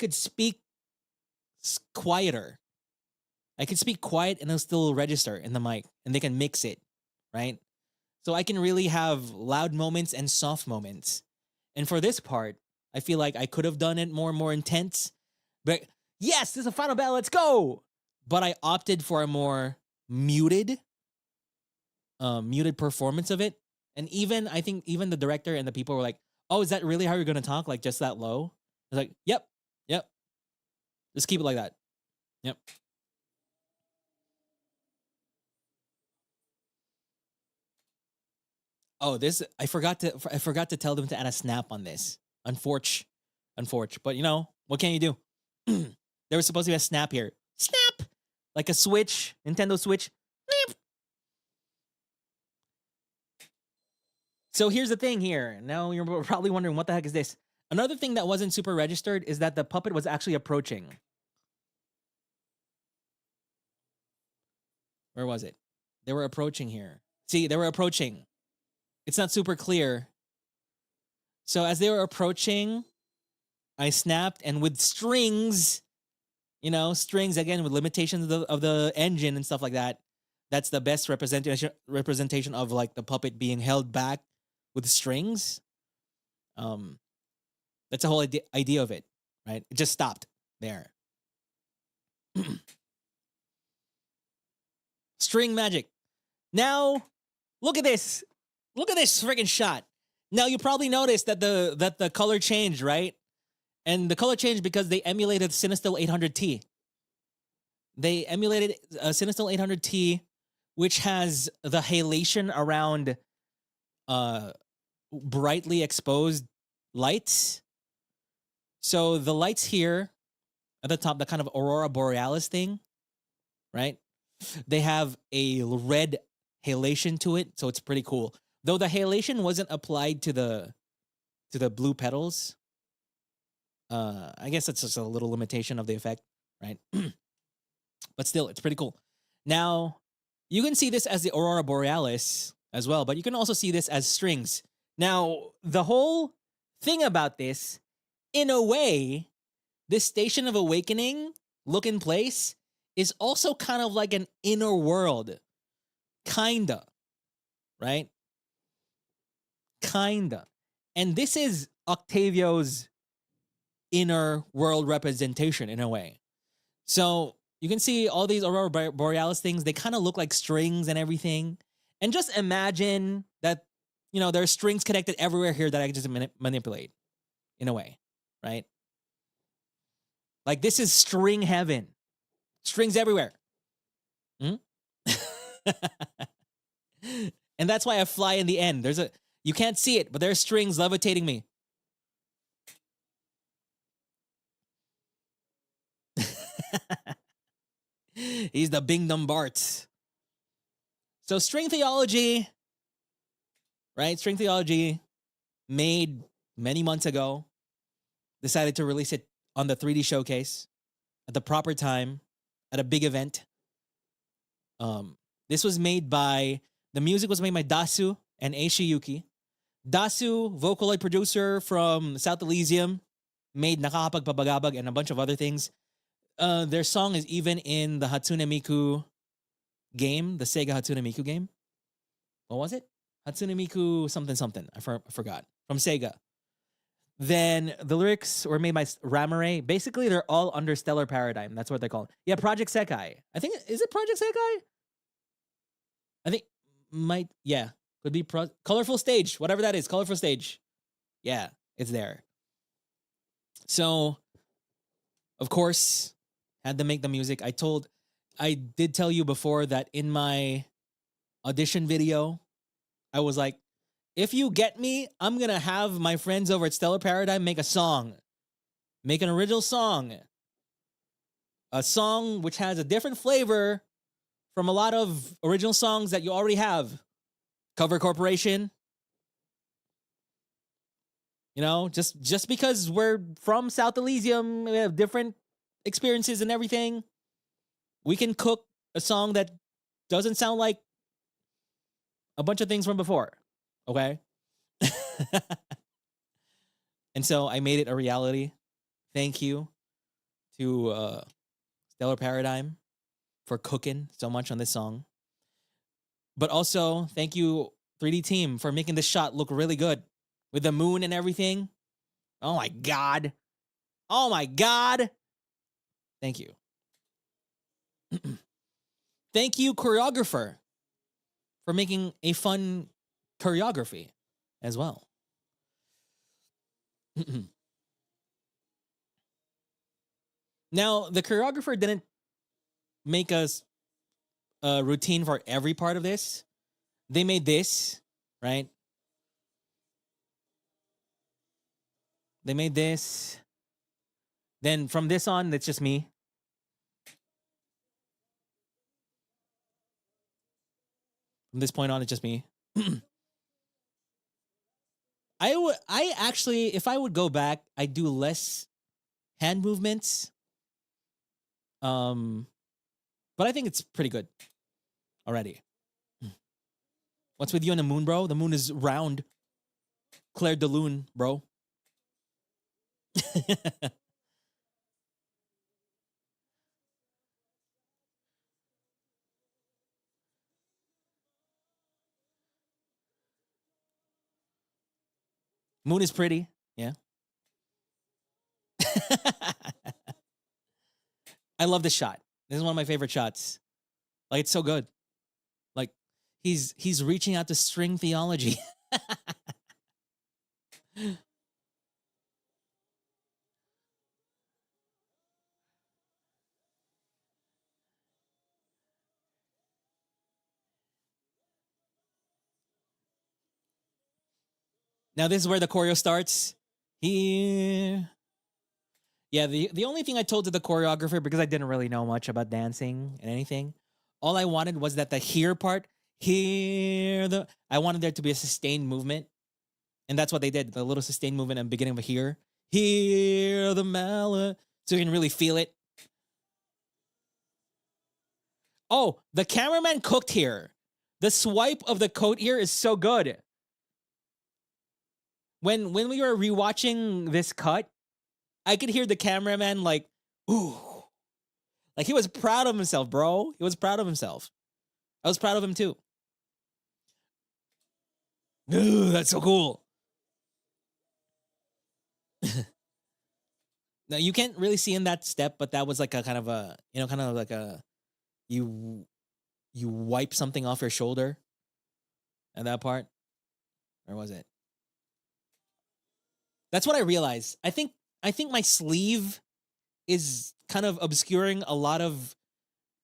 speak quieter. I can speak quiet and it'll still register in the mic, and they can mix it, right? So I can really have loud moments and soft moments. And for this part, I feel like I could have done it more intense. But yes, this is a final battle, let's go! But I opted for a more muted performance of it. And I think even the director and the people were like, oh, is that really how you're going to talk? Like just that low? I was like, yep. Just keep it like that. Yep. Oh, I forgot to tell them to add a snap on this. Unfortunate. But what can you do? There was supposed to be a snap here. Snap! Like a Switch, Nintendo Switch. Snap! So here's the thing here. Now you're probably wondering, what the heck is this? Another thing that wasn't super registered is that the puppet was actually approaching. Where was it? They were approaching here. See, they were approaching. It's not super clear. So as they were approaching, I snapped, and with strings, strings again with limitations of the engine and stuff like that. That's the best representation of like the puppet being held back with strings. That's the whole idea of it, right? It just stopped there. String magic. Now, look at this. Look at this freaking shot. Now you probably noticed that the color changed, right? And the color changed because they emulated Cinestill 800T. They emulated Cinestill 800T, which has the halation around brightly exposed lights. So the lights here at the top, the kind of aurora borealis thing, right? They have a red halation to it, so it's pretty cool. Though the halation wasn't applied to the blue petals. I guess that's just a little limitation of the effect, right? But still, it's pretty cool. Now, you can see this as the aurora borealis as well, but you can also see this as strings. Now, the whole thing about this, in a way, this Station of Awakening look in place is also kind of like an inner world. Kinda. Right? Kinda. And this is Octavio's inner world representation in a way. So you can see all these aurora borealis things. They kind of look like strings and everything. And just imagine that, there are strings connected everywhere here that I can just manipulate in a way, right? Like this is string heaven. Strings everywhere. Hmm? And that's why I fly in the end. You can't see it, but there's strings levitating me. He's the Bingdom Bart. So string theology, right? String theology made many months ago. Decided to release it on the 3D showcase at the proper time at a big event. This was made by, the music was made by Dasu and Eishiyuki. Dasu, Vocaloid producer from South Elysium, made Nakakapagpabagabag and a bunch of other things. Their song is even in the Hatsune Miku game, the Sega Hatsune Miku game. What was it? Hatsune Miku something something. I forgot. From Sega. Then the lyrics were made by Ramare. Basically, they're all under Stellar Paradigm. That's what they call it. Yeah, Project Sekai. I think, is it Project Sekai? I think yeah. Could be Colorful Stage, whatever that is. Colorful Stage. Yeah, it's there. So, of course, had to make the music. I did tell you before that in my audition video, I was like, if you get me, I'm going to have my friends over at Stellar Paradigm make a song. Make an original song. A song which has a different flavor from a lot of original songs that you already have. Cover Corporation. You know, just because we're from South Elysium, we have different experiences and everything, we can cook a song that doesn't sound like a bunch of things from before. Okay? And so I made it a reality. Thank you to Stellar Paradigm for cooking so much on this song. But also, thank you, 3D team, for making this shot look really good. With the moon and everything. Oh my God. Oh my God. Thank you. Thank you, choreographer, for making a fun choreography as well. Now, the choreographer didn't make us a routine for every part of this. They made this, right? They made this. Then from this on, it's just me. From this point on, it's just me. I actually, if I would go back, I'd do less hand movements. But I think it's pretty good already. What's with you on the moon, bro? The moon is round. Claire de Lune, bro. Moon is pretty. Yeah. I love this shot. This is one of my favorite shots. Like, it's so good. Like, he's reaching out to string theology. Now this is where the choreo starts. Here. Yeah, the only thing I told to the choreographer, because I didn't really know much about dancing and anything, all I wanted was that the here part, I wanted there to be a sustained movement. And that's what they did. The little sustained movement at the beginning of a here. Hear the mallet. So you can really feel it. Oh, the cameraman cooked here. The swipe of the coat here is so good. When we were rewatching this cut, I could hear the cameraman like, ooh. Like, he was proud of himself, bro. He was proud of himself. I was proud of him too. Ooh, that's so cool. Now, you can't really see in that step, but that was like a kind of a, kind of like a, you wipe something off your shoulder at that part. Or was it? That's what I realized. I think my sleeve is kind of obscuring a lot of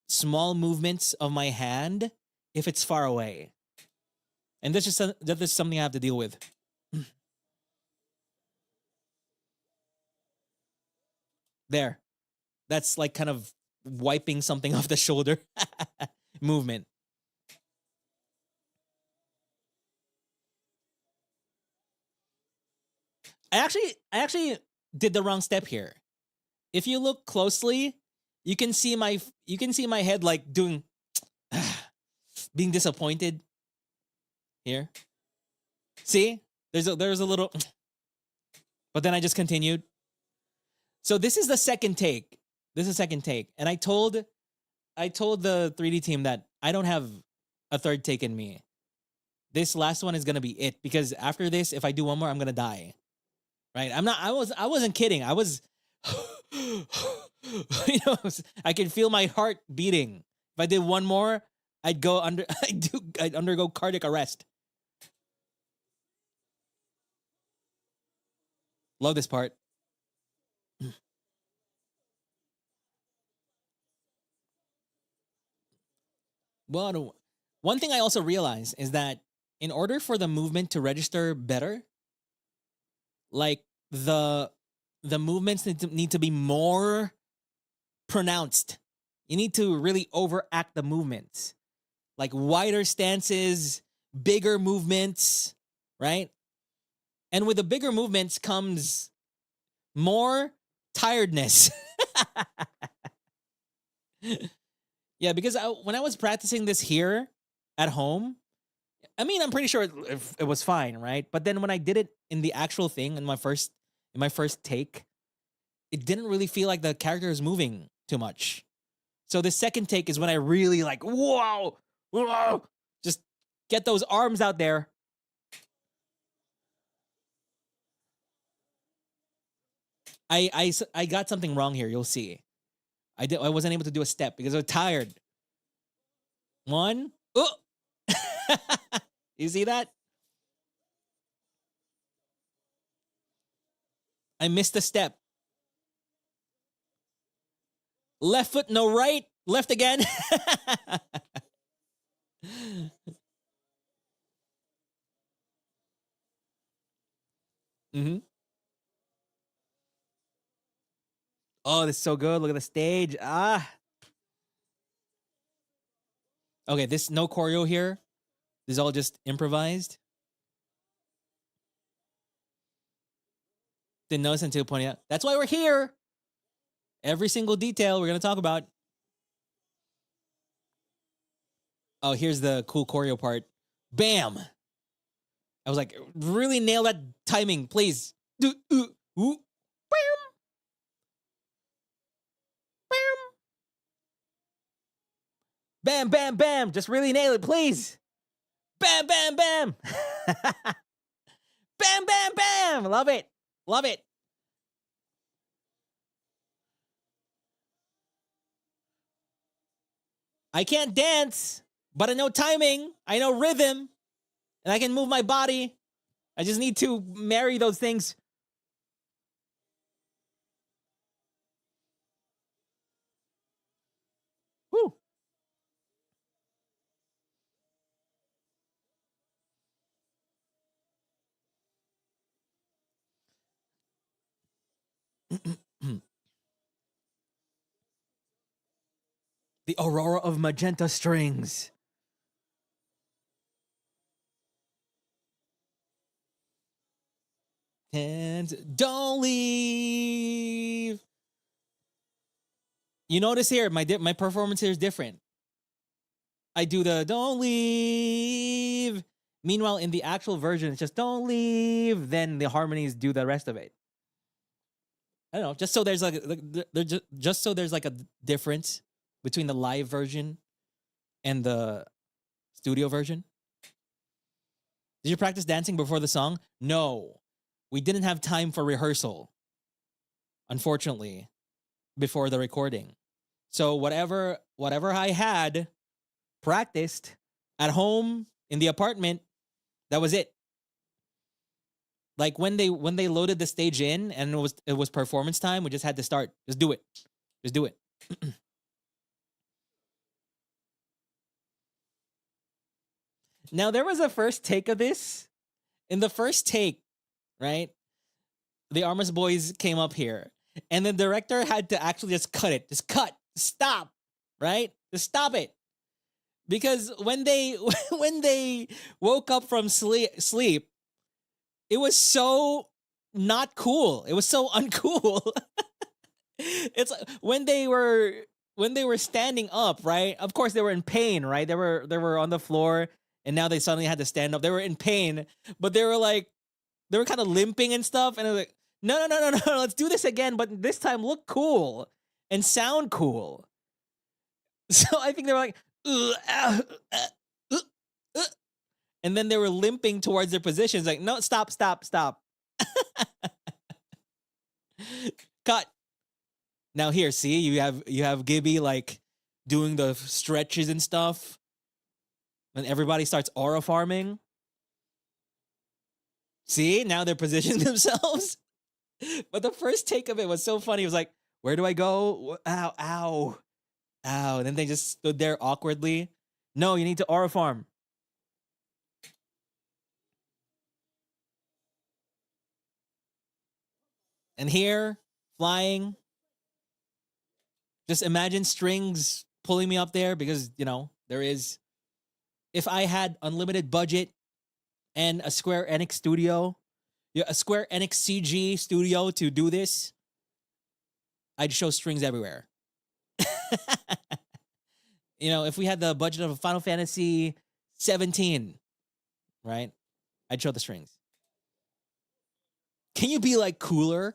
small movements of my hand if it's far away. And that's just something I have to deal with. There. That's like kind of wiping something off the shoulder movement. I actually did the wrong step here. If you look closely, you can see my head like doing being disappointed here. See? There's a little but then I just continued. So this is the second take. This is second take. And I told the 3D team that I don't have a third take in me. This last one is going to be it, because after this, if I do one more, I'm going to die. Right? I wasn't kidding. I was I can feel my heart beating. If I did one more, I'd undergo cardiac arrest. Love this part. Well, one thing I also realized is that in order for the movement to register better, like the movements need to be more pronounced. You need to really overact the movements. Like wider stances, bigger movements, right? And with the bigger movements comes more tiredness. Yeah, because when I was practicing this here at home, I mean, I'm pretty sure it was fine, right? But then when I did it in the actual thing in my first take, it didn't really feel like the character is moving too much. So the second take is when I really like, whoa, just get those arms out there. I got something wrong here. You'll see. I wasn't able to do a step because I was tired. One. Oh. You see that? I missed a step. Left foot, no right. Left again. Mm-hmm. Oh, this is so good. Look at the stage. Ah. Okay, this no choreo here. This is all just improvised. Didn't notice until pointing out. That's why we're here. Every single detail we're going to talk about. Oh, here's the cool choreo part. Bam. I was like, really nail that timing, please. Bam. Bam, bam, bam. Just really nail it, please. Bam, bam, bam. Bam, bam, bam. Love it. Love it. I can't dance, but I know timing. I know rhythm. And I can move my body. I just need to marry those things. Woo. The aurora of magenta strings. And don't leave. You notice here, my performance here is different. I do the don't leave. Meanwhile, in the actual version, it's just don't leave. Then the harmonies do the rest of it. I don't know, just so there's like a difference between the live version and the studio version. Did you practice dancing before the song? No. We didn't have time for rehearsal, unfortunately, before the recording. So whatever I had practiced at home in the apartment, that was it. Like when they loaded the stage in and it was performance time, we just had to start. Just do it. Just do it. Now there was a first take of this. In the first take, right? The Armis boys came up here, and the director had to actually just cut it. Just cut. stop, right? Just stop it. Because when they when they woke up from sleep, it was so not cool. It was so uncool. It's like when they were standing up, right? Of course they were in pain, right? They were on the floor and now they suddenly had to stand up. They were in pain, but they were kind of limping and stuff, and I was like, no, let's do this again, but this time look cool and sound cool. So I think they were like, and then they were limping towards their positions, like, no, stop. Cut. Now here, see, you have Gibby like doing the stretches and stuff, and everybody starts aura farming. See, now they're positioning themselves. But the first take of it was so funny. It was like, where do I go? Ow, ow, ow. And then they just stood there awkwardly. No, you need to aura farm. And here, flying. Just imagine strings pulling me up there because, there is. If I had unlimited budget and a Square Enix studio, a Square Enix CG studio to do this, I'd show strings everywhere. If we had the budget of a Final Fantasy 17, right? I'd show the strings. Can you be like cooler?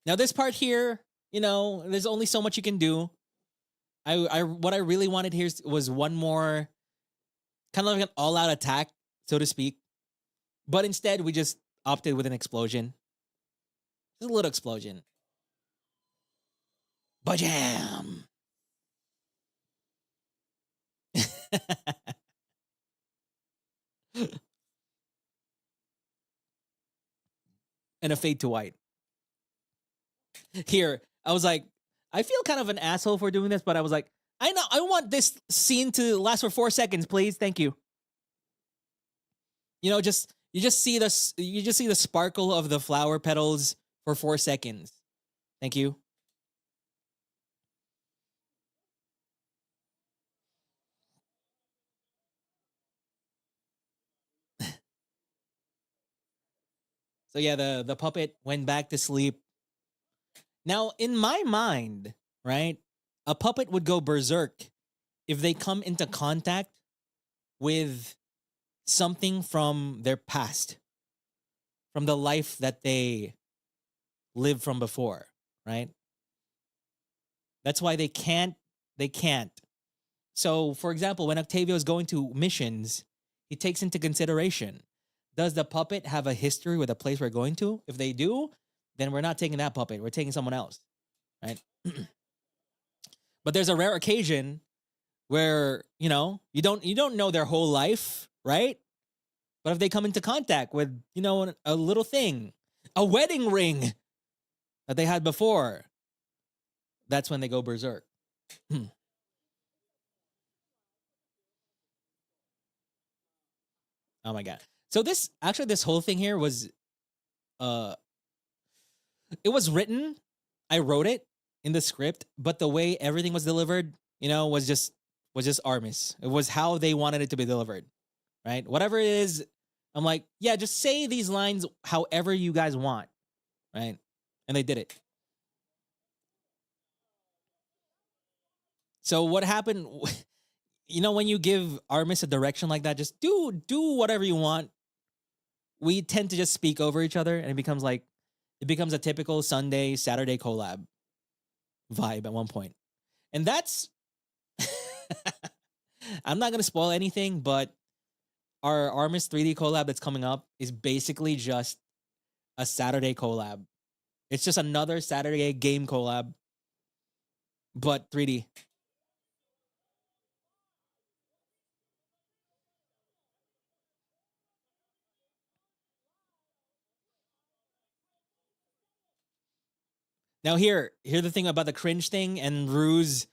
Now this part here, there's only so much you can do. What I really wanted here was one more kind of like an all-out attack, so to speak. But instead, we just opted with an explosion. Just a little explosion. Bajam! And a fade to white. Here, I was like, I feel kind of an asshole for doing this, but I was like, I want this scene to last for 4 seconds, please. Thank you. You just see the sparkle of the flower petals for 4 seconds. Thank you. So yeah, the puppet went back to sleep. Now, in my mind, right, a puppet would go berserk if they come into contact with something from their past, from the life that they lived from before, right? That's why they can't. So, for example, when Octavio is going to missions, he takes into consideration, does the puppet have a history with the place we're going to? If they do, then we're not taking that puppet. We're taking someone else, right? But there's a rare occasion where, you don't know their whole life, right? But if they come into contact with, a little thing, a wedding ring that they had before, that's when they go berserk. Oh my God. So this whole thing here was, it was written, I wrote it in the script, but the way everything was delivered, was just Armis. It was how they wanted it to be delivered, right? Whatever it is, I'm like, yeah, just say these lines however you guys want, right? And they did it. So what happened, when you give Armis a direction like that, just do whatever you want. We tend to just speak over each other, and it becomes a typical Sunday, Saturday collab vibe at one point. And that's, I'm not going to spoil anything, but our Armis 3D collab that's coming up is basically just a Saturday collab. It's just another Saturday game collab, but 3D. Now here the thing about the cringe thing and Ruse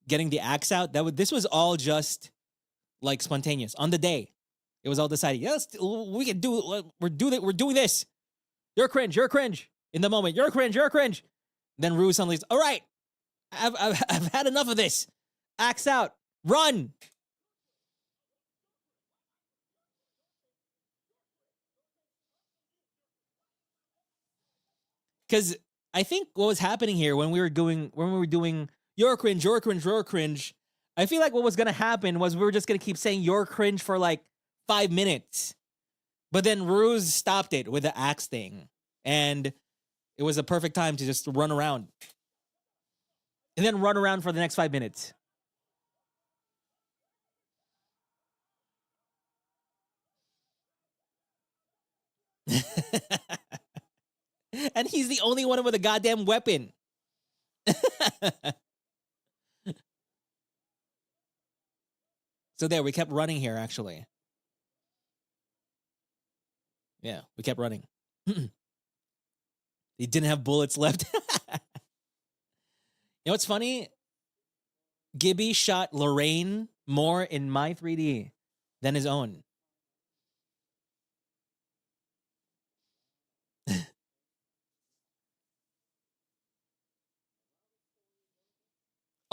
getting the axe out. This was all just like spontaneous on the day. It was all decided. Yes, we can do. We're doing this. You're cringe. In the moment, you're cringe. Then Rue suddenly says, all right, I've had enough of this. Axe out. Run. Because I think what was happening here when we were doing your cringe, your cringe, your cringe, I feel like what was gonna happen was we were just gonna keep saying your cringe for like 5 minutes. But then Ruse stopped it with the axe thing. And it was a perfect time to just run around. And then run around for the next 5 minutes. And he's the only one with a goddamn weapon. So there, we kept running here, actually. Yeah, we kept running. He didn't have bullets left. You know what's funny? Gibby shot Lorraine more in my 3D than his own.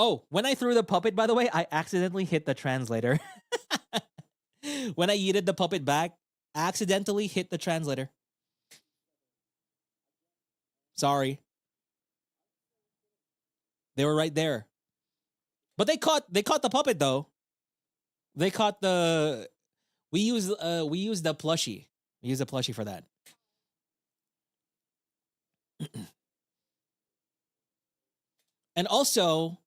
Oh, when I threw the puppet, by the way, I accidentally hit the translator. When I yeeted the puppet back, accidentally hit the translator. Sorry. They were right there. But they caught the puppet though. They caught the we used the plushie. We used a plushie for that. And also,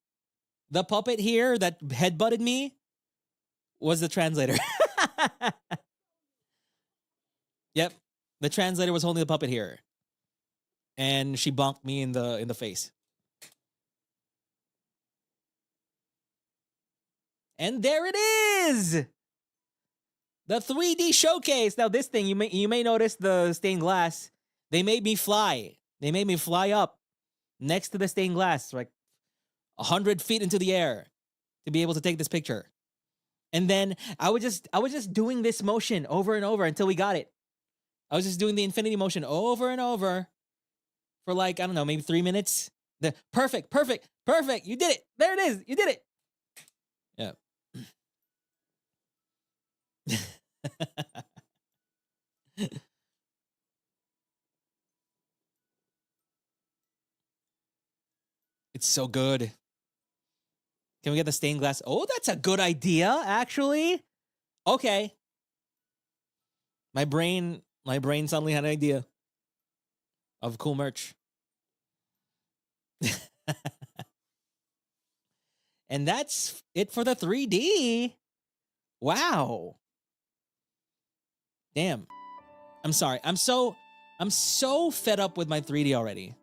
the puppet here that headbutted me was the translator. Yep. The translator was holding the puppet here. And she bonked me in the face. And there it is. The 3D showcase. Now this thing, you may notice the stained glass. They made me fly. They made me fly up next to the stained glass, like 100 feet into the air to be able to take this picture. And then I was just doing this motion over and over until we got it. I was just doing the infinity motion over and over for like, I don't know, maybe 3 minutes. Perfect. You did it. There it is. You did it. Yeah. It's so good. Can we get the stained glass? Oh, that's a good idea, actually. Okay. My brain suddenly had an idea of cool merch. And that's it for the 3D. Wow. Damn. I'm sorry. I'm so fed up with my 3D already.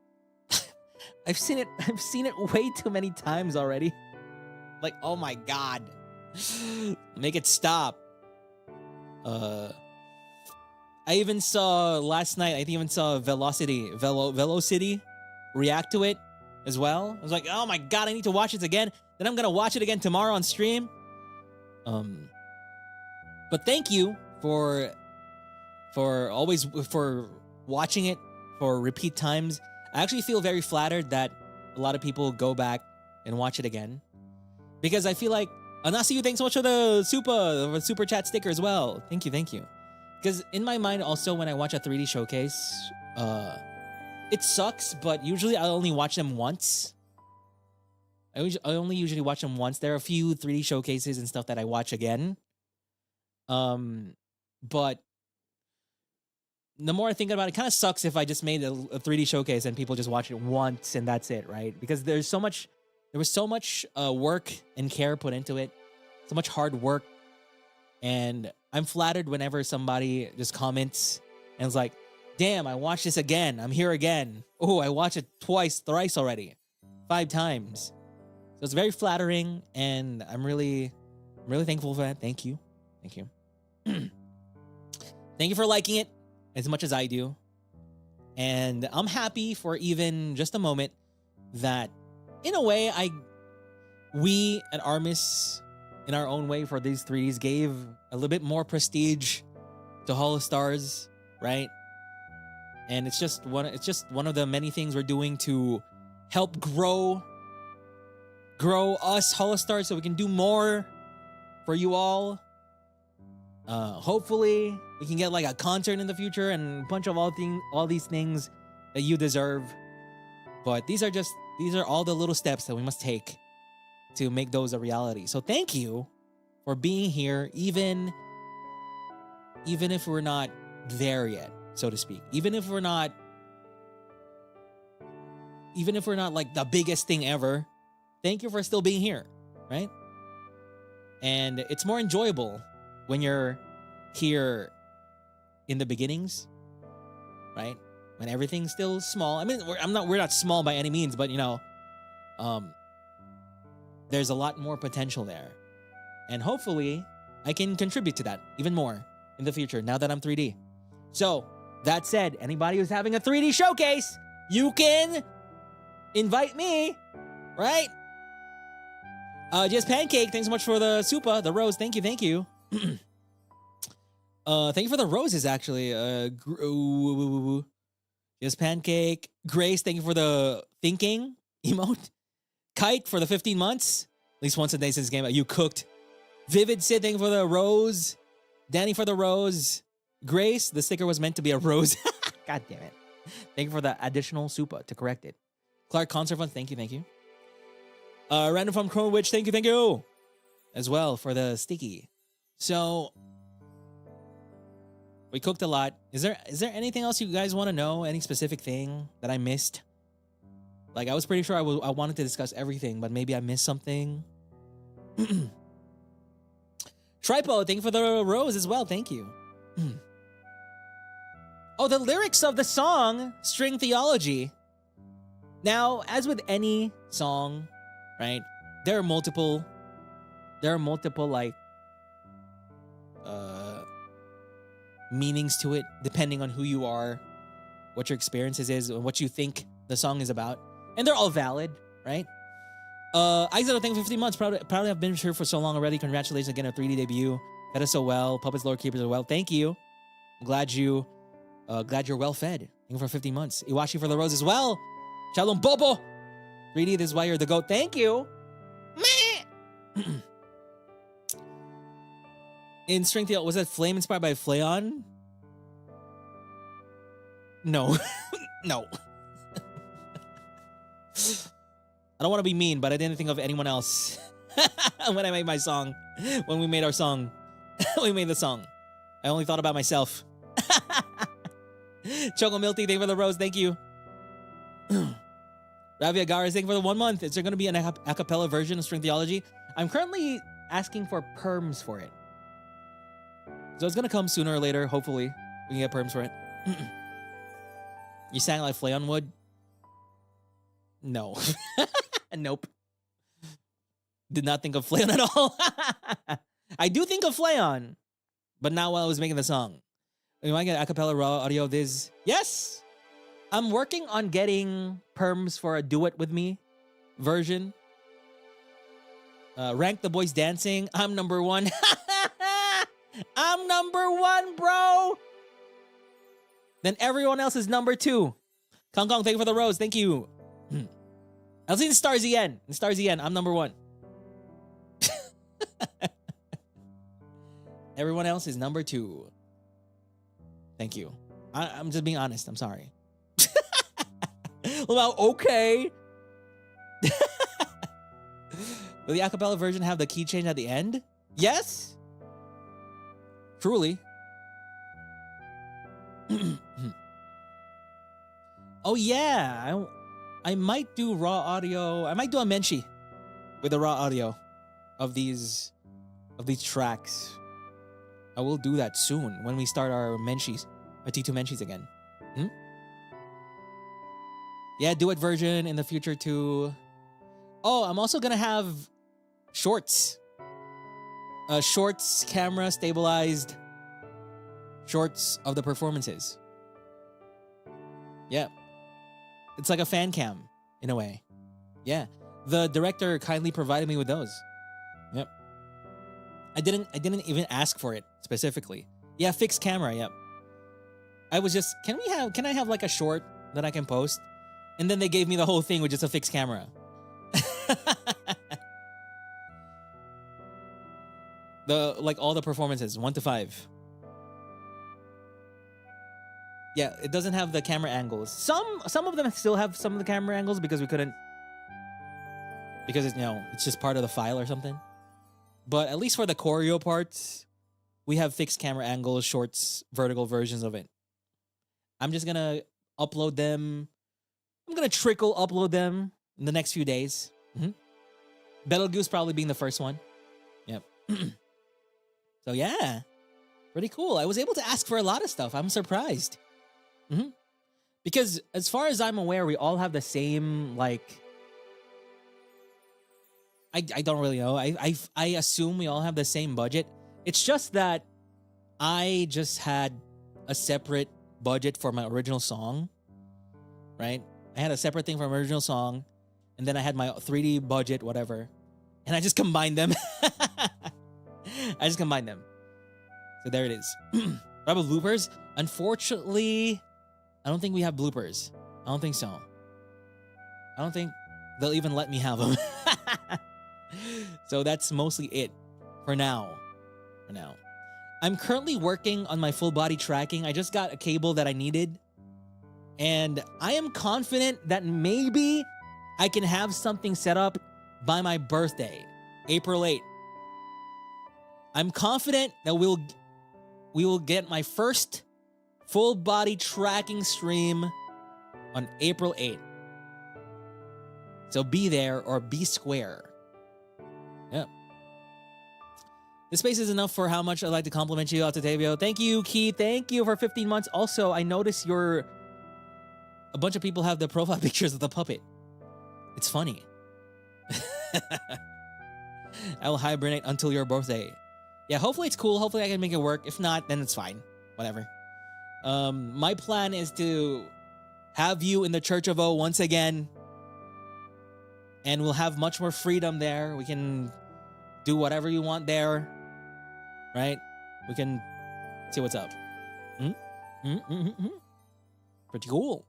I've seen it way too many times already. Like, oh my god. Make it stop. I even saw last night, I even saw Velocity react to it as well. I was like, oh my god, I need to watch it again. Then I'm gonna watch it again tomorrow on stream. But thank you for watching it for repeat times. I actually feel very flattered that a lot of people go back and watch it again. Because I feel like, Anasiu, thanks so much for the super chat sticker as well. Thank you. Because in my mind also, when I watch a 3D showcase, it sucks, but usually I only watch them once. I only usually watch them once. There are a few 3D showcases and stuff that I watch again. But the more I think about it, it kind of sucks if I just made a 3D showcase and people just watch it once and that's it, right? Because there was so much work and care put into it, so much hard work, and I'm flattered whenever somebody just comments and is like, damn, I watched this again. I'm here again. Oh, I watched it twice, thrice already, 5 times. So it's very flattering, and I'm really thankful for that. Thank you. Thank you for liking it as much as I do. And I'm happy for even just a moment that, in a way, we at Armis, in our own way for these 3Ds, gave a little bit more prestige to HOLOSTARS, right? And it's just one of the many things we're doing to help grow us HOLOSTARS so we can do more for you all. Hopefully we can get like a concert in the future and a bunch of all these things that you deserve. But these are all the little steps that we must take to make those a reality. So thank you for being here, even if we're not there yet, so to speak. Even if we're not like the biggest thing ever, thank you for still being here, right? And it's more enjoyable when you're here in the beginnings, right? When everything's still small. I mean, we're not small by any means, but you know, there's a lot more potential there. And hopefully I can contribute to that even more in the future now that I'm 3D. So that said, anybody who's having a 3D showcase, you can invite me, right? Just Pancake, thanks so much for the supa, the rose. Thank you. Thank you for the roses, actually. Just Pancake. Grace, thank you for the thinking emote. Kite for the 15 months. At least once a day since game. You cooked. Vivid Sid, thank you for the rose. Danny for the rose. Grace, the sticker was meant to be a rose. God damn it. Thank you for the additional supa to correct it. Clark Concert Fund, thank you. Random from Chrome Witch, thank you. As well for the sticky. So we cooked a lot. Is there anything else you guys want to know? Any specific thing that I missed? Like, I was pretty sure I wanted to discuss everything, but maybe I missed something. Tripo, thank you for the rose as well. Thank you. Oh, the lyrics of the song, String Theology. Now, as with any song, right, there are multiple like meanings to it, depending on who you are, what your experiences is, and what you think the song is about. And they're all valid, right? Aizo, thank you for 15 months. Proud to have been here for so long already. Congratulations again on 3D debut. That is so well. Puppets, Lord Keepers as well. Thank you. I'm glad you're well fed. Thank you for 15 months. Iwashi for the rose as well. Shalom Bobo. 3D, this is why you're the GOAT. Thank you. In String Theology, was that Flame inspired by Flayon? No. No. I don't want to be mean, but I didn't think of anyone else when I made my song. When we made our song. We made the song. I only thought about myself. Choco Milty, thank you for the rose. Thank you. Ravia Garas, thank you for the 1 month. Is there going to be an a cappella version of String Theology? I'm currently asking for perms for it. So it's going to come sooner or later. Hopefully, we can get perms for it. You sang like Flayon would? No. Nope. Did not think of Flayon at all. I do think of Flayon, but not while I was making the song. You want to get a cappella raw audio of this? Yes! I'm working on getting perms for a Do It With Me version. Rank the boys dancing. I'm number 1. I'm number 1, bro! Then everyone else is number 2. Kong Kong, thank you for the rose. Thank you. I'll see the Stars-EN. The Stars-EN, I'm number 1. Everyone else is number 2. Thank you. I'm just being honest. I'm sorry. Well, okay. Will the acapella version have the key change at the end? Yes. Truly. Oh yeah. I might do raw audio. I might do a menshi with the raw audio of these tracks. I will do that soon when we start our menshis, our T2 menshis again. Yeah, do it version in the future too. Oh, I'm also gonna have shorts. Shorts, camera stabilized shorts of the performances. Yeah. It's like a fan cam in a way. Yeah. The director kindly provided me with those. Yep. I didn't even ask for it specifically. Yeah, fixed camera, yep. I was just, can I have like a short that I can post? And then they gave me the whole thing with just a fixed camera. All the performances, 1 to 5. Yeah, it doesn't have the camera angles. Some of them still have some of the camera angles because we couldn't, because it's, it's just part of the file or something. But at least for the choreo parts, we have fixed camera angles, shorts, vertical versions of it. I'm just gonna upload them. I'm gonna trickle upload them in the next few days. Betelgeuse probably being the first one. Yep. So yeah, pretty cool. I was able to ask for a lot of stuff. I'm surprised. Because as far as I'm aware, we all have the same, like, I don't really know. I assume we all have the same budget. It's just that I just had a separate budget for my original song, right? I had a separate thing for my original song, and then I had my 3D budget, whatever, and I just combined them. So there it is. What about bloopers? Unfortunately, I don't think we have bloopers. I don't think so. I don't think they'll even let me have them. So that's mostly it for now. I'm currently working on my full body tracking. I just got a cable that I needed. And I am confident that maybe I can have something set up by my birthday, April 8th. I'm confident that we will get my first full body tracking stream on April 8th. So be there or be square. Yep. This space is enough for how much I'd like to compliment you, Octavio. Thank you, Keith. Thank you for 15 months. Also, I noticed a bunch of people have the profile pictures of the puppet. It's funny. I will hibernate until your birthday. Yeah, hopefully it's cool. Hopefully I can make it work. If not, then it's fine. Whatever. My plan is to have you in the Church of O once again. And we'll have much more freedom there. We can do whatever you want there. Right? We can see what's up. Pretty cool.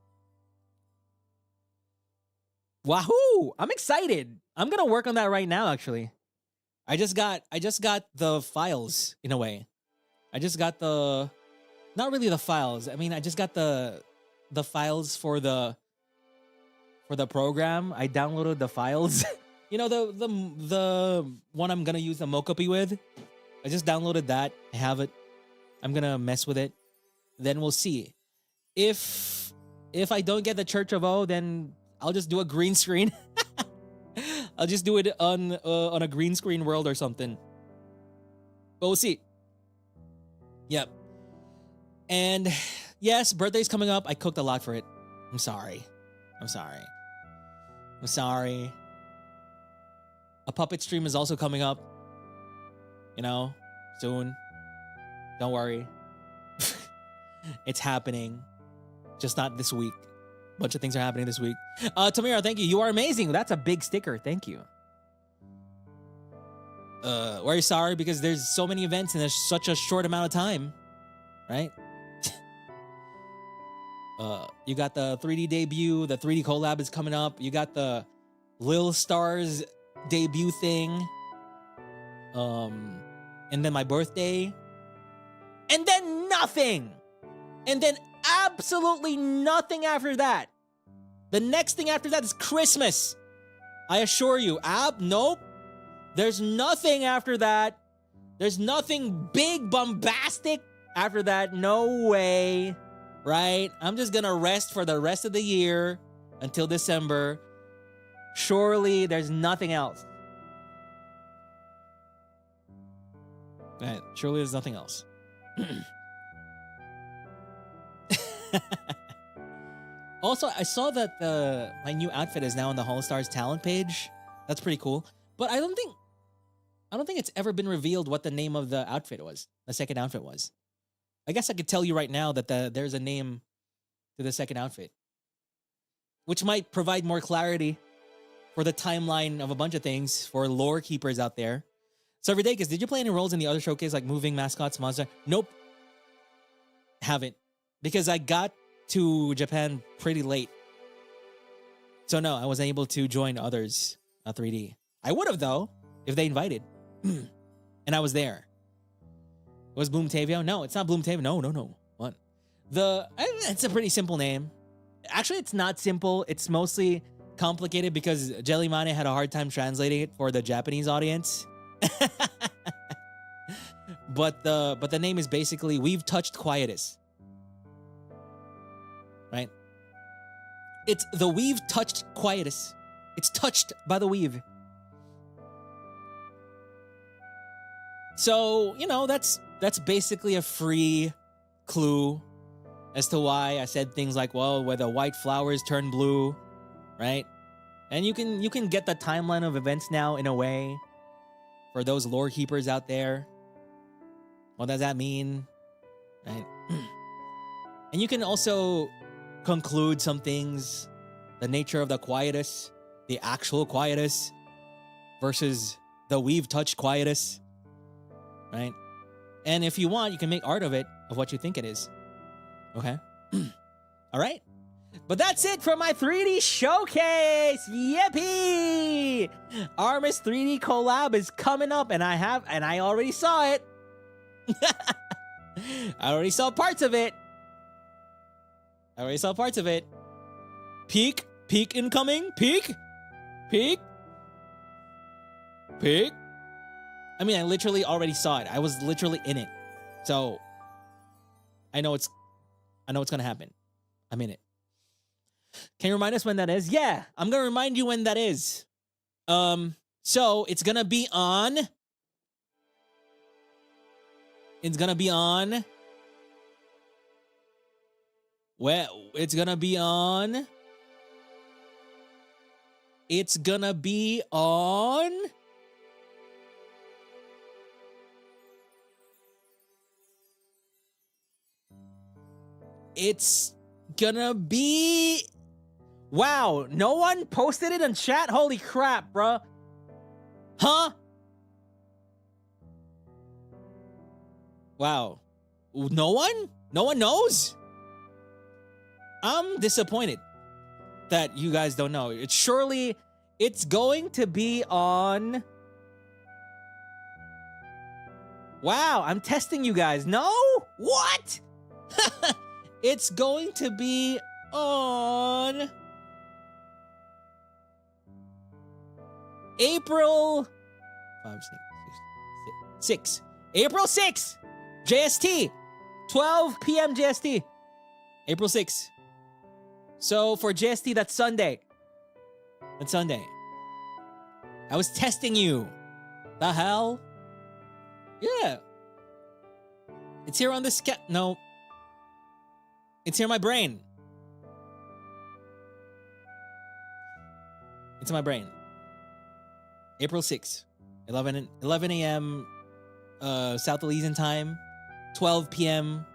Wahoo! I'm excited. I'm gonna work on that right now, actually. I just got the files in a way. I just got not really the files. I mean, I just got the files for the program. I downloaded the files. The one I'm gonna use the Mokopi with. I just downloaded that. I have it. I'm gonna mess with it. Then we'll see. If I don't get the Church of O, then I'll just do a green screen. I'll just do it on a green screen world or something. But we'll see. Yep. And yes, birthday's coming up. I cooked a lot for it. I'm sorry. A puppet stream is also coming up. Soon. Don't worry. It's happening. Just not this week. A bunch of things are happening this week. Tamira, thank you. You are amazing. That's a big sticker. Thank you. Why are you sorry? Because there's so many events in such a short amount of time. Right? You got the 3D debut. The 3D collab is coming up. You got the Lil Stars debut thing. And then my birthday. And then nothing. And then absolutely nothing after that. The next thing after that is Christmas. I assure you. Nope. There's nothing after that. There's nothing big, bombastic after that. No way. Right? I'm just gonna rest for the rest of the year until December. Surely there's nothing else. Right. Surely there's nothing else. Also, I saw that my new outfit is now on the HOLOSTARS talent page. That's pretty cool. But I don't think it's ever been revealed what the name of the outfit was. The second outfit was. I guess I could tell you right now that there's a name to the second outfit, which might provide more clarity for the timeline of a bunch of things for lore keepers out there. So Verdakis, did you play any roles in the other showcase like moving mascots, monster? Nope. Haven't. Because I got to Japan pretty late. So no, I wasn't able to join others 3D. I would have though, if they invited. And I was there. It was Boomtavio? No, it's not Boomtavio. No. What? It's a pretty simple name. Actually, it's not simple. It's mostly complicated because Jellymane had a hard time translating it for the Japanese audience. But the name is basically We've Touched Quietus. Right? It's the We've Touched Quietus. It's touched by the weave. So, you know, that's basically a free clue as to why I said things like, well, where the white flowers turn blue, right? And you can get the timeline of events now in a way for those lore keepers out there. What does that mean? Right? And you can also conclude some things, the nature of the quietus, the actual quietus versus the we've touched quietus, right? And if you want, you can make art of it, of what you think it is. Okay? All right? But that's it for my 3D showcase! Yippee! Armis 3D collab is coming up, and I already saw it. I already saw parts of it. Peek incoming. Peek. I mean, I literally already saw it. I was literally in it. So I know it's gonna happen. I'm in it. Can you remind us when that is? Yeah, I'm gonna remind you when that is. So it's gonna be on. Well, it's gonna be on. It's gonna be on. It's gonna be. Wow, no one posted it in chat? Holy crap, bruh. Huh? Wow. No one? No one knows? I'm disappointed that you guys don't know. It's going to be on. Wow, I'm testing you guys. No? What? It's going to be on April 6. April 6th. JST. 12 p.m. JST. April 6th. So for JST, that's Sunday. I was testing you. The hell? Yeah. It's here on the No. It's here in my brain. It's in my brain. April 6th. 11 a.m. South Elysian time. 12 p.m.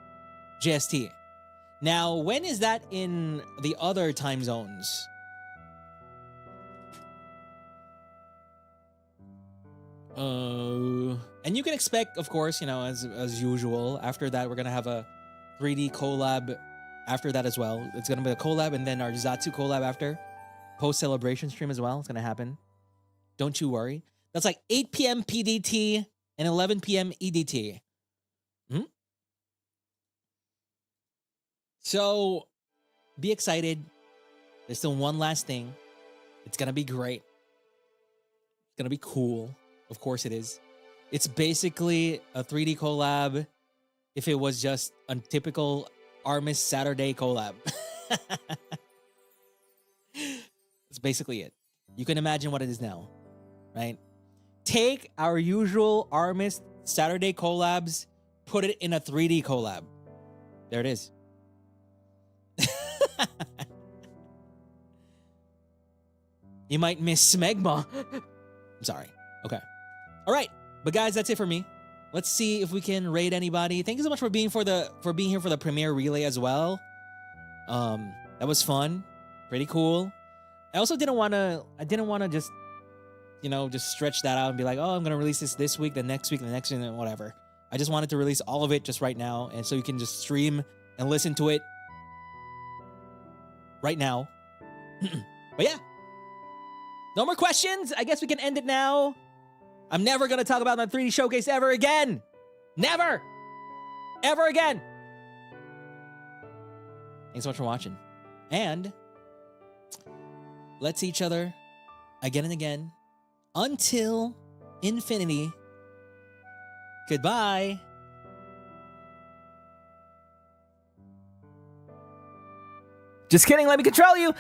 JST. Now, when is that in the other time zones? And you can expect, of course, you know, as usual, after that, we're going to have a 3D collab after that as well. It's going to be a collab and then our Zatsu collab after. Post-celebration stream as well. It's going to happen. Don't you worry. That's like 8 p.m. PDT and 11 p.m. EDT. So, be excited. There's still one last thing. It's going to be great. It's going to be cool. Of course it is. It's basically a 3D collab if it was just a typical Armis Saturday collab. That's basically it. You can imagine what it is now, right? Take our usual Armis Saturday collabs, put it in a 3D collab. There it is. You might miss Smegma. I'm sorry. Okay. All right. But guys, that's it for me. Let's see if we can raid anybody. Thank you so much for being here for the premiere relay as well. That was fun. Pretty cool. I also didn't want to just, you know, just stretch that out and be like, oh, I'm going to release this week, the next week, and whatever. I just wanted to release all of it just right now. And so you can just stream and listen to it right now. But yeah. No more questions. I guess we can end it now. I'm never going to talk about that 3D showcase ever again. Never. Ever again. Thanks so much for watching. And let's see each other again and again until infinity. Goodbye. Just kidding, let me control you.